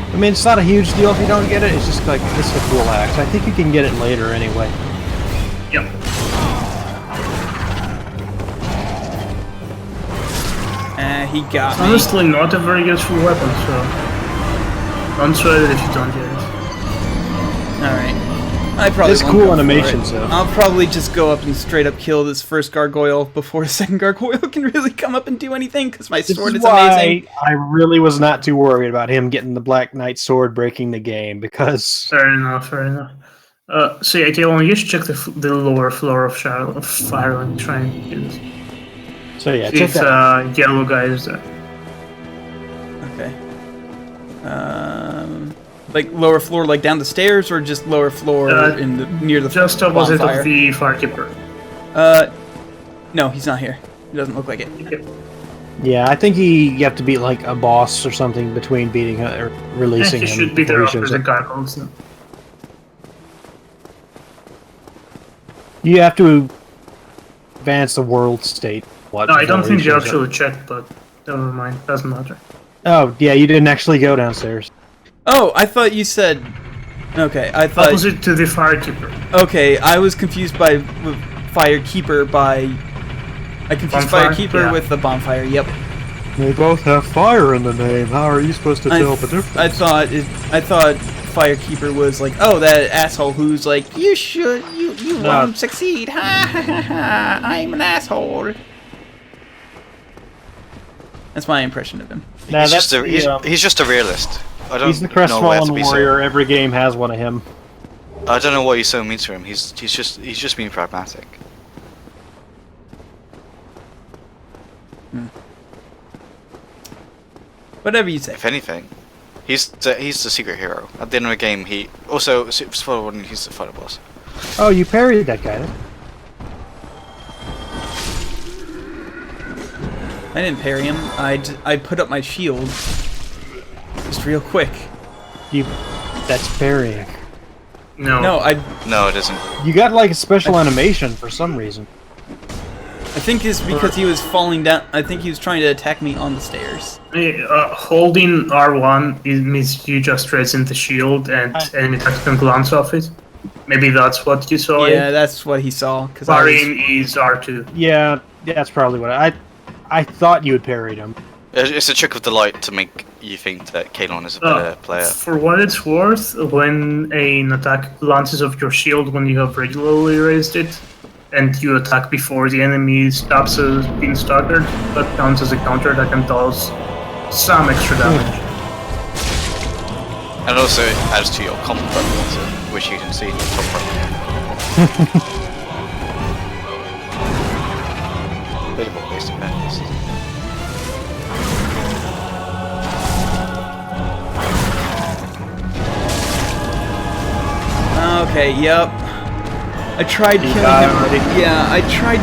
Speaker 3: I mean, it's not a huge deal if you don't get it. It's just like, this is a cool axe. I think you can get it later anyway.
Speaker 5: Yep.
Speaker 1: He got me.
Speaker 5: Honestly, not a very useful weapon, so don't sweat it if you don't get it.
Speaker 1: Alright. I probably
Speaker 3: It's
Speaker 1: won't
Speaker 3: cool
Speaker 1: go for
Speaker 3: animations,
Speaker 1: it.
Speaker 3: though.
Speaker 1: I'll probably just go up and straight up kill this first gargoyle before the second gargoyle can really come up and do anything, because my sword is amazing.
Speaker 3: I really was not too worried about him getting the Black Knight sword breaking the game, because...
Speaker 5: Fair enough, fair enough. So yeah, Kalon, you should check the lower floor of Firelink Shrine.
Speaker 3: So yeah,
Speaker 5: See
Speaker 3: check
Speaker 5: if
Speaker 3: that.
Speaker 5: yellow guy is there.
Speaker 1: Okay. Like lower floor, like down the stairs, or just lower floor in the near the
Speaker 5: just opposite
Speaker 1: bonfire?
Speaker 5: of the firekeeper.
Speaker 1: No, he's not here. He doesn't look like it.
Speaker 5: Okay.
Speaker 3: Yeah, I think you have to beat like a boss or something between beating or releasing
Speaker 5: He
Speaker 3: him.
Speaker 5: should be there
Speaker 3: before he
Speaker 5: after
Speaker 3: shows
Speaker 5: the
Speaker 3: up.
Speaker 5: gargoyles. Then.
Speaker 3: You have to advance the world state. What,
Speaker 5: No, I don't
Speaker 3: before he
Speaker 5: think you
Speaker 3: shows up.
Speaker 5: actually checked, but never mind. Doesn't matter.
Speaker 3: Oh, yeah, you didn't actually go downstairs.
Speaker 1: Oh, I thought you said. Okay, I thought.
Speaker 5: Opposite to the firekeeper.
Speaker 1: Okay, I was confused by Firekeeper by. I confused
Speaker 5: Bonfire?
Speaker 1: Firekeeper
Speaker 5: Yeah.
Speaker 1: with the bonfire. Yep.
Speaker 3: They both have fire in the name. How are you supposed to tell the difference?
Speaker 1: I thought Firekeeper was like, oh, that asshole who's like, you won't succeed. Ha ha ha ha! I'm an asshole. That's my impression of him.
Speaker 3: Nah,
Speaker 4: he's,
Speaker 3: that's
Speaker 4: just a,
Speaker 3: the,
Speaker 4: he's just a realist. I don't
Speaker 3: he's the
Speaker 4: know where to
Speaker 3: crestfallen
Speaker 4: be
Speaker 3: warrior. Every game has one of him.
Speaker 4: I don't know what he's so mean to him. He's just being pragmatic.
Speaker 1: Whatever you say.
Speaker 4: If anything, he's the secret hero. At the end of the game, he also he's the final boss.
Speaker 3: Oh, you parried that guy.
Speaker 1: I didn't parry him. I put up my shield. Just real quick.
Speaker 3: That's parrying.
Speaker 5: No.
Speaker 1: No,
Speaker 4: No, it isn't.
Speaker 3: You got like a special animation for some reason.
Speaker 1: I think it's because he was falling down. I think he was trying to attack me on the stairs.
Speaker 5: Holding R1 means you just raise in the shield and enemy attack can glance off it. Maybe that's what you saw.
Speaker 1: Yeah, that's what he saw. Cause
Speaker 5: Parrying is R2.
Speaker 3: Yeah, that's probably what I thought you had parried him.
Speaker 4: It's a trick of the light to make you think that Kalon is a better player.
Speaker 5: For what it's worth, when an attack glances off your shield when you have regularly raised it, and you attack before the enemy stops being staggered, that counts as a counter attack and does some extra damage.
Speaker 4: And also it adds to your comp level, which you can see in the top right. Bit of a waste of madness.
Speaker 1: Okay, yep. I tried killing him. Yeah, I tried.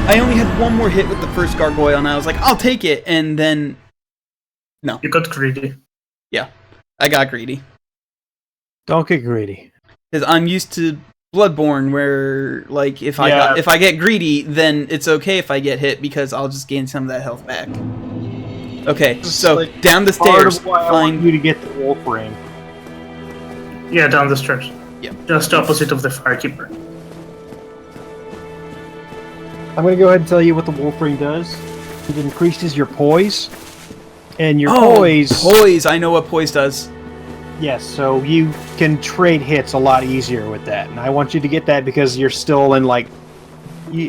Speaker 1: I only had one more hit with the first gargoyle, and I was like, I'll take it. And then, no.
Speaker 5: You got greedy.
Speaker 1: Yeah, I got greedy.
Speaker 3: Don't get greedy.
Speaker 1: Because I'm used to Bloodborne, where like if I get greedy, then it's okay if I get hit because I'll just gain some of that health back. Okay, so
Speaker 3: like
Speaker 1: down the
Speaker 3: Part
Speaker 1: stairs.
Speaker 3: of why I want you to get the wolf ring.
Speaker 5: Yeah, down the stairs.
Speaker 1: Yeah.
Speaker 5: Just opposite of the firekeeper.
Speaker 3: I'm going to go ahead and tell you what the wolf ring does. It increases your poise. And your
Speaker 1: Poise! I know what poise does.
Speaker 3: Yes, so you can trade hits a lot easier with that. And I want you to get that because you're still in, like...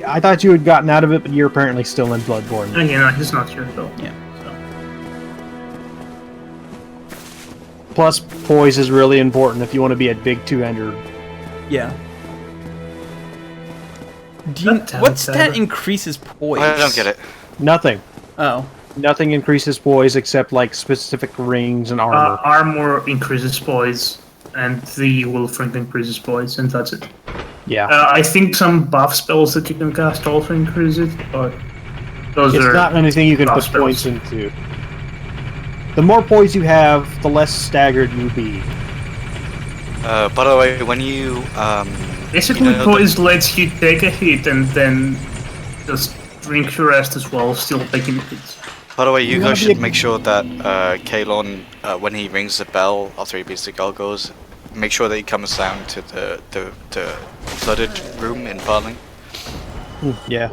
Speaker 3: I thought you had gotten out of it, but you're apparently still in Bloodborne.
Speaker 5: And yeah, no, he's not here though.
Speaker 1: Yeah.
Speaker 3: Plus, poise is really important if you want to be a big two-hander.
Speaker 1: Yeah. What stat increases poise?
Speaker 4: I don't get it.
Speaker 3: Nothing.
Speaker 1: Oh.
Speaker 3: Nothing increases poise except, like, specific rings and armor.
Speaker 5: Armor increases poise, and the wolf ring increases poise, and that's it.
Speaker 3: Yeah.
Speaker 5: I think some buff spells that you can cast also increase it, but those
Speaker 3: It's
Speaker 5: are
Speaker 3: not anything you can
Speaker 5: buff
Speaker 3: put
Speaker 5: spells.
Speaker 3: points into. The more poise you have, the less staggered you'll be.
Speaker 4: By the way, when you
Speaker 5: Basically,
Speaker 4: you know,
Speaker 5: poise lets you take a hit and then just drink your rest as well, still taking hits.
Speaker 4: by the way, you
Speaker 3: You
Speaker 4: guys
Speaker 3: wanna be
Speaker 4: should
Speaker 3: a-
Speaker 4: make sure that Kalon, when he rings the bell after he beats the gargoyles, make sure that he comes down to the flooded room in Farling.
Speaker 3: Yeah.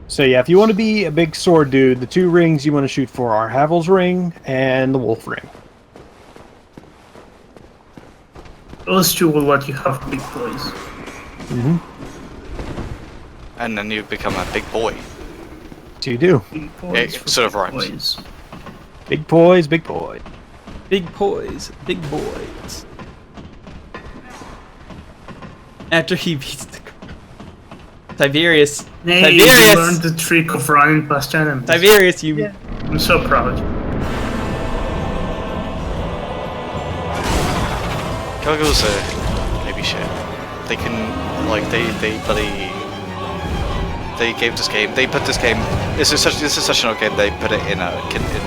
Speaker 3: So yeah, if you want to be a big sword dude, the two rings you want to shoot for are Havel's ring and the wolf ring.
Speaker 5: Those two will let you have big poise.
Speaker 3: Mm-hmm.
Speaker 4: And then you become a big boy.
Speaker 3: So you do.
Speaker 5: Big poise
Speaker 4: It
Speaker 5: for
Speaker 4: sort of
Speaker 5: big
Speaker 4: rhymes.
Speaker 5: poise.
Speaker 3: Big poise, big poise.
Speaker 1: Big poise, big boys. After he beats the Tiberius.
Speaker 5: Hey, you
Speaker 1: Tiberius!
Speaker 5: learned the trick of running past enemies.
Speaker 1: Tiberius, you.
Speaker 5: I'm so proud.
Speaker 4: Goggles are maybe shit. They can, like, they gave this game, they put this game, this is such an old game, they put it in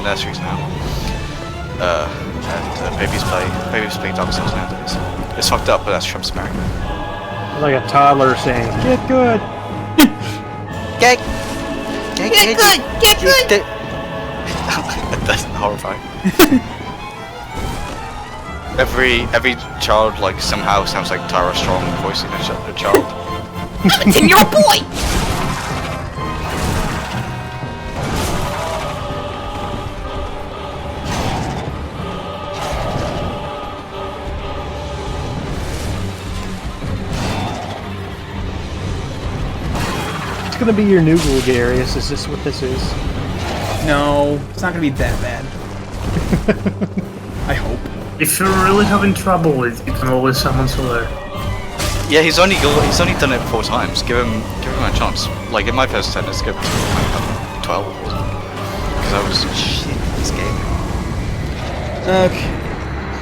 Speaker 4: nurseries now. And babies play Dark Souls nowadays. It's fucked up, but that's Trump's America.
Speaker 3: Like a toddler saying, "Get good."
Speaker 4: Get good. That's horrifying. Every child like somehow sounds like Tara Strong voicing a child.
Speaker 1: It's in your boy.
Speaker 3: It's gonna be your new Gregarious. Is this what this is?
Speaker 1: No, it's not gonna be that bad. I hope.
Speaker 5: If you're really having trouble with it, you can always summon Solaire.
Speaker 4: Yeah, he's only done it 4 times. Give him a chance. Like in my first tennis, give him 12 or something. Because I was shit at this game.
Speaker 1: Okay.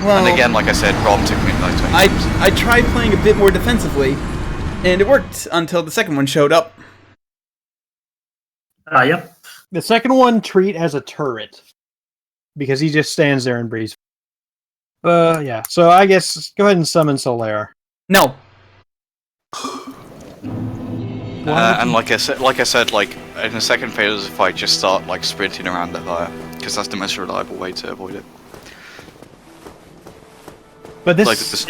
Speaker 1: Well,
Speaker 4: And again, like I said, Rom took me like 20 times.
Speaker 1: I tried playing a bit more defensively, and it worked until the second one showed up.
Speaker 5: Yep.
Speaker 3: The second one treat as a turret because he just stands there and breathes. Yeah. So I guess go ahead and summon Solaire.
Speaker 1: No.
Speaker 4: And like I said, like in the second phase of the fight, just start like sprinting around the fire because that's the most reliable way to avoid it.
Speaker 3: But this,
Speaker 4: Like this.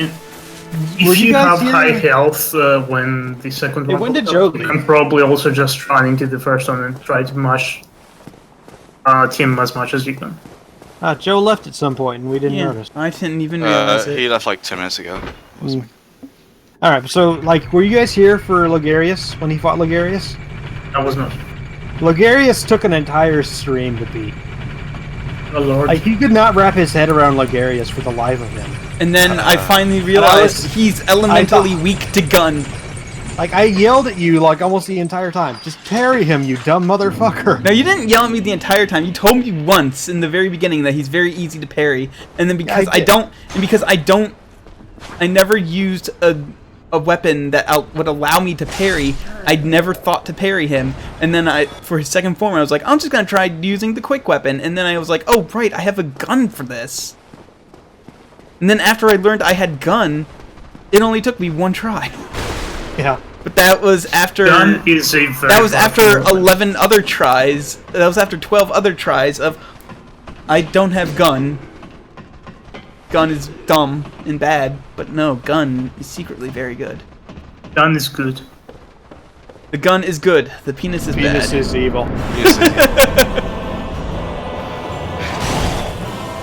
Speaker 5: If you
Speaker 3: guys
Speaker 5: have high
Speaker 3: here?
Speaker 5: health when the second one
Speaker 3: when did
Speaker 5: pops
Speaker 3: Joe
Speaker 5: up, you
Speaker 3: leave?
Speaker 5: can probably also just run into the first one and try to mash him as much as you can.
Speaker 3: Joe left at some point and we didn't
Speaker 1: Yeah,
Speaker 3: notice.
Speaker 1: I didn't even realize it.
Speaker 4: He left like 10 minutes ago.
Speaker 3: All right. So like, were you guys here for Logarius when he fought Logarius?
Speaker 5: I was not.
Speaker 3: Logarius took an entire stream to beat.
Speaker 5: Oh lord.
Speaker 3: Like he could not wrap his head around Logarius for the life of him.
Speaker 1: And then I finally realized he's elementally weak to gun.
Speaker 3: Like I yelled at you like almost the entire time. Just parry him, you dumb motherfucker.
Speaker 1: No, you didn't yell at me the entire time. You told me once in the very beginning that he's very easy to parry, and then because I never used a weapon that would allow me to parry. I'd never thought to parry him, and then for his second form, I was like, I'm just gonna try using the quick weapon, and then I was like, oh right, I have a gun for this. And then after I learned I had gun, it only took me 1 try.
Speaker 3: Yeah.
Speaker 1: But that was after.
Speaker 5: Gun is a very
Speaker 1: That was after
Speaker 5: powerful weapon.
Speaker 1: 11 other tries. That was after 12 other tries of. I don't have gun. Gun is dumb and bad, but no, gun is secretly very good.
Speaker 5: Gun is good.
Speaker 1: The gun is good. The penis is
Speaker 3: Venus
Speaker 1: bad.
Speaker 3: is evil.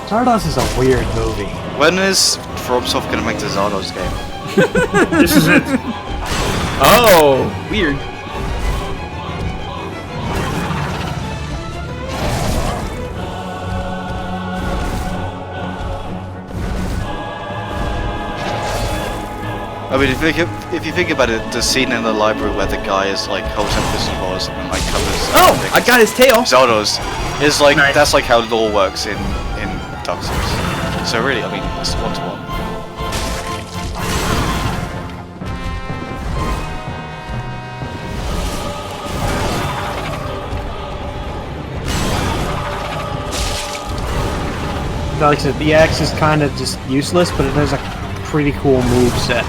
Speaker 3: Zardos is a weird movie.
Speaker 4: When is FromSoft gonna make the Zardos game?
Speaker 5: This is it.
Speaker 1: Oh, weird.
Speaker 4: I mean, if you think about it, the scene in the library where the guy is like holds up crystal balls and like covers.
Speaker 1: Oh, I got his tail.
Speaker 4: Zardos is like
Speaker 5: Nice.
Speaker 4: that's like how lore works in Dark Souls. So really, I mean, it's 1-to-1.
Speaker 3: Like I said, the axe is kind of just useless, but it has a pretty cool move set.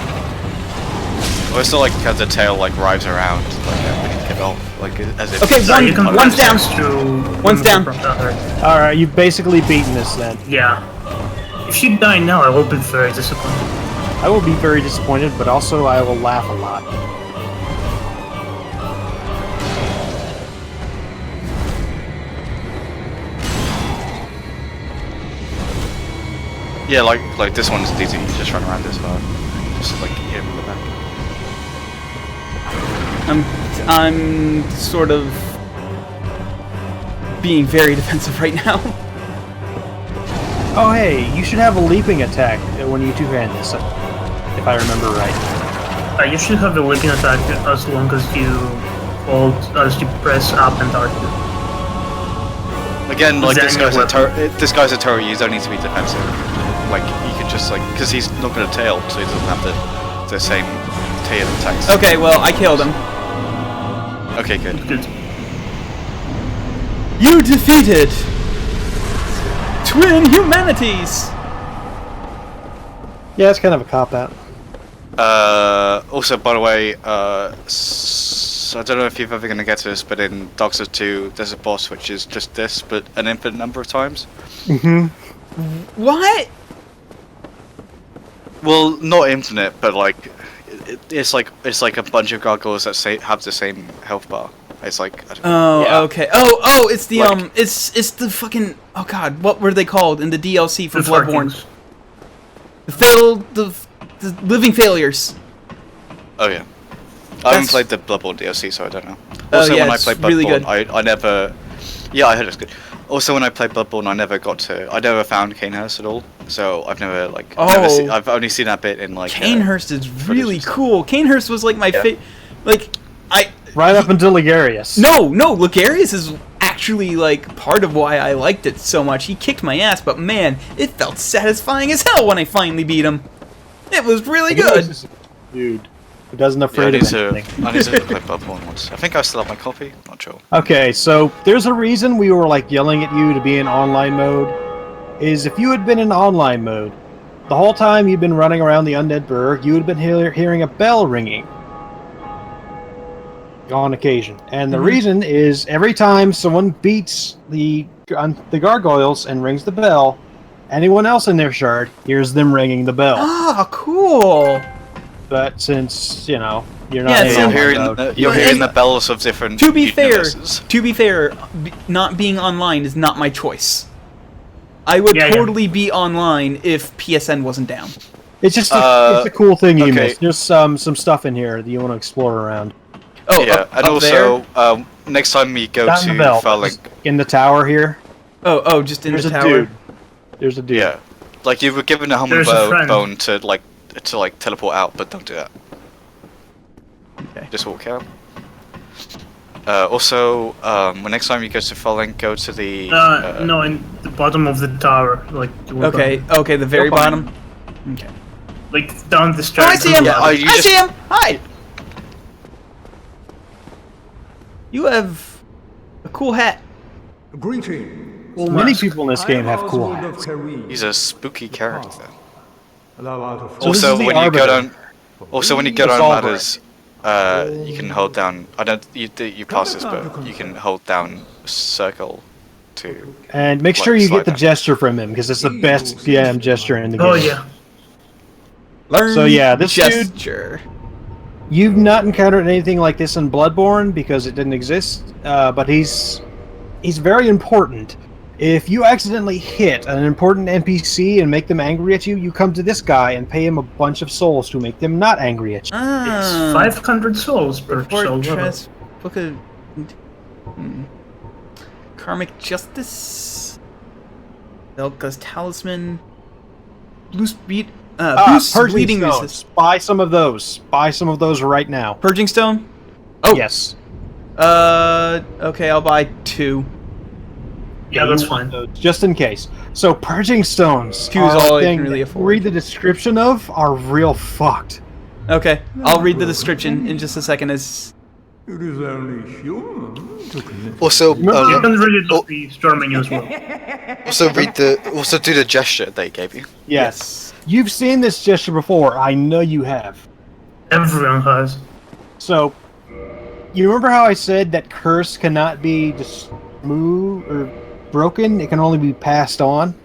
Speaker 4: Well, it's not like how the tail like writhes around like when you get off, like as if.
Speaker 1: Okay,
Speaker 4: it's-
Speaker 1: one-
Speaker 5: You can
Speaker 1: one's down.
Speaker 5: press to
Speaker 1: One's down.
Speaker 5: from the other.
Speaker 3: All right, you've basically beaten this then.
Speaker 5: Yeah. If you die now, I will be very disappointed.
Speaker 3: I will be very disappointed, but also I will laugh a lot.
Speaker 4: Yeah, like this one's easy. You just run around this far, just like hit him in the back.
Speaker 1: I'm sort of being very defensive right now.
Speaker 3: Oh hey, you should have a leaping attack when you two-hand this, if I remember right.
Speaker 5: You should have a leaping attack as long as you press up and R2.
Speaker 4: Again, like
Speaker 5: Is
Speaker 4: this
Speaker 5: there
Speaker 4: guy's
Speaker 5: any
Speaker 4: a turret. He's don't need to be defensive. Like you could just like, because he's not got a tail, so he doesn't have the same tail attacks.
Speaker 1: Okay, well, I killed him.
Speaker 4: Okay, good.
Speaker 5: Good.
Speaker 1: You defeated Twin Humanities!
Speaker 3: Yeah, it's kind of a cop-out.
Speaker 4: Also, by the way, I don't know if you're ever going to get to this, but in Dark Souls 2, there's a boss which is just this, but an infinite number of times.
Speaker 3: Mm-hmm.
Speaker 1: What?
Speaker 4: Well, not infinite, but like, it's like a bunch of gargoyles that have the same health bar. It's like, I don't know.
Speaker 1: Oh,
Speaker 3: Yeah.
Speaker 1: okay. Oh, it's the,
Speaker 4: Like-
Speaker 1: it's the fucking, oh god, what were they called in the DLC for
Speaker 5: The
Speaker 1: Bloodborne?
Speaker 5: Vikings.
Speaker 1: The living failures.
Speaker 4: Oh yeah. I haven't
Speaker 1: That's-
Speaker 4: played the Bloodborne DLC, so I don't know.
Speaker 1: Oh,
Speaker 4: Also,
Speaker 1: yeah,
Speaker 4: when I
Speaker 1: it's
Speaker 4: played
Speaker 1: really
Speaker 4: Bloodborne,
Speaker 1: good.
Speaker 4: I never... Yeah, I heard it's good. Also, when I played Bloodborne, I never found Canehurst at all. So I've never, like...
Speaker 1: Oh.
Speaker 4: I've only seen that bit in, like...
Speaker 1: Canehurst is really
Speaker 4: and stuff.
Speaker 1: cool. Canehurst was like my
Speaker 3: Right up until Ligarius.
Speaker 1: No, Ligarius is actually like part of why I liked it so much. He kicked my ass, but man, it felt satisfying as hell when I finally beat him. It was really good.
Speaker 3: Dude, who doesn't
Speaker 4: Yeah,
Speaker 3: afraid of anything.
Speaker 4: I need to play Bloodborne once. I think I still have my copy. Not sure.
Speaker 3: Okay, so there's a reason we were like yelling at you to be in online mode. Is if you had been in online mode, the whole time you've been running around the Undead Burg, you would have been hearing a bell ringing on occasion. And the reason is every time someone beats the gargoyles and rings the bell, anyone else in their shard hears them ringing the bell.
Speaker 1: Ah, cool.
Speaker 3: But since, you know, you're not
Speaker 1: Yeah,
Speaker 3: in
Speaker 1: so-
Speaker 4: You're
Speaker 3: online
Speaker 4: hearing,
Speaker 3: mode,
Speaker 4: you're
Speaker 1: Yeah,
Speaker 4: hearing
Speaker 1: and-
Speaker 4: the bells of different
Speaker 1: To be
Speaker 4: universes.
Speaker 1: fair, not being online is not my choice. I would
Speaker 5: Yeah, yeah.
Speaker 1: totally be online if PSN wasn't down.
Speaker 3: it's just it's a cool thing you missed. There's some stuff in here that you want to explore around.
Speaker 1: Oh,
Speaker 4: Yeah,
Speaker 1: up,
Speaker 4: and
Speaker 1: up
Speaker 4: also,
Speaker 1: there?
Speaker 4: next time you go
Speaker 3: Down the
Speaker 4: to
Speaker 3: bell.
Speaker 4: Farlink...
Speaker 3: In the tower here,
Speaker 1: Just in
Speaker 3: there's
Speaker 1: the
Speaker 3: a
Speaker 1: tower.
Speaker 3: dude. There's a dude.
Speaker 4: Yeah. Like, you were given a humble
Speaker 5: There's a friend.
Speaker 4: bone to teleport out, but don't do that.
Speaker 1: Okay.
Speaker 4: Just walk out. Also, when next time you go to Farlink, go to the...
Speaker 5: No, in the bottom of the tower, like. you were
Speaker 1: Okay, the very
Speaker 3: Go find
Speaker 1: bottom. Okay.
Speaker 5: Like down the
Speaker 1: Oh,
Speaker 5: stairs.
Speaker 1: I see him!
Speaker 4: Yeah,
Speaker 1: I
Speaker 4: you just-
Speaker 1: see him! Hi! You have a cool hat.
Speaker 6: Greeting.
Speaker 3: Many people in this game have cool
Speaker 6: Oswald of
Speaker 3: hats.
Speaker 6: Career.
Speaker 4: He's a spooky character.
Speaker 6: Thou art a
Speaker 3: So this
Speaker 4: Also,
Speaker 3: is the
Speaker 4: when you go
Speaker 3: Arbiter.
Speaker 4: down... Also, when you go
Speaker 3: The
Speaker 4: down
Speaker 3: Solver.
Speaker 4: ladders, you can hold down... I don't... You pass this, but you can hold down circle to...
Speaker 3: And make
Speaker 4: Like,
Speaker 3: sure you
Speaker 4: slide
Speaker 3: get the
Speaker 4: down.
Speaker 3: gesture from him, because it's the best GM gesture in the game.
Speaker 5: Oh yeah.
Speaker 1: Learn
Speaker 3: So, yeah, this dude-
Speaker 1: gesture.
Speaker 3: You've not encountered anything like this in Bloodborne, because it didn't exist, but he's very important. If you accidentally hit an important NPC and make them angry at you, you come to this guy and pay him a bunch of souls to make them not angry at you.
Speaker 1: Ah.
Speaker 5: It's 500 souls per soul level.
Speaker 1: Fortress, Book of Karmic Justice, Elka's Talisman, Boost
Speaker 3: Purging
Speaker 1: Bleeding
Speaker 3: stones.
Speaker 1: Resist,
Speaker 3: Buy some of those. Buy some of those right now.
Speaker 1: Purging Stone. Oh.
Speaker 3: Yes.
Speaker 1: Okay, I'll buy 2.
Speaker 5: Yeah, that's
Speaker 3: you want
Speaker 5: fine.
Speaker 3: those, just in case. So purging stones.
Speaker 1: Two is
Speaker 3: are a
Speaker 1: all I
Speaker 3: thing
Speaker 1: can really
Speaker 3: that
Speaker 1: afford.
Speaker 3: Read the description of are real fucked.
Speaker 1: Okay, I'll read the description in just a second. As
Speaker 6: It is only human to connect.
Speaker 4: Also,
Speaker 5: You can read it off the storming as well.
Speaker 4: also do the gesture they gave you.
Speaker 3: Yes. You've seen this gesture before. I know you have.
Speaker 5: Everyone has.
Speaker 3: So, you remember how I said that curse cannot be just moved or broken? It can only be passed on?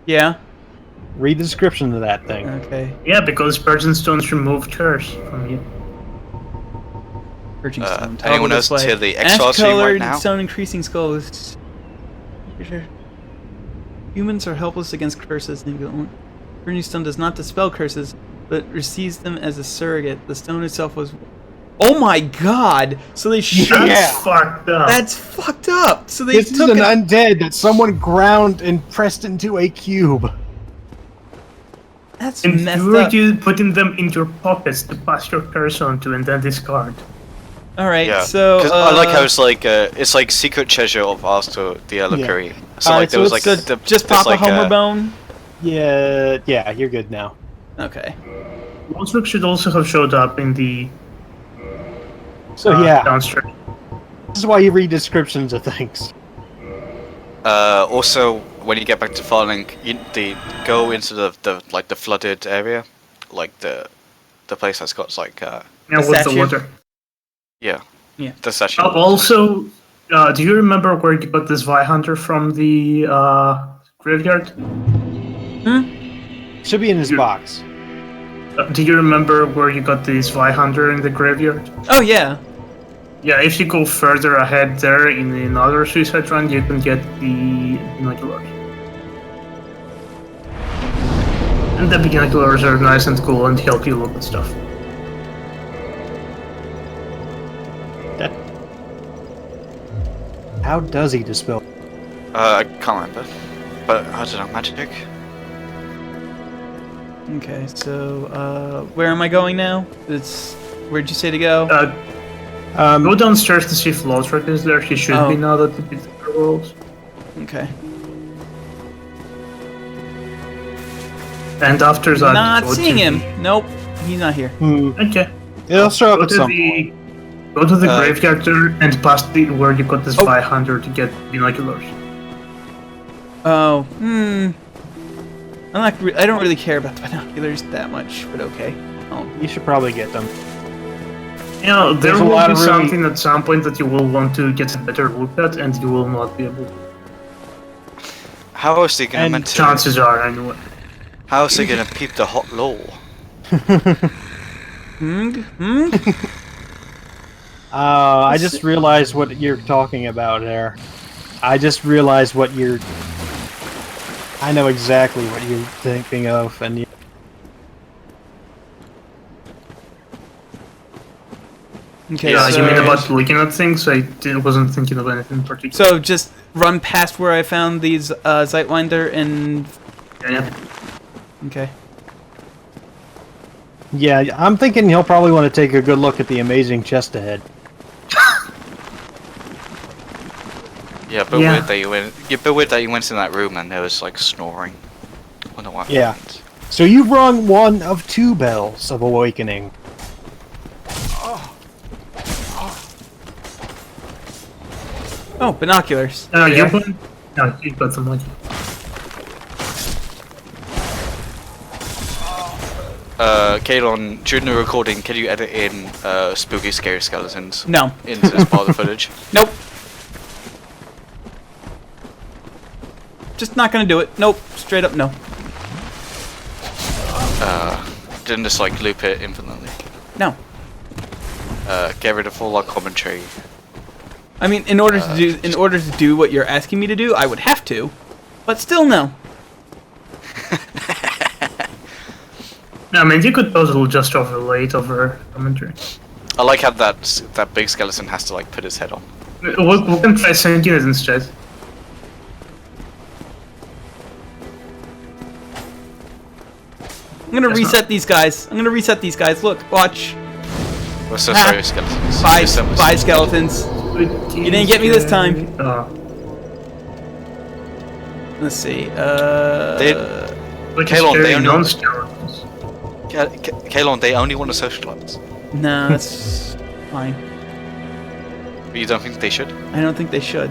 Speaker 1: yeah,
Speaker 3: Read the description of that thing.
Speaker 1: okay.
Speaker 5: Yeah, because Purging Stones remove curse from you.
Speaker 1: Purging Stone.
Speaker 4: anyone
Speaker 1: Toggle
Speaker 4: else
Speaker 1: display.
Speaker 4: to the X-File stream right
Speaker 1: Ash-colored
Speaker 4: now?
Speaker 1: stone increasing skulls. Humans are helpless against curses. Purging Stone does not dispel curses, but receives them as a surrogate. The stone itself was. Oh my god! So they
Speaker 5: That's fucked up.
Speaker 1: That's fucked up. So they
Speaker 3: This is
Speaker 1: took
Speaker 3: an
Speaker 1: it.
Speaker 3: undead that someone ground and pressed into a cube.
Speaker 1: That's
Speaker 5: and
Speaker 1: messed
Speaker 5: you were
Speaker 1: up.
Speaker 5: putting them into your pockets to pass your curse on to and then discard.
Speaker 1: All right,
Speaker 4: Yeah,
Speaker 1: so
Speaker 4: 'cause I like how it's like secret treasure of Astor the Elocary. So
Speaker 1: All
Speaker 4: like
Speaker 1: right,
Speaker 4: there was
Speaker 1: so
Speaker 4: like
Speaker 1: just pop a Homer bone.
Speaker 3: Yeah, you're good now.
Speaker 1: Okay.
Speaker 5: Waltrick should also have showed up in the
Speaker 3: So yeah,
Speaker 5: downstairs.
Speaker 3: this is why you read descriptions of things.
Speaker 4: Also, when you get back to Farlink, go into the flooded area, like the place that's got like
Speaker 5: Yeah, with
Speaker 1: statue?
Speaker 5: the water.
Speaker 4: yeah,
Speaker 1: Yeah.
Speaker 4: the statue.
Speaker 5: Also, do you remember where you got this Vi Hunter from the graveyard?
Speaker 3: Should be in his box.
Speaker 5: Do you remember where you got this Vi Hunter in the graveyard?
Speaker 1: Oh yeah.
Speaker 5: Yeah, if you go further ahead there in another suicide run, you can get the binoculars. And the binoculars are nice and cool and help you look at stuff.
Speaker 3: How does he dispel?
Speaker 4: I can't remember, but I don't know, magic.
Speaker 1: Okay, so where am I going now? Where'd you say to go?
Speaker 5: Go downstairs to see if Lothric is there. He should be now that the pizza rolls.
Speaker 1: Okay.
Speaker 5: And after that,
Speaker 1: Not
Speaker 5: go to
Speaker 1: seeing him.
Speaker 5: the-
Speaker 1: Nope, he's not here.
Speaker 5: Okay.
Speaker 3: It'll show up
Speaker 5: Go
Speaker 3: at
Speaker 5: to
Speaker 3: some
Speaker 5: the
Speaker 3: point.
Speaker 5: go to the graveyard there and past the where you got this 500 to get binoculars.
Speaker 1: Oh, I don't really care about the binoculars that much, but okay. Oh,
Speaker 3: You should probably get them.
Speaker 5: You know, there
Speaker 3: There's a
Speaker 5: will
Speaker 3: lot
Speaker 5: be
Speaker 3: of really-
Speaker 5: something at some point that you will want to get a better look at, and you will not be able to.
Speaker 4: How is he gonna
Speaker 3: And
Speaker 4: meant to?
Speaker 5: Chances are, anyway.
Speaker 4: How is he gonna peep the hot lore?
Speaker 3: I just realized what you're talking about there. I just realized what you're... I know exactly what you're thinking of, and
Speaker 1: okay.
Speaker 5: Yeah,
Speaker 1: so,
Speaker 5: you mean about looking at things? Wasn't thinking of anything in particular.
Speaker 1: so just run past where I found these Zeitwinder and
Speaker 5: Yeah.
Speaker 1: okay.
Speaker 3: yeah, I'm thinking he'll probably want to take a good look at the amazing chest ahead.
Speaker 4: Yeah, but
Speaker 5: Yeah.
Speaker 4: weird that you went. Yeah, but weird that you went in that room and there was like snoring. Wonder what
Speaker 3: Yeah.
Speaker 4: happened.
Speaker 3: So you've rung one of two bells of awakening.
Speaker 1: Oh, binoculars.
Speaker 5: No,
Speaker 1: There.
Speaker 5: you won? No, you got some lucky.
Speaker 4: Kalon, during the recording, can you edit in spooky, scary skeletons
Speaker 1: No.
Speaker 4: into this part of the footage?
Speaker 1: Nope. Just not gonna do it. Nope. Straight up no.
Speaker 4: Didn't just like loop it infinitely.
Speaker 1: No.
Speaker 4: Get rid of all our commentary.
Speaker 1: I mean, in order to do what you're asking me to do, I would have to, but still no.
Speaker 5: No, I mean, you could totally just overlay it over commentary.
Speaker 4: I like how that big skeleton has to like put his head on.
Speaker 5: We can try sending it instead.
Speaker 1: I'm gonna
Speaker 5: That's
Speaker 1: reset these guys. I'm gonna reset these guys. Look, watch.
Speaker 4: We're so sorry, skeletons.
Speaker 1: Bye,
Speaker 4: Just send us-
Speaker 1: bye, skeletons.
Speaker 5: You
Speaker 1: didn't get me this time. Let's see.
Speaker 5: Like
Speaker 4: Kalon,
Speaker 5: scary
Speaker 4: they only-
Speaker 5: non-skeletons.
Speaker 4: Kalon, they only want to socialize.
Speaker 1: No, that's fine.
Speaker 4: But you don't think they should?
Speaker 1: I don't think they should.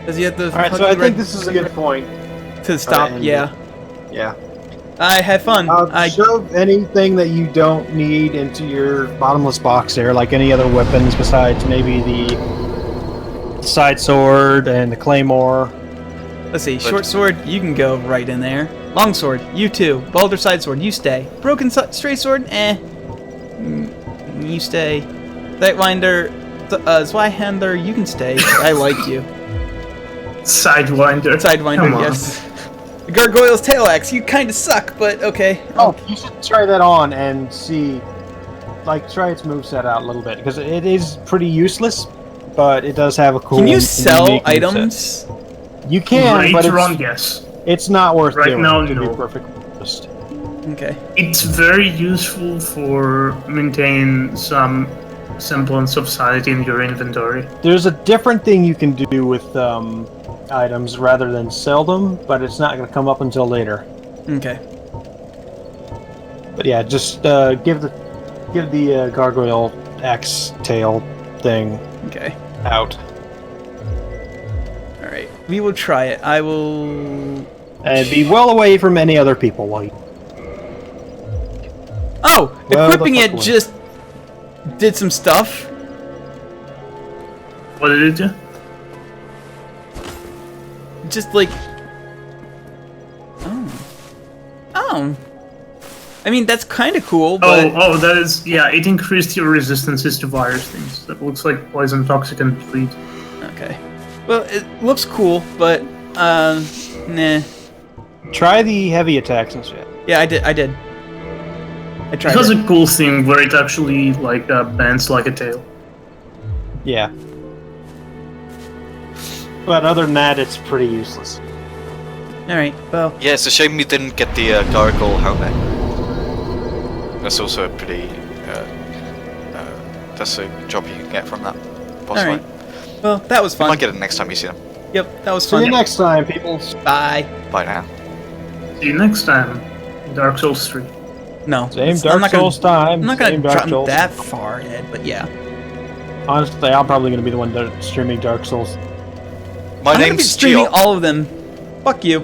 Speaker 1: Does he have the?
Speaker 3: Alright, so I think this is a good point.
Speaker 1: to stop.
Speaker 3: end
Speaker 1: Yeah,
Speaker 3: Yeah.
Speaker 1: I had fun. I
Speaker 3: Shove anything that you don't need into your bottomless box there, like any other weapons besides maybe the side sword and the claymore.
Speaker 1: let's see. Short sword, you can go right in there. Long sword, you too. Boulder side sword, you stay. Broken straight sword, you stay. Sidewinder, Zweihander, you can stay. I like you.
Speaker 5: Sidewinder.
Speaker 1: Sidewinder,
Speaker 5: Come on.
Speaker 1: yes. Gargoyle's tail axe, you kind of suck, but okay.
Speaker 3: Oh, you should try that on and see, like, try its moveset out a little bit, because it is pretty useless, but it does have a cool.
Speaker 1: Can you
Speaker 3: and
Speaker 1: sell
Speaker 3: unique moveset.
Speaker 1: items?
Speaker 3: You can, but
Speaker 5: Later on,
Speaker 3: it's,
Speaker 5: yes.
Speaker 3: it's not worth
Speaker 5: Right
Speaker 3: doing,
Speaker 5: now,
Speaker 3: to be
Speaker 5: no.
Speaker 3: perfectly honest.
Speaker 1: Okay.
Speaker 5: It's very useful for maintaining some semblance of sanity in your inventory.
Speaker 3: There's a different thing you can do with items rather than sell them, but it's not going to come up until later.
Speaker 1: Okay.
Speaker 3: But yeah, just give the gargoyle axe tail thing
Speaker 1: Okay.
Speaker 3: out.
Speaker 1: All right. We will try it. I will.
Speaker 3: And be well away from any other people while you...
Speaker 1: Oh,
Speaker 3: Well,
Speaker 1: equipping
Speaker 3: the
Speaker 1: it
Speaker 3: fuck away.
Speaker 1: just did some stuff.
Speaker 5: What did it do?
Speaker 1: Just like. Oh. I mean, that's kind of cool, but.
Speaker 5: Oh, that is... Yeah, it increased your resistances to virus things. That looks like poison, toxic, and bleed.
Speaker 1: Okay. Well, it looks cool, but nah.
Speaker 3: Try the heavy attacks instead.
Speaker 1: Yeah, I did. I tried
Speaker 5: It has
Speaker 1: it.
Speaker 5: a cool thing where it actually like bends like a tail.
Speaker 3: Yeah. But other than that, it's pretty useless.
Speaker 1: All right. Well,
Speaker 4: Yeah, it's a shame you didn't get the gargoyle helmet. That's also a pretty. That's a job you can get from that boss
Speaker 1: all right.
Speaker 4: fight.
Speaker 1: Well, that was
Speaker 4: You
Speaker 1: fun.
Speaker 4: might get it next time you see them.
Speaker 1: Yep, that was
Speaker 3: See
Speaker 1: fun.
Speaker 3: you next time, people.
Speaker 1: Bye.
Speaker 4: Bye now.
Speaker 5: See you next time in Dark Souls 3.
Speaker 1: No.
Speaker 3: Same
Speaker 1: I'm
Speaker 3: Dark
Speaker 1: not gonna-
Speaker 3: Souls time.
Speaker 1: I'm not gonna
Speaker 3: same Dark
Speaker 1: drop
Speaker 3: Souls.
Speaker 1: that far ahead, but yeah.
Speaker 3: Honestly, I'm probably gonna be the one streaming Dark Souls.
Speaker 4: My
Speaker 1: I'm gonna be
Speaker 4: name's
Speaker 1: streaming
Speaker 4: Gio.
Speaker 1: all of them. Fuck you.